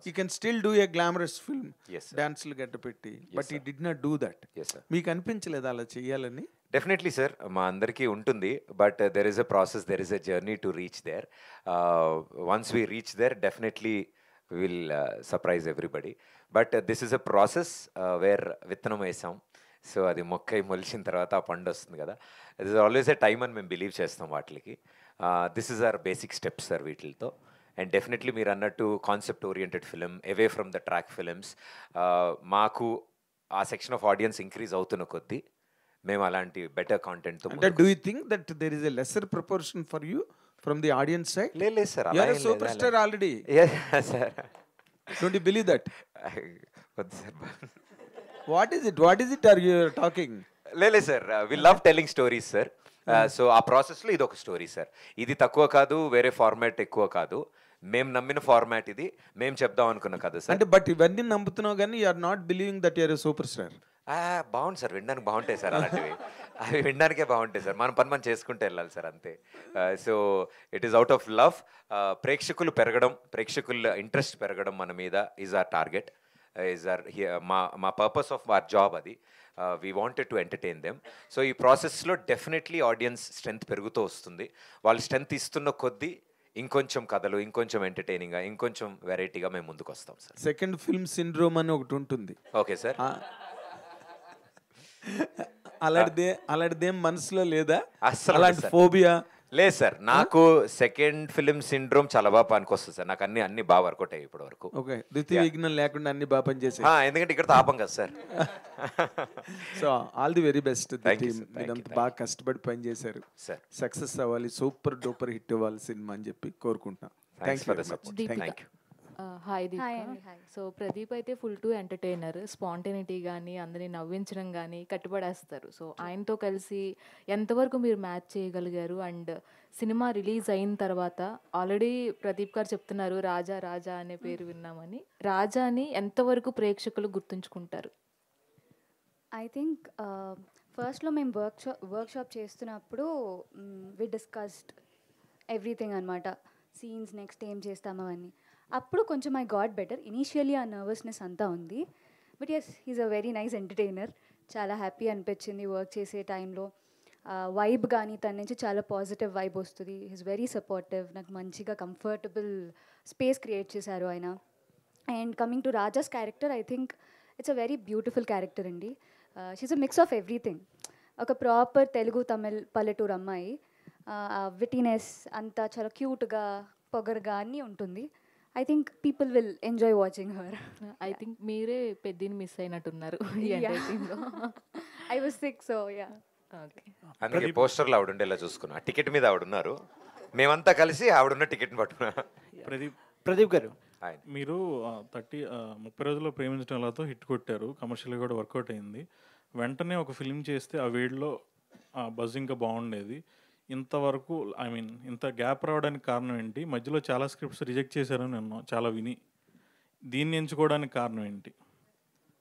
you can still do a glamorous film, డాన్స్లు గట్ట పెట్టి, బట్ ఈ డిడ్ నాట్ డూ దట్. మీకు అనిపించలేదు అలా చెయ్యాలని?
డెఫినెట్లీ సార్, మా అందరికీ ఉంటుంది, but there is a process, there is a journey to reach there. Once we reach there definitely will surprise everybody. But this is a process where విత్తనం వేసాం, సో అది మొక్కై మొలిచిన తర్వాత ఆ పండు వస్తుంది కదా. It is always a time అని మేము బిలీవ్ చేస్తాం వాటికి. This is our basic steps sir వీటితో. అండ్ డెఫినెట్లీ మీరు అన్నట్టు concept oriented film, away from the track films, మాకు ఆ సెక్షన్ ఆఫ్ ఆడియన్స్ ఇంక్రీజ్ అవుతున్న కొద్దీ మేము అలాంటి బెటర్ కాంటెంట్తో.
అంటే do you think that there is a lesser proportion for you from the audience side?
లేదు sir,
you are a super star already.
Sir
don't you believe that?
వద్దు sir.
What is it are you talking?
లేదు sir, we love telling stories sir. So uh ప్రాసెస్లో ఇది ఒక స్టోరీ సార్. ఇది తక్కువ కాదు, వేరే ఫార్మాట్ ఎక్కువ కాదు, మేము నమ్మిన ఫార్మాట్ ఇది, మేము చెప్దాం అనుకున్న కదా సార్.
అంటే బట్ ఇవన్నీ నమ్ముతున్నావు కానీ you are not believing that you are a super star.
బాగుంది సార్, వినడానికి బాగుంటాయి సార్ అలాంటివి. అవి వినడానికే బాగుంటాయి సార్, మన పని మనం చేసుకుంటూ వెళ్ళాలి సార్, అంతే. So it is out of love. ప్రేక్షకులు పెరగడం, ప్రేక్షకుల ఇంట్రెస్ట్ పెరగడం మన మీద is our target, is our మా పర్పస్ ఆఫ్ అవర్ జాబ్ అది. We wanted to entertain them. So ఈ ప్రాసెస్లో డెఫినెట్లీ ఆడియన్స్ స్ట్రెంత్ పెరుగుతూ వస్తుంది. వాళ్ళు స్ట్రెంత్ ఇస్తున్న కొద్దీ ఇంకొంచెం కథలు, ఇంకొంచెం ఎంటర్టైనింగ్గా, ఇంకొంచెం వెరైటీగా మేము ముందుకు వస్తాం సార్.
సెకండ్ ఫిల్మ్ సిండ్రోమ్ అని ఒకటి ఉంటుంది.
Okay sir.
అలాంటిదేం మనసులో లేదా?
అస్సలు
అలాంటి ఫోబియా
లేదు సార్. నాకు సెకండ్ ఫిలిం సిండ్రోమ్ చాలా బాగా పనికొస్తుంది సార్. నాకు అన్ని బాగా వర్కౌట్ అయ్యాయి ఇప్పటి వరకు.
ఓకే, ద్వితీయ విఘ్నం లేకుండా అన్ని బాగా పనిచేసాయి.
ఎందుకంటే ఇక్కడ ఆపం కదా sir.
So all the very best. మీరంతా బాగా కష్టపడి పనిచేశారు. సక్సెస్ అవ్వాలి, సూపర్ డూపర్ హిట్ అవ్వాలి సినిమా అని చెప్పి కోరుకుంటున్నాం. Thanks for the support. Thank you.
Hi Deepika. So Pradeep అయితే ఫుల్ టు ఎంటర్టైనర్, స్పాంటేనిటీ కానీ అందరినీ నవ్వించడం కానీ కట్టుబడేస్తారు. సో ఆయనతో కలిసి ఎంతవరకు మీరు మ్యాచ్ చేయగలిగారు? అండ్ సినిమా రిలీజ్ అయిన తర్వాత ఆల్రెడీ ప్రదీప్ గారు చెప్తున్నారు రాజా రాజా అనే పేరు విన్నామని. రాజాని ఎంతవరకు ప్రేక్షకులు గుర్తుంచుకుంటారు?
ఐ థింక్ ఫస్ట్లో మేము వర్క్షాప్ చేస్తున్నప్పుడు వి డిస్కస్డ్ ఎవ్రీథింగ్ అనమాట, సీన్స్ నెక్స్ట్ ఏం చేస్తామో అని. అప్పుడు కొంచెం I got better. Initially uh nervousness అంతా ఉంది, but yes he's a very nice entertainer. చాలా హ్యాపీ అనిపించింది వర్క్ చేసే టైంలో. వైబ్ కానీ తన నుంచి చాలా పాజిటివ్ వైబ్ వస్తుంది. He's very supportive. నాకు మంచిగా కంఫర్టబుల్ స్పేస్ క్రియేట్ చేశారు ఆయన. And coming to Raja's character, I think it's a very beautiful character అండి. She's a mix of everything. ఒక ప్రాపర్ తెలుగు తమిళ్ పల్లెటూరు అమ్మాయి, విటీనెస్ అంతా చాలా క్యూట్గా పొగరుగా అన్నీ ఉంటుంది. I think people will enjoy watching her.
I think మీరే పెద్దని మిస్ అయినట్టున్నారు.
I was sick, so yeah.
Okay,
అందుకే పోస్టర్లో ఆవిడ ఉండేలా చూసుకున్నా. టికెట్ మీద ఆవిడ ఉన్నారు, మేమంతా కలిసి ఆవిడున్న టికెట్ని పట్టుకున్నా.
ప్రదీప్ గారు, మీరు 30 రోజుల్లో ప్రేమించడంతో హిట్ కొట్టారు, కమర్షియల్గా కూడా వర్కౌట్ అయింది. వెంటనే ఒక ఫిల్మ్ చేస్తే ఆ వేడిలో బజ్ ఇంకా బాగుండేది. ఇంతవరకు ఇంత గ్యాప్ రావడానికి కారణం ఏంటి? మధ్యలో చాలా స్క్రిప్ట్స్ రిజెక్ట్ చేశారని నేను చాలా విని, దీన్ని ఎంచుకోవడానికి కారణం ఏంటి?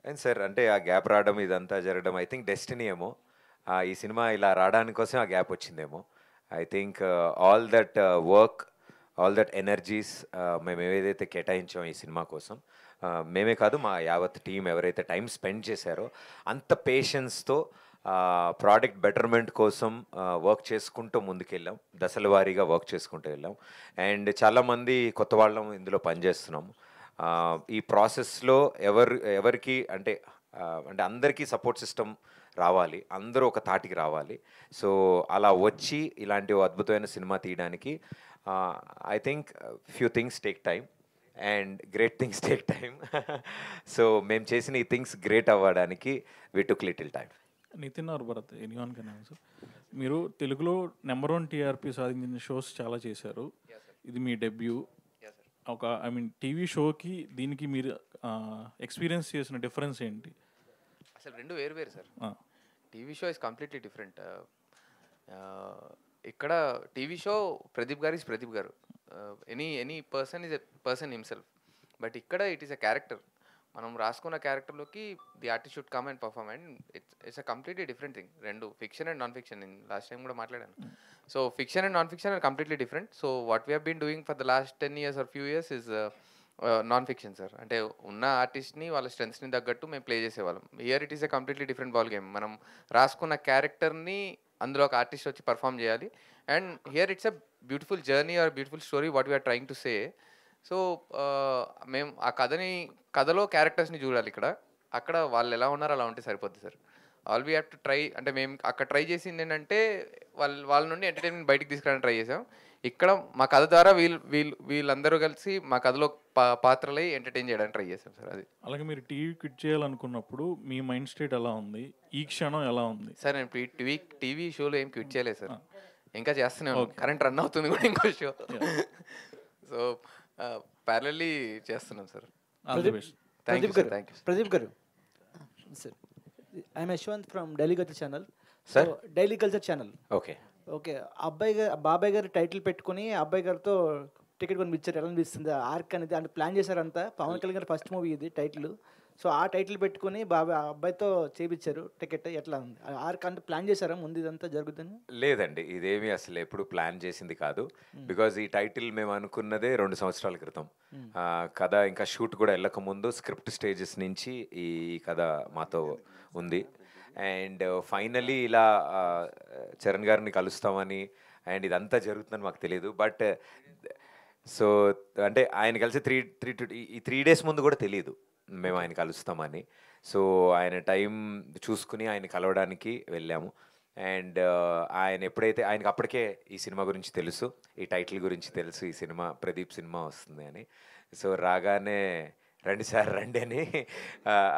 అండ్ సార్, అంటే ఆ గ్యాప్ రావడం ఇదంతా జరగడం ఐ థింక్ డెస్టినీ ఏమో. ఈ సినిమా ఇలా రావడానికి కోసం ఆ గ్యాప్ వచ్చిందేమో. I think all that work, all that energies మేము ఏదైతే కేటాయించామో ఈ సినిమా కోసం, మేమే కాదు మా యావత్ టీం ఎవరైతే టైం స్పెండ్ చేశారో అంత పేషెన్స్తో ప్రోడక్ట్ బెటర్మెంట్ కోసం వర్క్ చేసుకుంటూ ముందుకెళ్ళాం. దశల వారీగా వర్క్ చేసుకుంటూ వెళ్ళాం. అండ్ చాలామంది కొత్త వాళ్ళం ఇందులో పనిచేస్తున్నాం. ఈ ప్రాసెస్లో ఎవరికి అంటే అంటే అందరికీ సపోర్ట్ సిస్టమ్ రావాలి, అందరూ ఒక తాటికి రావాలి. సో అలా వచ్చి ఇలాంటి అద్భుతమైన సినిమా తీయడానికి I think few things take time and great things take time. So మేము చేసిన ఈ థింగ్స్ గ్రేట్ అవ్వడానికి we took little time.
Nithin or Bharat anyone can answer. మీరు తెలుగులో నెంబర్ 1 టీఆర్పీ సాధించిన షోస్ చాలా చేశారు. ఇది మీ డెబ్యూ. ఒక ఐ మీన్ టీవీ షోకి దీనికి మీరు ఎక్స్పీరియన్స్ చేసిన డిఫరెన్స్ ఏంటి?
అసలు రెండు వేరు వేరు sir. TV show is completely different. ఇక్కడ TV show Pradeep garu is Pradeep garu, any person is a person himself. But ఇక్కడ ఇట్ ఈస్ ఎ క్యారెక్టర్. మనం రాసుకున్న క్యారెక్టర్లోకి the artist should come and perform, and it's a completely different thing. రెండు ఫిక్షన్ అండ్ నాన్ ఫిక్షన్. నేను లాస్ట్ టైం కూడా మాట్లాడాను. So fiction and non fiction are completely different. So what we been doing for the last 10 years or few years is non fiction sir. అంటే ఉన్న ఆర్టిస్ట్ని వాళ్ళ స్ట్రెంగ్స్ని తగ్గట్టు మేము ప్లే చేసేవాళ్ళం. Here it is a completely different ball game. మనం రాసుకున్న క్యారెక్టర్ని అందులో ఒక ఆర్టిస్ట్ వచ్చి పర్ఫామ్ చేయాలి. And here it's a beautiful journey or beautiful story what we are trying to say. So మేము ఆ కథలో క్యారెక్టర్స్ని చూడాలి. అక్కడ వాళ్ళు ఎలా ఉన్నారో అలా ఉంటే సరిపోద్ది sir. All we have to try. అంటే మేము అక్కడ ట్రై చేసింది ఏంటంటే వాళ్ళ నుండి ఎంటర్టైన్మెంట్ బయటికి తీసుకురావడానికి ట్రై చేసాం. ఇక్కడ మా కథ ద్వారా వీళ్ళందరూ కలిసి మా కథలో పాత్రలై ఎంటర్టైన్ చేయడానికి ట్రై చేసాం సార్. అది
అలాగే మీరు టీవీ క్విట్ చేయాలనుకున్నప్పుడు మీ మైండ్ స్టేట్ ఎలా ఉంది? ఈ క్షణం ఎలా ఉంది?
సార్ నేను టీవీ షోలో ఏం క్విట్ చేయలేదు సార్. ఇంకా చేస్తూనే కరెంట్ రన్ అవుతుంది కూడా ఇంకో షో. సో ప్యారలీ చేస్తున్నాం సార్.
ప్రదీప్ గారు sir, I'm Yashwant from daily culture channel.
Sir
daily culture channel.
Okay
okay. బాబాయ్ గారు టైటిల్ పెట్టుకుని అబ్బాయి గారితో టికెట్ కొనిపించారు. ఎలా అనిపిస్తుంది ఆర్క్ అనేది? అంటే ప్లాన్ చేశారంతా. పవన్ కళ్యాణ్ గారు ఫస్ట్ మూవీ ఇది టైటిల్. సో ఆ టైటిల్ పెట్టుకుని అబ్బాయితో చేయించారు టికెట్. ఎట్లా ఉంది ఆర్క్? అంటే ప్లాన్ చేశారా ముందు ఇదంతా జరుగుతుంది?
లేదండి, ఇదేమీ అసలు ఎప్పుడు ప్లాన్ చేసింది కాదు. బికాజ్ ఈ టైటిల్ మేము అనుకున్నదే 2 సంవత్సరాల క్రితం. కథ ఇంకా షూట్ కూడా వెళ్ళక ముందు స్క్రిప్ట్ స్టేజెస్ నుంచి ఈ కథ మాతో ఉంది. అండ్ ఫైనలీ ఇలా చరణ్ గారిని కలుస్తామని అండ్ ఇదంతా జరుగుతుందని మాకు తెలియదు. బట్ సో అంటే ఆయన కలిసి 3 days ముందు కూడా తెలియదు మేము ఆయన కలుస్తామని. సో ఆయన టైం చూసుకుని ఆయన కలవడానికి వెళ్ళాము. అండ్ ఆయన ఎప్పుడైతే ఆయనకి అప్పటికే ఈ సినిమా గురించి తెలుసు, ఈ టైటిల్ గురించి తెలుసు, ఈ సినిమా ప్రదీప్ సినిమా వస్తుంది అని. సో రాగానే రండి సార్ రండి అని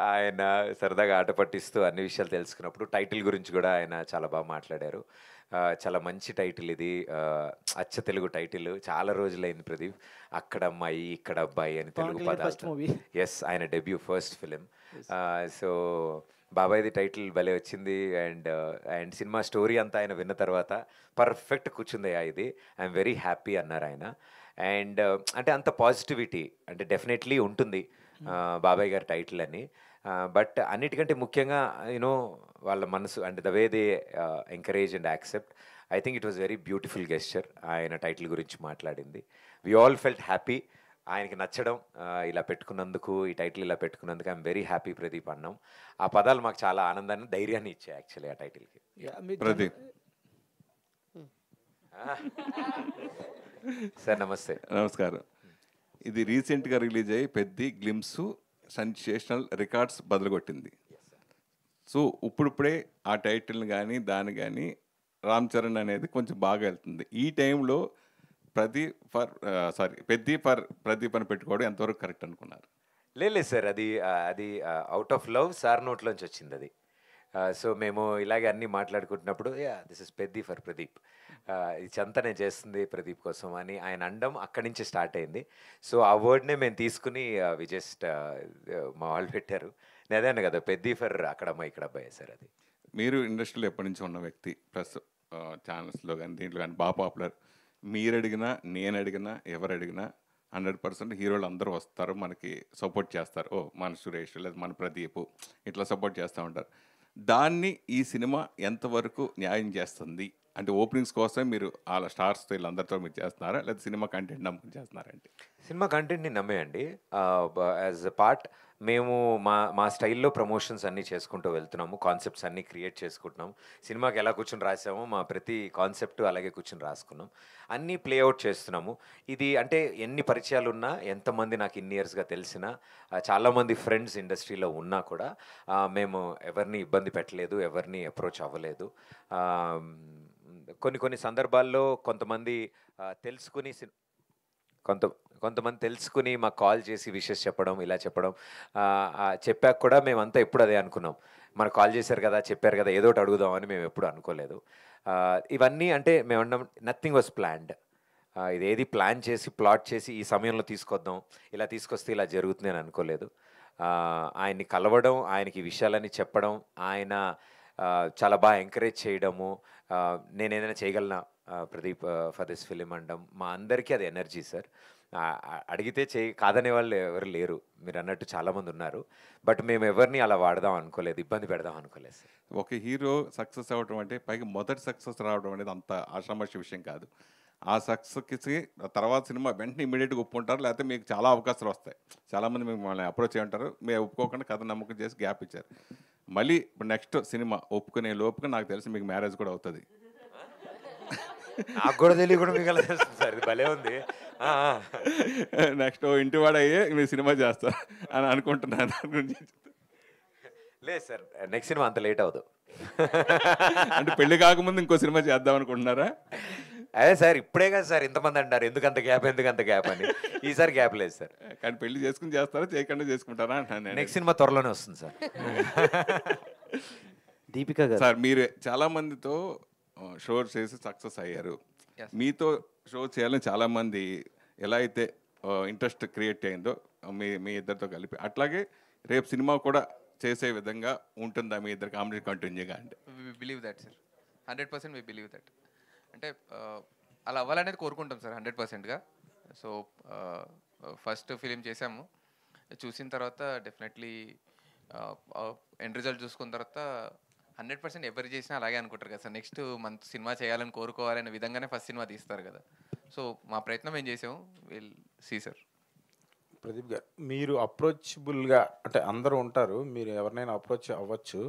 ఆయన సరదాగా ఆట పట్టిస్తూ అన్ని విషయాలు తెలుసుకున్నప్పుడు టైటిల్ గురించి కూడా ఆయన చాలా బాగా మాట్లాడారు. చాలా మంచి టైటిల్ ఇది, అచ్చ తెలుగు టైటిల్. చాలా రోజులైంది ప్రదీప్ అక్కడ అమ్మాయి ఇక్కడ అబ్బాయి అని తెలుగు పదాలు. ఎస్, ఆయన డెబ్యూ ఫస్ట్ ఫిలిం. సో బాబాయ్ది టైటిల్ భలే వచ్చింది. అండ్ సినిమా స్టోరీ అంతా ఆయన విన్న తర్వాత పర్ఫెక్ట్ కూర్చుందయ్యా ఇది, ఐఎమ్ వెరీ హ్యాపీ అన్నారు ఆయన. అండ్ అంటే అంత పాజిటివిటీ అంటే డెఫినెట్లీ ఉంటుంది బాబాయ్ గారి టైటిల్ అని. బట్ అన్నిటికంటే ముఖ్యంగా యూనో వాళ్ళ మనసు అంటే the way they encourage and accept. I think it was very beautiful gesture ఆయన టైటిల్ గురించి మాట్లాడింది. We all felt happy. ఆయనకి నచ్చడం, ఇలా పెట్టుకున్నందుకు, ఈ టైటిల్ ఇలా పెట్టుకున్నందుకు ఐఎమ్ వెరీ హ్యాపీ ప్రదీప్ అన్నాం. ఆ పదాలు మాకు చాలా ఆనందాన్ని ధైర్యాన్ని ఇచ్చాయి యాక్చువల్లీ ఆ టైటిల్కి.
ప్రదీప్
సార్ నమస్తే.
నమస్కారం. ఇది రీసెంట్గా రిలీజ్ అయ్యి పెద్ద గ్లిమ్స్ సెన్సేషనల్ రికార్డ్స్ బదులుగొట్టింది. సో ఇప్పుడిప్పుడే ఆ టైటిల్ని కానీ దాన్ని కానీ రామ్ చరణ్ అనేది కొంచెం బాగా వెళ్తుంది. ఈ టైంలో ప్రదీప్ అని పెట్టుకోవడం ఎంతవరకు కరెక్ట్ అనుకున్నారు?
లేదు సార్, అది అవుట్ ఆఫ్ లవ్ సార్ నోట్లోంచి వచ్చింది అది. సో మేము ఇలాగే అన్నీ మాట్లాడుకుంటున్నప్పుడు this is Peddi for Pradeep, ఇది చెంతనే చేస్తుంది ప్రదీప్ కోసం అని ఆయన అండం అక్కడి నుంచి స్టార్ట్ అయింది. సో ఆ వర్డ్నే మేము తీసుకుని వి జస్ట్ మా వాళ్ళు పెట్టారు. నేను అదే అన్నా కదా, పెద్ది ఫర్ అక్కడ అమ్మాయి ఇక్కడ అబ్బాయి సార్. అది
మీరు ఇండస్ట్రీలో ఎప్పటి నుంచి ఉన్న వ్యక్తి, ప్లస్ ఛానల్స్లో కానీ దీంట్లో కానీ బాగా పాపులర్. మీరు అడిగినా నేను అడిగినా ఎవరు అడిగినా 100% హీరోలు అందరూ వస్తారు, మనకి సపోర్ట్ చేస్తారు. ఓ మన సురేష్ లేదా మన ప్రదీప్ ఇట్లా సపోర్ట్ చేస్తూ ఉంటారు. దాన్ని ఈ సినిమా ఎంతవరకు న్యాయం చేస్తుంది అంటే ఓపెనింగ్స్ కోసమే మీరు వాళ్ళ స్టార్స్తో వీళ్ళందరితో మీరు చేస్తున్నారా, లేదా సినిమా కంటెంట్ నమ్ముకుని చేస్తున్నారంటే?
సినిమా కంటెంట్ని నమ్మేయండి. యాజ్ ఎ పార్ట్ మేము మా స్టైల్లో ప్రమోషన్స్ అన్నీ చేసుకుంటూ వెళ్తున్నాము, కాన్సెప్ట్స్ అన్నీ క్రియేట్ చేసుకుంటున్నాం. సినిమాకి ఎలా కూర్చొని రాసామో మా ప్రతి కాన్సెప్ట్ అలాగే కూర్చొని రాసుకున్నాం, అన్నీ ప్లేఅవుట్ చేస్తున్నాము. ఇది అంటే ఎన్ని పరిచయాలు ఉన్నా, ఎంతమంది నాకు ఇన్ని ఇయర్స్గా తెలిసినా, చాలామంది ఫ్రెండ్స్ ఇండస్ట్రీలో ఉన్నా కూడా మేము ఎవరిని ఇబ్బంది పెట్టలేదు, ఎవరిని అప్రోచ్ అవ్వలేదు. కొన్ని సందర్భాల్లో కొంతమంది తెలుసుకుని కొంతమంది తెలుసుకుని మాకు కాల్ చేసి విషెస్ చెప్పడం, ఇలా చెప్పడం చెప్పాక కూడా మేమంతా ఎప్పుడు అదే అనుకున్నాం, మనకు కాల్ చేశారు కదా, చెప్పారు కదా, ఏదో ఒకటి అడుగుదామని మేము ఎప్పుడు అనుకోలేదు. ఇవన్నీ అంటే మేము అన్నాం, నథింగ్ వాజ్ ప్లాన్డ్. ఇదేది ప్లాన్ చేసి ప్లాట్ చేసి ఈ సమయంలో తీసుకొద్దాం, ఇలా తీసుకొస్తే ఇలా జరుగుతుంది అని అనుకోలేదు. ఆయన్ని కలవడం, ఆయనకి ఈ విషయాలన్నీ చెప్పడం, ఆయన చాలా బాగా ఎంకరేజ్ చేయడము, నేను ఏదైనా చేయగలనా ప్రదీప్ ఫర్ దిస్ ఫిలిం అనడం, మా అందరికీ అది ఎనర్జీ సార్. అడిగితే కాదనే వాళ్ళు ఎవరు లేరు, మీరు అన్నట్టు చాలామంది ఉన్నారు. బట్ మేము ఎవరిని అలా వాడదాం అనుకోలేదు, ఇబ్బంది పెడదాం అనుకోలేదు సార్.
ఒక హీరో సక్సెస్ అవ్వడం అంటే పైగా మొదటి సక్సెస్ రావడం అనేది అంత ఆషామాషి విషయం కాదు. ఆ సక్సెస్కి తర్వాత సినిమా వెంటనే ఇమీడియట్గా ఒప్పుకుంటారు, లేకపోతే మీకు చాలా అవకాశాలు వస్తాయి. చాలామంది మిమ్మల్ని అప్రోచ్ అయ్యి మేము ఒప్పుకోకుండా కథ నమ్మకం చేసి గ్యాప్ ఇచ్చారు. మళ్ళీ ఇప్పుడు నెక్స్ట్ సినిమా ఒప్పుకునే లోపుగా నాకు తెలిసి మీకు మ్యారేజ్ కూడా అవుతుంది.
నాకు కూడా తెలియ కూడా మీకు సార్, ఇది భలే ఉంది.
నెక్స్ట్ ఇంటివాడ అయ్యే మీరు సినిమా చేస్తారు అని అనుకుంటున్నాను.
లేదు సార్, నెక్స్ట్ సినిమా అంత లేట్ అవ్వదు.
అంటే పెళ్లి కాకముందు ఇంకో సినిమా చేద్దాం అనుకుంటున్నారా?
అదే సార్, ఇప్పుడే కదా సార్ ఇంతమంది అంటారు ఎందుకంత గ్యాప్ అని. ఈసారి గ్యాప్ లేదు సార్.
కానీ పెళ్లి చేసుకుని చేస్తారా, చేయకుండా చేసుకుంటారా అంటాను.
నెక్స్ట్ సినిమా త్వరలోనే వస్తుంది సార్.
దీపిక గారు సార్, మీరు చాలా మందితో షో చేసి సక్సెస్ అయ్యారు. మీతో షో చేయాలని చాలామంది ఎలా అయితే ఇంట్రెస్ట్ క్రియేట్ అయిందో మీ ఇద్దరితో కలిపి, అట్లాగే రేపు సినిమా కూడా చేసే విధంగా ఉంటుందా మీ ఇద్దరు కాంబినేషన్ కంటిన్యూగా? అంటే
believe that sir, 100% we believe that. అంటే అలా అవ్వాలనేది కోరుకుంటాం సార్ 100%గా. సో ఫస్ట్ ఫిలిం చేసాము, చూసిన తర్వాత డెఫినెట్లీ ఎండ్ రిజల్ట్ చూసుకున్న తర్వాత 100% ఎవరు చేసినా అలాగే అనుకుంటారు కదా సార్. నెక్స్ట్ మంత్ సినిమా చేయాలని కోరుకోవాలనే విధంగానే ఫస్ట్ సినిమా తీస్తారు కదా. సో మా ప్రయత్నం ఏం చేసాము, విల్ సీ సార్.
ప్రదీప్ గారు, మీరు అప్రోచబుల్గా అంటే అందరూ ఉంటారు, మీరు ఎవరినైనా అప్రోచ్ అవ్వచ్చు.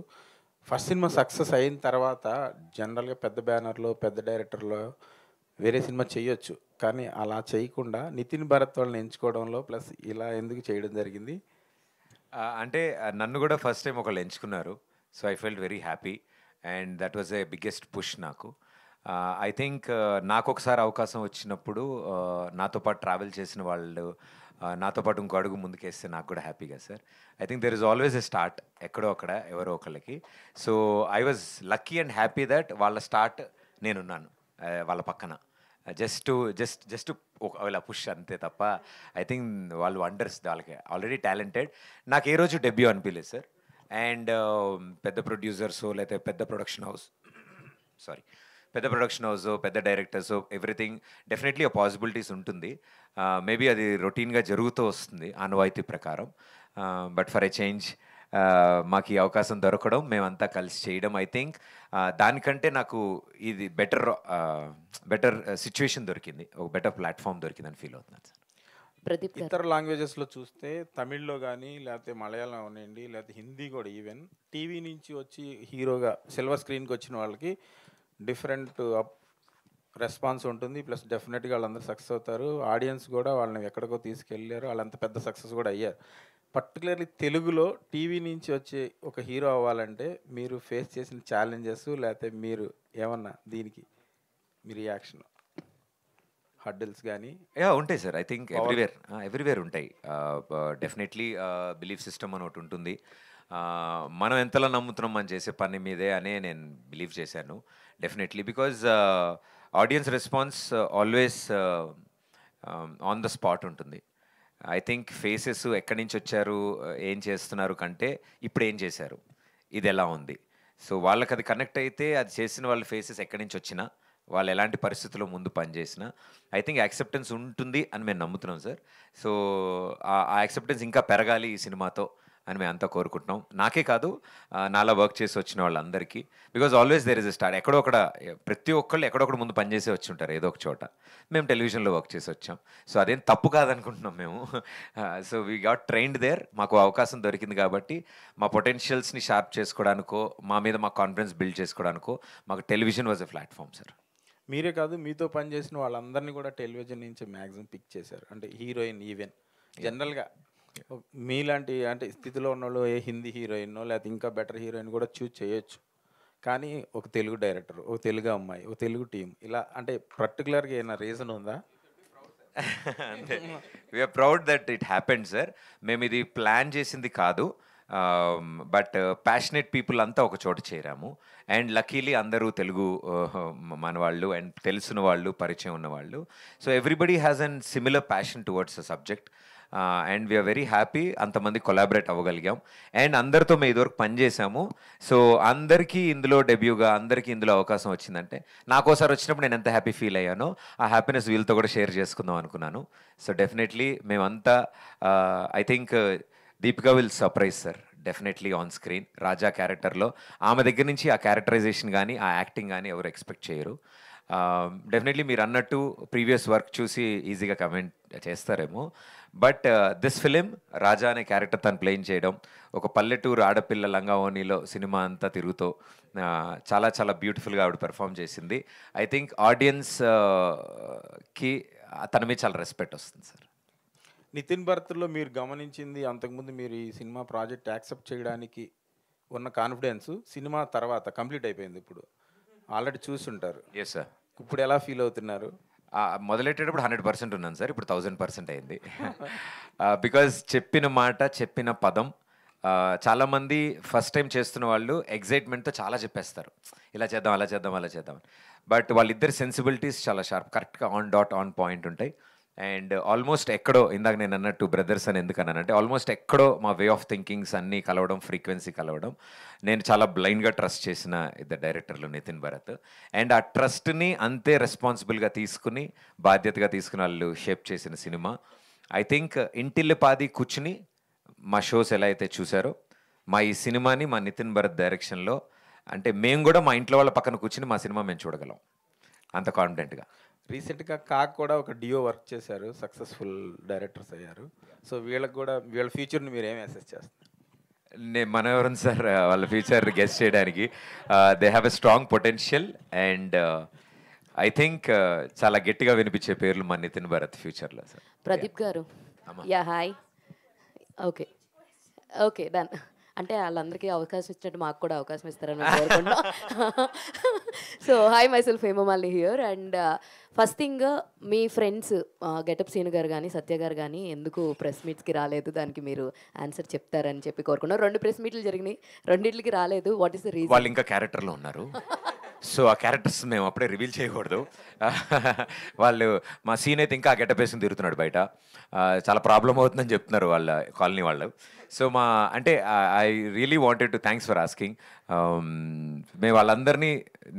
ఫస్ట్ సినిమా సక్సెస్ అయిన తర్వాత జనరల్గా పెద్ద బ్యానర్లో పెద్ద డైరెక్టర్లో వేరే సినిమా చేయొచ్చు, కానీ అలా చేయకుండా నితిన్ భరత్ వాళ్ళని ఎంచుకోవడంలో ప్లస్ ఇలా ఎందుకు చేయడం జరిగింది?
అంటే నన్ను కూడా ఫస్ట్ టైం ఒకళ్ళు ఎంచుకున్నారు. So I felt very happy and that was a biggest push నాకు. ఐ థింక్ నాకు ఒకసారి అవకాశం వచ్చినప్పుడు నాతో పాటు ట్రావెల్ చేసిన వాళ్ళు నాతో పాటు ఇంకో అడుగు ముందుకేస్తే నాకు కూడా హ్యాపీగా sir. I think there is always a start ఎక్కడో అక్కడ ఎవరో ఒకళ్ళకి. So I was lucky and happy that వాళ్ళ స్టార్ట్ నేనున్నాను వాళ్ళ పక్కన. జస్ట్ ఇలా పుష్ అంతే తప్ప ఐ థింక్ వాళ్ళు వండర్స్, వాళ్ళకి ఆల్రెడీ టాలెంటెడ్. నాకు ఏ రోజు డెబ్యూ అనిపించలేదు సార్. అండ్ పెద్ద ప్రొడ్యూసర్స్ లేకపోతే పెద్ద ప్రొడక్షన్ హౌస్ పెద్ద డైరెక్టర్స్ ఎవ్రీథింగ్ డెఫినెట్లీ ఆ పాసిబిలిటీస్ ఉంటుంది. మేబీ అది రొటీన్గా జరుగుతూ వస్తుంది ఆనవాయితీ ప్రకారం. బట్ ఫర్ ఎ చేంజ్ మాకు ఈ అవకాశం దొరకడం, మేమంతా కలిసి చేయడం, ఐ థింక్ దానికంటే నాకు ఇది బెటర్ సిచ్యువేషన్ దొరికింది, ఒక బెటర్ ప్లాట్ఫామ్ దొరికిందని ఫీల్ అవుతున్నాను సార్.
ఇతర లాంగ్వేజెస్లో చూస్తే తమిళ్లో కానీ లేకపోతే మలయాళం అవనండి లేకపోతే హిందీ కూడా ఈవెన్ టీవీ నుంచి వచ్చి హీరోగా సిల్వర్ స్క్రీన్కి వచ్చిన వాళ్ళకి డిఫరెంట్ రెస్పాన్స్ ఉంటుంది. ప్లస్ డెఫినెట్గా వాళ్ళందరూ సక్సెస్ అవుతారు. ఆడియన్స్ కూడా వాళ్ళని ఎక్కడికో తీసుకెళ్ళారు, వాళ్ళంత పెద్ద సక్సెస్ కూడా అయ్యారు. పర్టికులర్లీ తెలుగులో టీవీ నుంచి వచ్చే ఒక హీరో అవ్వాలంటే మీరు ఫేస్ చేసిన ఛాలెంజెస్ లేకపోతే మీరు ఏమన్నా దీనికి మీ రియాక్షన్ హడ్డిల్స్ కానీ?
ఉంటాయి సార్. ఐ థింక్ ఎవ్రీవేర్ ఉంటాయి. డెఫినెట్లీ బిలీఫ్ సిస్టమ్ అని ఒకటి ఉంటుంది. మనం ఎంతలా నమ్ముతున్నాం మనం చేసే పని మీదే అనే నేను బిలీవ్ చేశాను definitely. Because audience response always on the spot ఉంటుంది. ఐ థింక్ ఫేసెస్ ఎక్కడి నుంచి వచ్చారు, ఏం చేస్తున్నారు కంటే ఇప్పుడు ఏం చేశారు, ఇది ఎలా ఉంది, సో వాళ్ళకి అది కనెక్ట్ అయితే అది చేసిన వాళ్ళ ఫేసెస్ ఎక్కడి నుంచి వచ్చినా, వాళ్ళు ఎలాంటి పరిస్థితుల్లో ముందు పనిచేసినా ఐ థింక్ యాక్సెప్టెన్స్ ఉంటుంది అని మేము నమ్ముతున్నాం సార్. సో ఆ యాక్సెప్టెన్స్ ఇంకా పెరగాలి ఈ సినిమాతో అని మేము అంతా కోరుకుంటున్నాం. నాకే కాదు నాలా వర్క్ చేసి వచ్చిన వాళ్ళందరికీ. Because always there is a start. ఎక్కడొక్కడ ప్రతి ఒక్కళ్ళు ఎక్కడొక్కడ ముందు పనిచేసి వచ్చి ఉంటారు ఏదో ఒక చోట. మేము టెలివిజన్లో వర్క్ చేసి వచ్చాం. సో అదేం తప్పు కాదనుకుంటున్నాం మేము. So we got trained there. మాకు అవకాశం దొరికింది కాబట్టి మా పొటెన్షియల్స్ని షార్ప్ చేసుకోవడానికో మా మీద మా కాన్ఫిడెన్స్ బిల్డ్ చేసుకోవడానికో మాకు television was a platform sir.
మీరే కాదు, మీతో పనిచేసిన వాళ్ళందరినీ కూడా టెలివిజన్ నుంచి మ్యాక్సిమం పిక్ చేశారు. అంటే హీరోయిన్ ఈవెన్ జనరల్గా మీలాంటి అంటే స్థితిలో ఉన్న వాళ్ళు ఏ హిందీ హీరోయిన్నో లేకపోతే ఇంకా బెటర్ హీరోయిన్ కూడా చూజ్ చేయొచ్చు. కానీ ఒక తెలుగు డైరెక్టర్, ఒక తెలుగు అమ్మాయి, ఒక తెలుగు టీం, ఇలా అంటే పర్టికులర్గా ఏమైనా రీజన్ ఉందా?
అంతే, we are proud that it happened sir. మేము ఇది ప్లాన్ చేసింది కాదు, బట్ ప్యాషనెట్ పీపుల్ అంతా ఒక చోట చేరాము. అండ్ లక్కీలీ అందరూ తెలుగు మన వాళ్ళు అండ్ తెలిసిన వాళ్ళు, పరిచయం ఉన్నవాళ్ళు. So everybody has an similar passion towards a subject. And we are very happy అంతమంది కొలాబరేట్ అవ్వగలిగాం. అండ్ అందరితో మేము ఇదివరకు పనిచేసాము. సో అందరికీ ఇందులో డెబ్యూగా అందరికీ ఇందులో అవకాశం వచ్చిందంటే నాకోసారి వచ్చినప్పుడు నేను ఎంత హ్యాపీ ఫీల్ అయ్యానో ఆ హ్యాపీనెస్ వీళ్ళతో కూడా షేర్ చేసుకుందాం అనుకున్నాను. సో డెఫినెట్లీ మేమంతా I think Deepika will surprise sir definitely on screen. Raja క్యారెక్టర్లో ఆమె దగ్గర నుంచి ఆ క్యారెక్టరైజేషన్ కానీ ఆ యాక్టింగ్ కానీ ఎవరు ఎక్స్పెక్ట్ చేయరు. డెఫినెట్లీ మీరు అన్నట్టు ప్రీవియస్ వర్క్ చూసి ఈజీగా కమెంట్ చేస్తారేమో. బట్ దిస్ ఫిలిం రాజా అనే క్యారెక్టర్ తను ప్లేయింగ్ చేయడం, ఒక పల్లెటూరు ఆడపిల్ల లంగావోణిలో సినిమా అంతా తిరుగుతూ చాలా చాలా బ్యూటిఫుల్గా ఆవిడ పెర్ఫామ్ చేసింది. ఐ థింక్ ఆడియన్స్కి తన మీద చాలా రెస్పెక్ట్ వస్తుంది సార్.
నితిన్ భరత్లో మీరు గమనించింది, అంతకుముందు మీరు ఈ సినిమా ప్రాజెక్ట్ యాక్సెప్ట్ చేయడానికి ఉన్న కాన్ఫిడెన్స్ సినిమా తర్వాత కంప్లీట్ అయిపోయింది. ఇప్పుడు ఆల్రెడీ చూస్తుంటారు.
Yes sir.
ఇప్పుడు ఎలా ఫీల్ అవుతున్నారు?
మొదలెట్టేటప్పుడు 100% ఉన్నాను సార్, ఇప్పుడు 1000% అయింది. బికాజ్ చెప్పిన మాట, చెప్పిన పదం, చాలామంది ఫస్ట్ టైం చేస్తున్న వాళ్ళు ఎగ్జైట్మెంట్తో చాలా చెప్పేస్తారు, ఇలా చేద్దాం అలా చేద్దాం అలా చేద్దాం. బట్ వాళ్ళిద్దరి సెన్సిబిలిటీస్ చాలా షార్ప్, కరెక్ట్గా ఆన్ డాట్ ఆన్ పాయింట్ ఉంటాయి. అండ్ ఆల్మోస్ట్ ఎక్కడో ఇందాక నేను అన్నట్టు బ్రదర్స్ అని ఎందుకు అన్నానంటే ఆల్మోస్ట్ ఎక్కడో మా వే ఆఫ్ థింకింగ్స్ అన్నీ కలవడం, ఫ్రీక్వెన్సీ కలవడం. నేను చాలా బ్లైండ్గా ట్రస్ట్ చేసిన ఇద్దరు డైరెక్టర్లు నితిన్ భరత్. అండ్ ఆ ట్రస్ట్ని అంతే రెస్పాన్సిబుల్గా తీసుకుని బాధ్యతగా తీసుకుని వాళ్ళు షేప్ చేసిన సినిమా. ఐ థింక్ ఇంటిల్లిపాది కూర్చుని మా షోస్ ఎలా అయితే చూసారో మా ఈ సినిమాని మా నితిన్ భరత్ డైరెక్షన్లో అంటే మేము కూడా మా ఇంట్లో వాళ్ళ పక్కన కూర్చుని మా సినిమా మేము చూడగలం అంత కాన్ఫిడెంట్గా.
రీసెంట్గా కాక్ కూడా ఒక డియో వర్క్ చేశారు, సక్సెస్ఫుల్ డైరెక్టర్స్ అయ్యారు. సో వీళ్ళకి కూడా వీళ్ళ ఫ్యూచర్ని మీరు ఏం అసెస్ చేస్తారు?
మనం ఎవరన్నా సార్ వాళ్ళ ఫ్యూచర్ గెస్ట్ చేయడానికి? They have a strong potential and I think చాలా గట్టిగా వినిపించే పేర్లు మా నితిన్ భరత్ ఫ్యూచర్లో సార్.
ప్రదీప్ గారు, yeah hi. Okay okay done. అంటే వాళ్ళందరికీ అవకాశం ఇచ్చినట్టు మాకు కూడా అవకాశం ఇస్తారని కోరుకుంటున్నాం. So hi, myself Hemamalini here. And first thing, మీ ఫ్రెండ్స్ గెటప్ సీను గారు కానీ సత్య గారు కానీ ఎందుకు ప్రెస్ మీట్స్కి రాలేదు, దానికి మీరు ఆన్సర్ చెప్తారని చెప్పి కోరుకున్నాం. 2 ప్రెస్ మీట్లు జరిగినాయి, రెండింటికి రాలేదు. What is the reason?
వాళ్ళు ఇంకా క్యారెక్టర్లో ఉన్నారు. సో ఆ క్యారెక్టర్స్ మేము అప్పుడే రివీల్ చేయకూడదు. వాళ్ళు మా సీన్ అయితే ఇంకా ఆ గెటప్ వేసుకుని తిరుగుతున్నాడు బయట, చాలా ప్రాబ్లం అవుతుందని చెప్తున్నారు వాళ్ళ కాలనీ వాళ్ళు. సో మా అంటే I really wanted to thanks for asking. మేము వాళ్ళందరినీ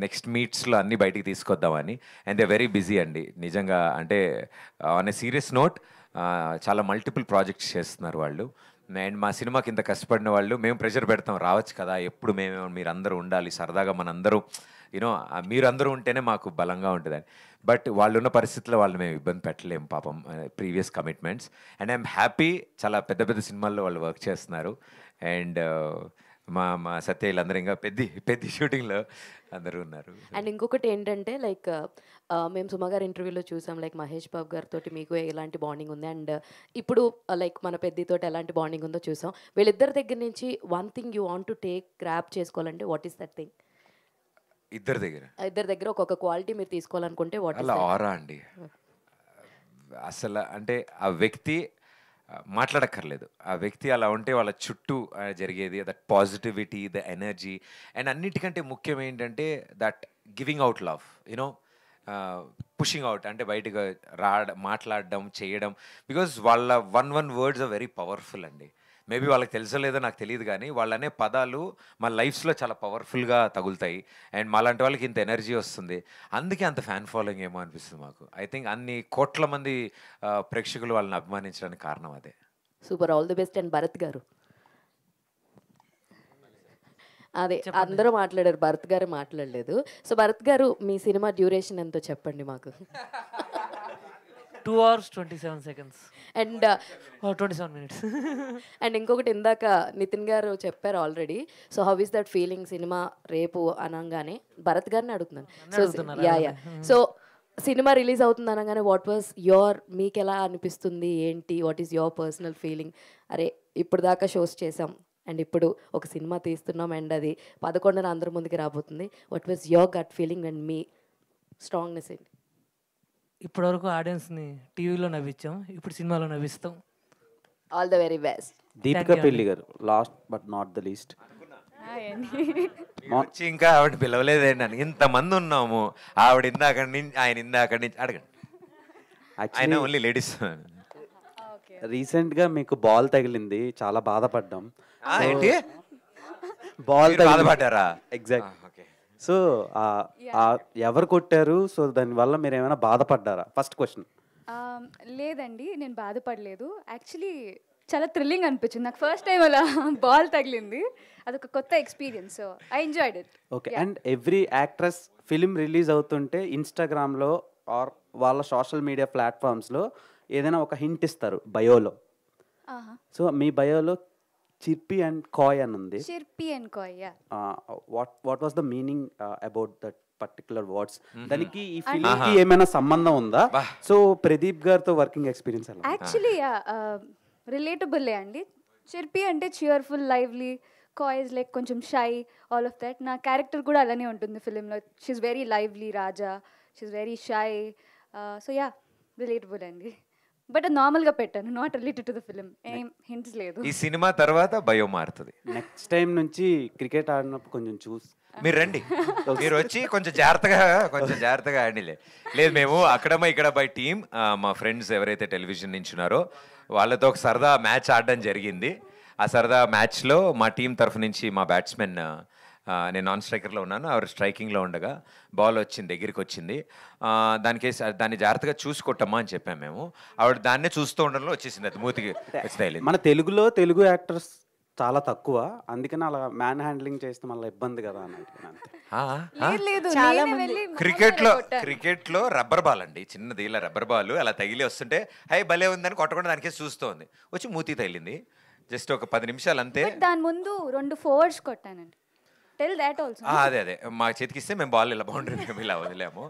నెక్స్ట్ మీట్స్లో అన్నీ బయటికి తీసుకొద్దామని. అండ్ దే వెరీ బిజీ అండి నిజంగా. అంటే ఆన్ ఎ సీరియస్ నోట్ చాలా మల్టిపుల్ ప్రాజెక్ట్స్ చేస్తున్నారు వాళ్ళు. అండ్ మా సినిమాకి ఇంత కష్టపడిన వాళ్ళు, మేము ప్రెషర్ పెడతాం రావచ్చు కదా, ఎప్పుడు మీరు అందరూ ఉండాలి సరదాగా, మనందరూ యూనో మీరందరూ ఉంటేనే మాకు బలంగా ఉంటుందని. బట్ వాళ్ళు ఉన్న పరిస్థితుల్లో వాళ్ళు మేము ఇబ్బంది పెట్టలేము పాపం, previous commitments. And I'm happy చాలా పెద్ద పెద్ద సినిమాల్లో వాళ్ళు వర్క్ చేస్తున్నారు. అండ్ మా సత్య వీళ్ళందరూ ఇంకా పెద్ద షూటింగ్లో అందరూ ఉన్నారు.
అండ్ ఇంకొకటి ఏంటంటే లైక్ మేము సుమ గారి ఇంటర్వ్యూలో చూసాం, లైక్ మహేష్ బాబు గారితో మీకు ఎలాంటి బాండింగ్ ఉంది, అండ్ ఇప్పుడు లైక్ మన పెద్దితో ఎలాంటి బాండింగ్ ఉందో చూసాం. వీళ్ళిద్దరి దగ్గర నుంచి one thing you want to take grab చేసుకోవాలంటే వాట్ ఈస్ దట్ థింగ్?
ఇద్దరి దగ్గర
ఒక్కొక్క క్వాలిటీ మీరు తీసుకోవాలనుకుంటే వాట్
అలా ఆరా అండి. అసలు అంటే ఆ వ్యక్తి మాట్లాడక్కర్లేదు, ఆ వ్యక్తి అలా ఉంటే వాళ్ళ చుట్టూ జరిగేది that positivity, the energy. And అన్నిటికంటే ముఖ్యం ఏంటంటే that giving out love, you know pushing out, అంటే బయటకు మాట్లాడడం చేయడం. బికాజ్ వాళ్ళ one words are very powerful అండి. మేబీ వాళ్ళకి తెలుసో లేదో నాకు తెలియదు కానీ వాళ్ళనే పదాలు మా లైఫ్స్లో చాలా పవర్ఫుల్గా తగులుతాయి. అండ్ మాలాంటి వాళ్ళకి ఇంత ఎనర్జీ వస్తుంది, అందుకే అంత ఫ్యాన్ ఫాలోయింగ్ ఏమో అనిపిస్తుంది మాకు. ఐ థింక్ అన్ని కోట్ల మంది ప్రేక్షకులు వాళ్ళని అభిమానించడానికి కారణం అదే.
Super, all the best. And Bharat గారు, అదే అందరూ మాట్లాడారు, భరత్ గారు మాట్లాడలేదు. సో భరత్ గారు మీ సినిమా డ్యూరేషన్ ఎంతో చెప్పండి మాకు.
2 hours 27 seconds
and
27 minutes.
And ఇంకొకటి ఇందాక నితిన్ గారు చెప్పారు already. So how is that feeling cinema రేపు అనగానే? భరత్ గారిని అడుగుతున్నాను. So yeah so cinema release అవుతుంది అనగానే వాట్ వాజ్ మీకు ఎలా అనిపిస్తుంది ఏంటి, what is your personal feeling? అరే ఇప్పుడు దాకా షోస్ చేసాం అండ్ ఇప్పుడు ఒక సినిమా తీస్తున్నాం అండ్ అది 11న అందరి ముందుకి రాబోతుంది. What was your gut feeling and మీ స్ట్రాంగ్నెస్ ఏంటి?
ఇప్పటివరకు ఆడియన్స్ని టీవీలో నవ్వించాం, ఇప్పుడు సినిమాలో నవ్విస్తాం.
All the very best.
Deepika Pilli garu, last but not the least.
వచ్చి ఇంకా ఆవిడ పిలవలేదండి అని ఇంతమంది ఉన్నాము. ఆవిడ ఇందాక నుంచి ఆయన ఇందాక నుంచి అడగండి. ఆయన ఓన్లీ లేడీస్.
రీసెంట్గా మీకు బాల్ తగిలింది, చాలా బాధపడ్డాం.
ఏంటి
బాల్
బాధపడ్డారా?
ఎగ్జాక్ట్. సో ఎవరు కొట్టారు? సో దానివల్ల మీరు ఏమైనా బాధపడ్డారా? First question.
లేదండి, నేను బాధపడలేదు. యాక్చువల్లీ చాలా థ్రిల్లింగ్ అనిపించింది నాకు. ఫస్ట్ టైం అలా బాల్ తగిలింది, అదొక కొత్త experience. So I enjoyed it.
Okay. And every actress film release అవుతుంటే ఇన్స్టాగ్రామ్లో ఆర్ వాళ్ళ సోషల్ మీడియా ప్లాట్ఫామ్స్లో ఏదైనా ఒక హింట్ ఇస్తారు బయోలో. సో మీ బయోలో చిర్పి అండ్ కాయ్ అని ఉంది.
Chirpy and coy, yeah.
What was the meaning about that particular words? దానికి ఈ ఫిలింకి ఏమైనా సంబంధం ఉందా? సో ప్రదీప్ గారితో వర్కింగ్ ఎక్స్పీరియన్స్ ఎలా?
యాక్చువల్లీ రిలేటబుల్లే అండి. చిర్పి అంటే cheerful, lively. Coy is like కొంచెం షై, ఆల్ ఆఫ్ దట్. నా క్యారెక్టర్ కూడా అలానే ఉంటుంది ఫిలింలో. She's very lively Raja, she's very shy. So yeah, relatable అండి. బట్ అది నార్మల్గా పెట్టాను, not related to the film. ఏం హింట్స్ లేదు.
ఈ సినిమా తర్వాత బయో మారుతుంది.
నెక్స్ట్ టైం నుంచి క్రికెట్ ఆడినప్పుడు కొంచెం చూసి
మీరు రండి. మీరు వచ్చి కొంచెం జాగ్రత్తగా ఆడిలే. లేదు, మేము అక్కడమ్మా ఇక్కడ బై టీమ్ మా ఫ్రెండ్స్ ఎవరైతే టెలివిజన్ నుంచి ఉన్నారో వాళ్ళతో ఒక సరదా మ్యాచ్ ఆడడం జరిగింది. ఆ సరదా మ్యాచ్లో మా టీం తరఫు నుంచి మా బ్యాట్స్మెన్, నేను నాన్ స్ట్రైకర్లో ఉన్నాను, ఆవిడ స్ట్రైకింగ్లో ఉండగా బాల్ వచ్చింది, దగ్గరికి వచ్చింది. దాన్ని జాగ్రత్తగా చూసుకొట్టమ్మా అని చెప్పాము మేము. ఆవిడ దాన్నే చూస్తూ ఉండడంలో వచ్చేసింది, అది మూతికి వచ్చి.
మన తెలుగు యాక్టర్స్ చాలా తక్కువ, అందుకని అలా మ్యాన్ హ్యాండ్లింగ్ చేస్తే మళ్ళీ ఇబ్బంది కదా అని
క్రికెట్లో రబ్బర్ బాల్ అండి, చిన్నది ఇలా రబ్బర్ బాల్ అలా తగిలి వస్తుంటే హై భలే ఉందని కొట్టకుండా దానికే చూస్తోంది, వచ్చి మూతి తగిలింది. జస్ట్ ఒక 10 నిమిషాలు అంతే.
దాని ముందు 2 ఫోర్స్ కొట్టానండి. Tell that also.
అదే మా చేతికిస్తే మేము బాల్ ఇలా బౌండరీ మేము ఇలా వదిలేము.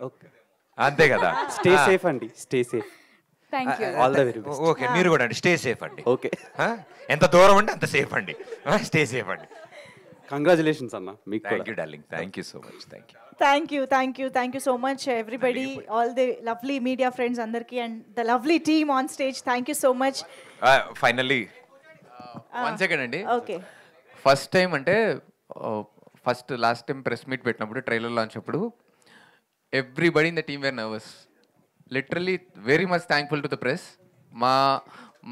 ఓకే,
అంతే కదా.
స్టే సేఫ్ అండి, stay safe. All the very best.
Okay, మీరు కూడా అండి, స్టే సేఫ్ అండి.
ఓకే,
ఎంత దూరం అంటే అంత సేఫ్ అండి, స్టే సేఫ్ అండి.
కంగ్రాచులేషన్స్ అన్న మీకు.
Thank you darling, thank you so much.
Thank you so much everybody, all the lovely media friends andarki and the lovely team on stage. Thank you so much.
Finally,
1 second అండి.
Okay.
ఫస్ట్ టైం అంటే లాస్ట్ టైం ప్రెస్ మీట్ పెట్టినప్పుడు ట్రైలర్ లాంచ్ అప్పుడు everybody in the team were nervous. Literally very much thankful to the press.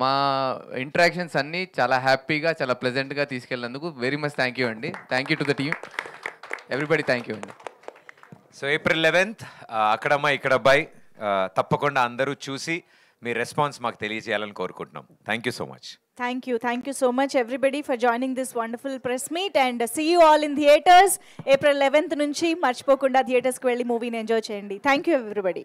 మా ఇంటరాక్షన్స్ అన్నీ చాలా హ్యాపీగా, చాలా ప్లెజెంట్గా తీసుకెళ్ళినందుకు వెరీ మచ్ థ్యాంక్ యూ అండి. Thank you to the team, everybody. Thank you అండి.
సో April 11th అక్కడమ్మా ఇక్కడ అబ్బాయి తప్పకుండా అందరూ చూసి మీ రెస్పాన్స్ మాకు తెలియజేయాలని కోరుకుంటున్నాం. Thank you so much.
Thank you so much everybody for joining this wonderful press meet and see you all in theaters. April 11th నుంచి మర్చిపోకుండా థియేటర్స్కి వెళ్ళి మూవీని ఎంజాయ్ చేయండి. Thank you everybody.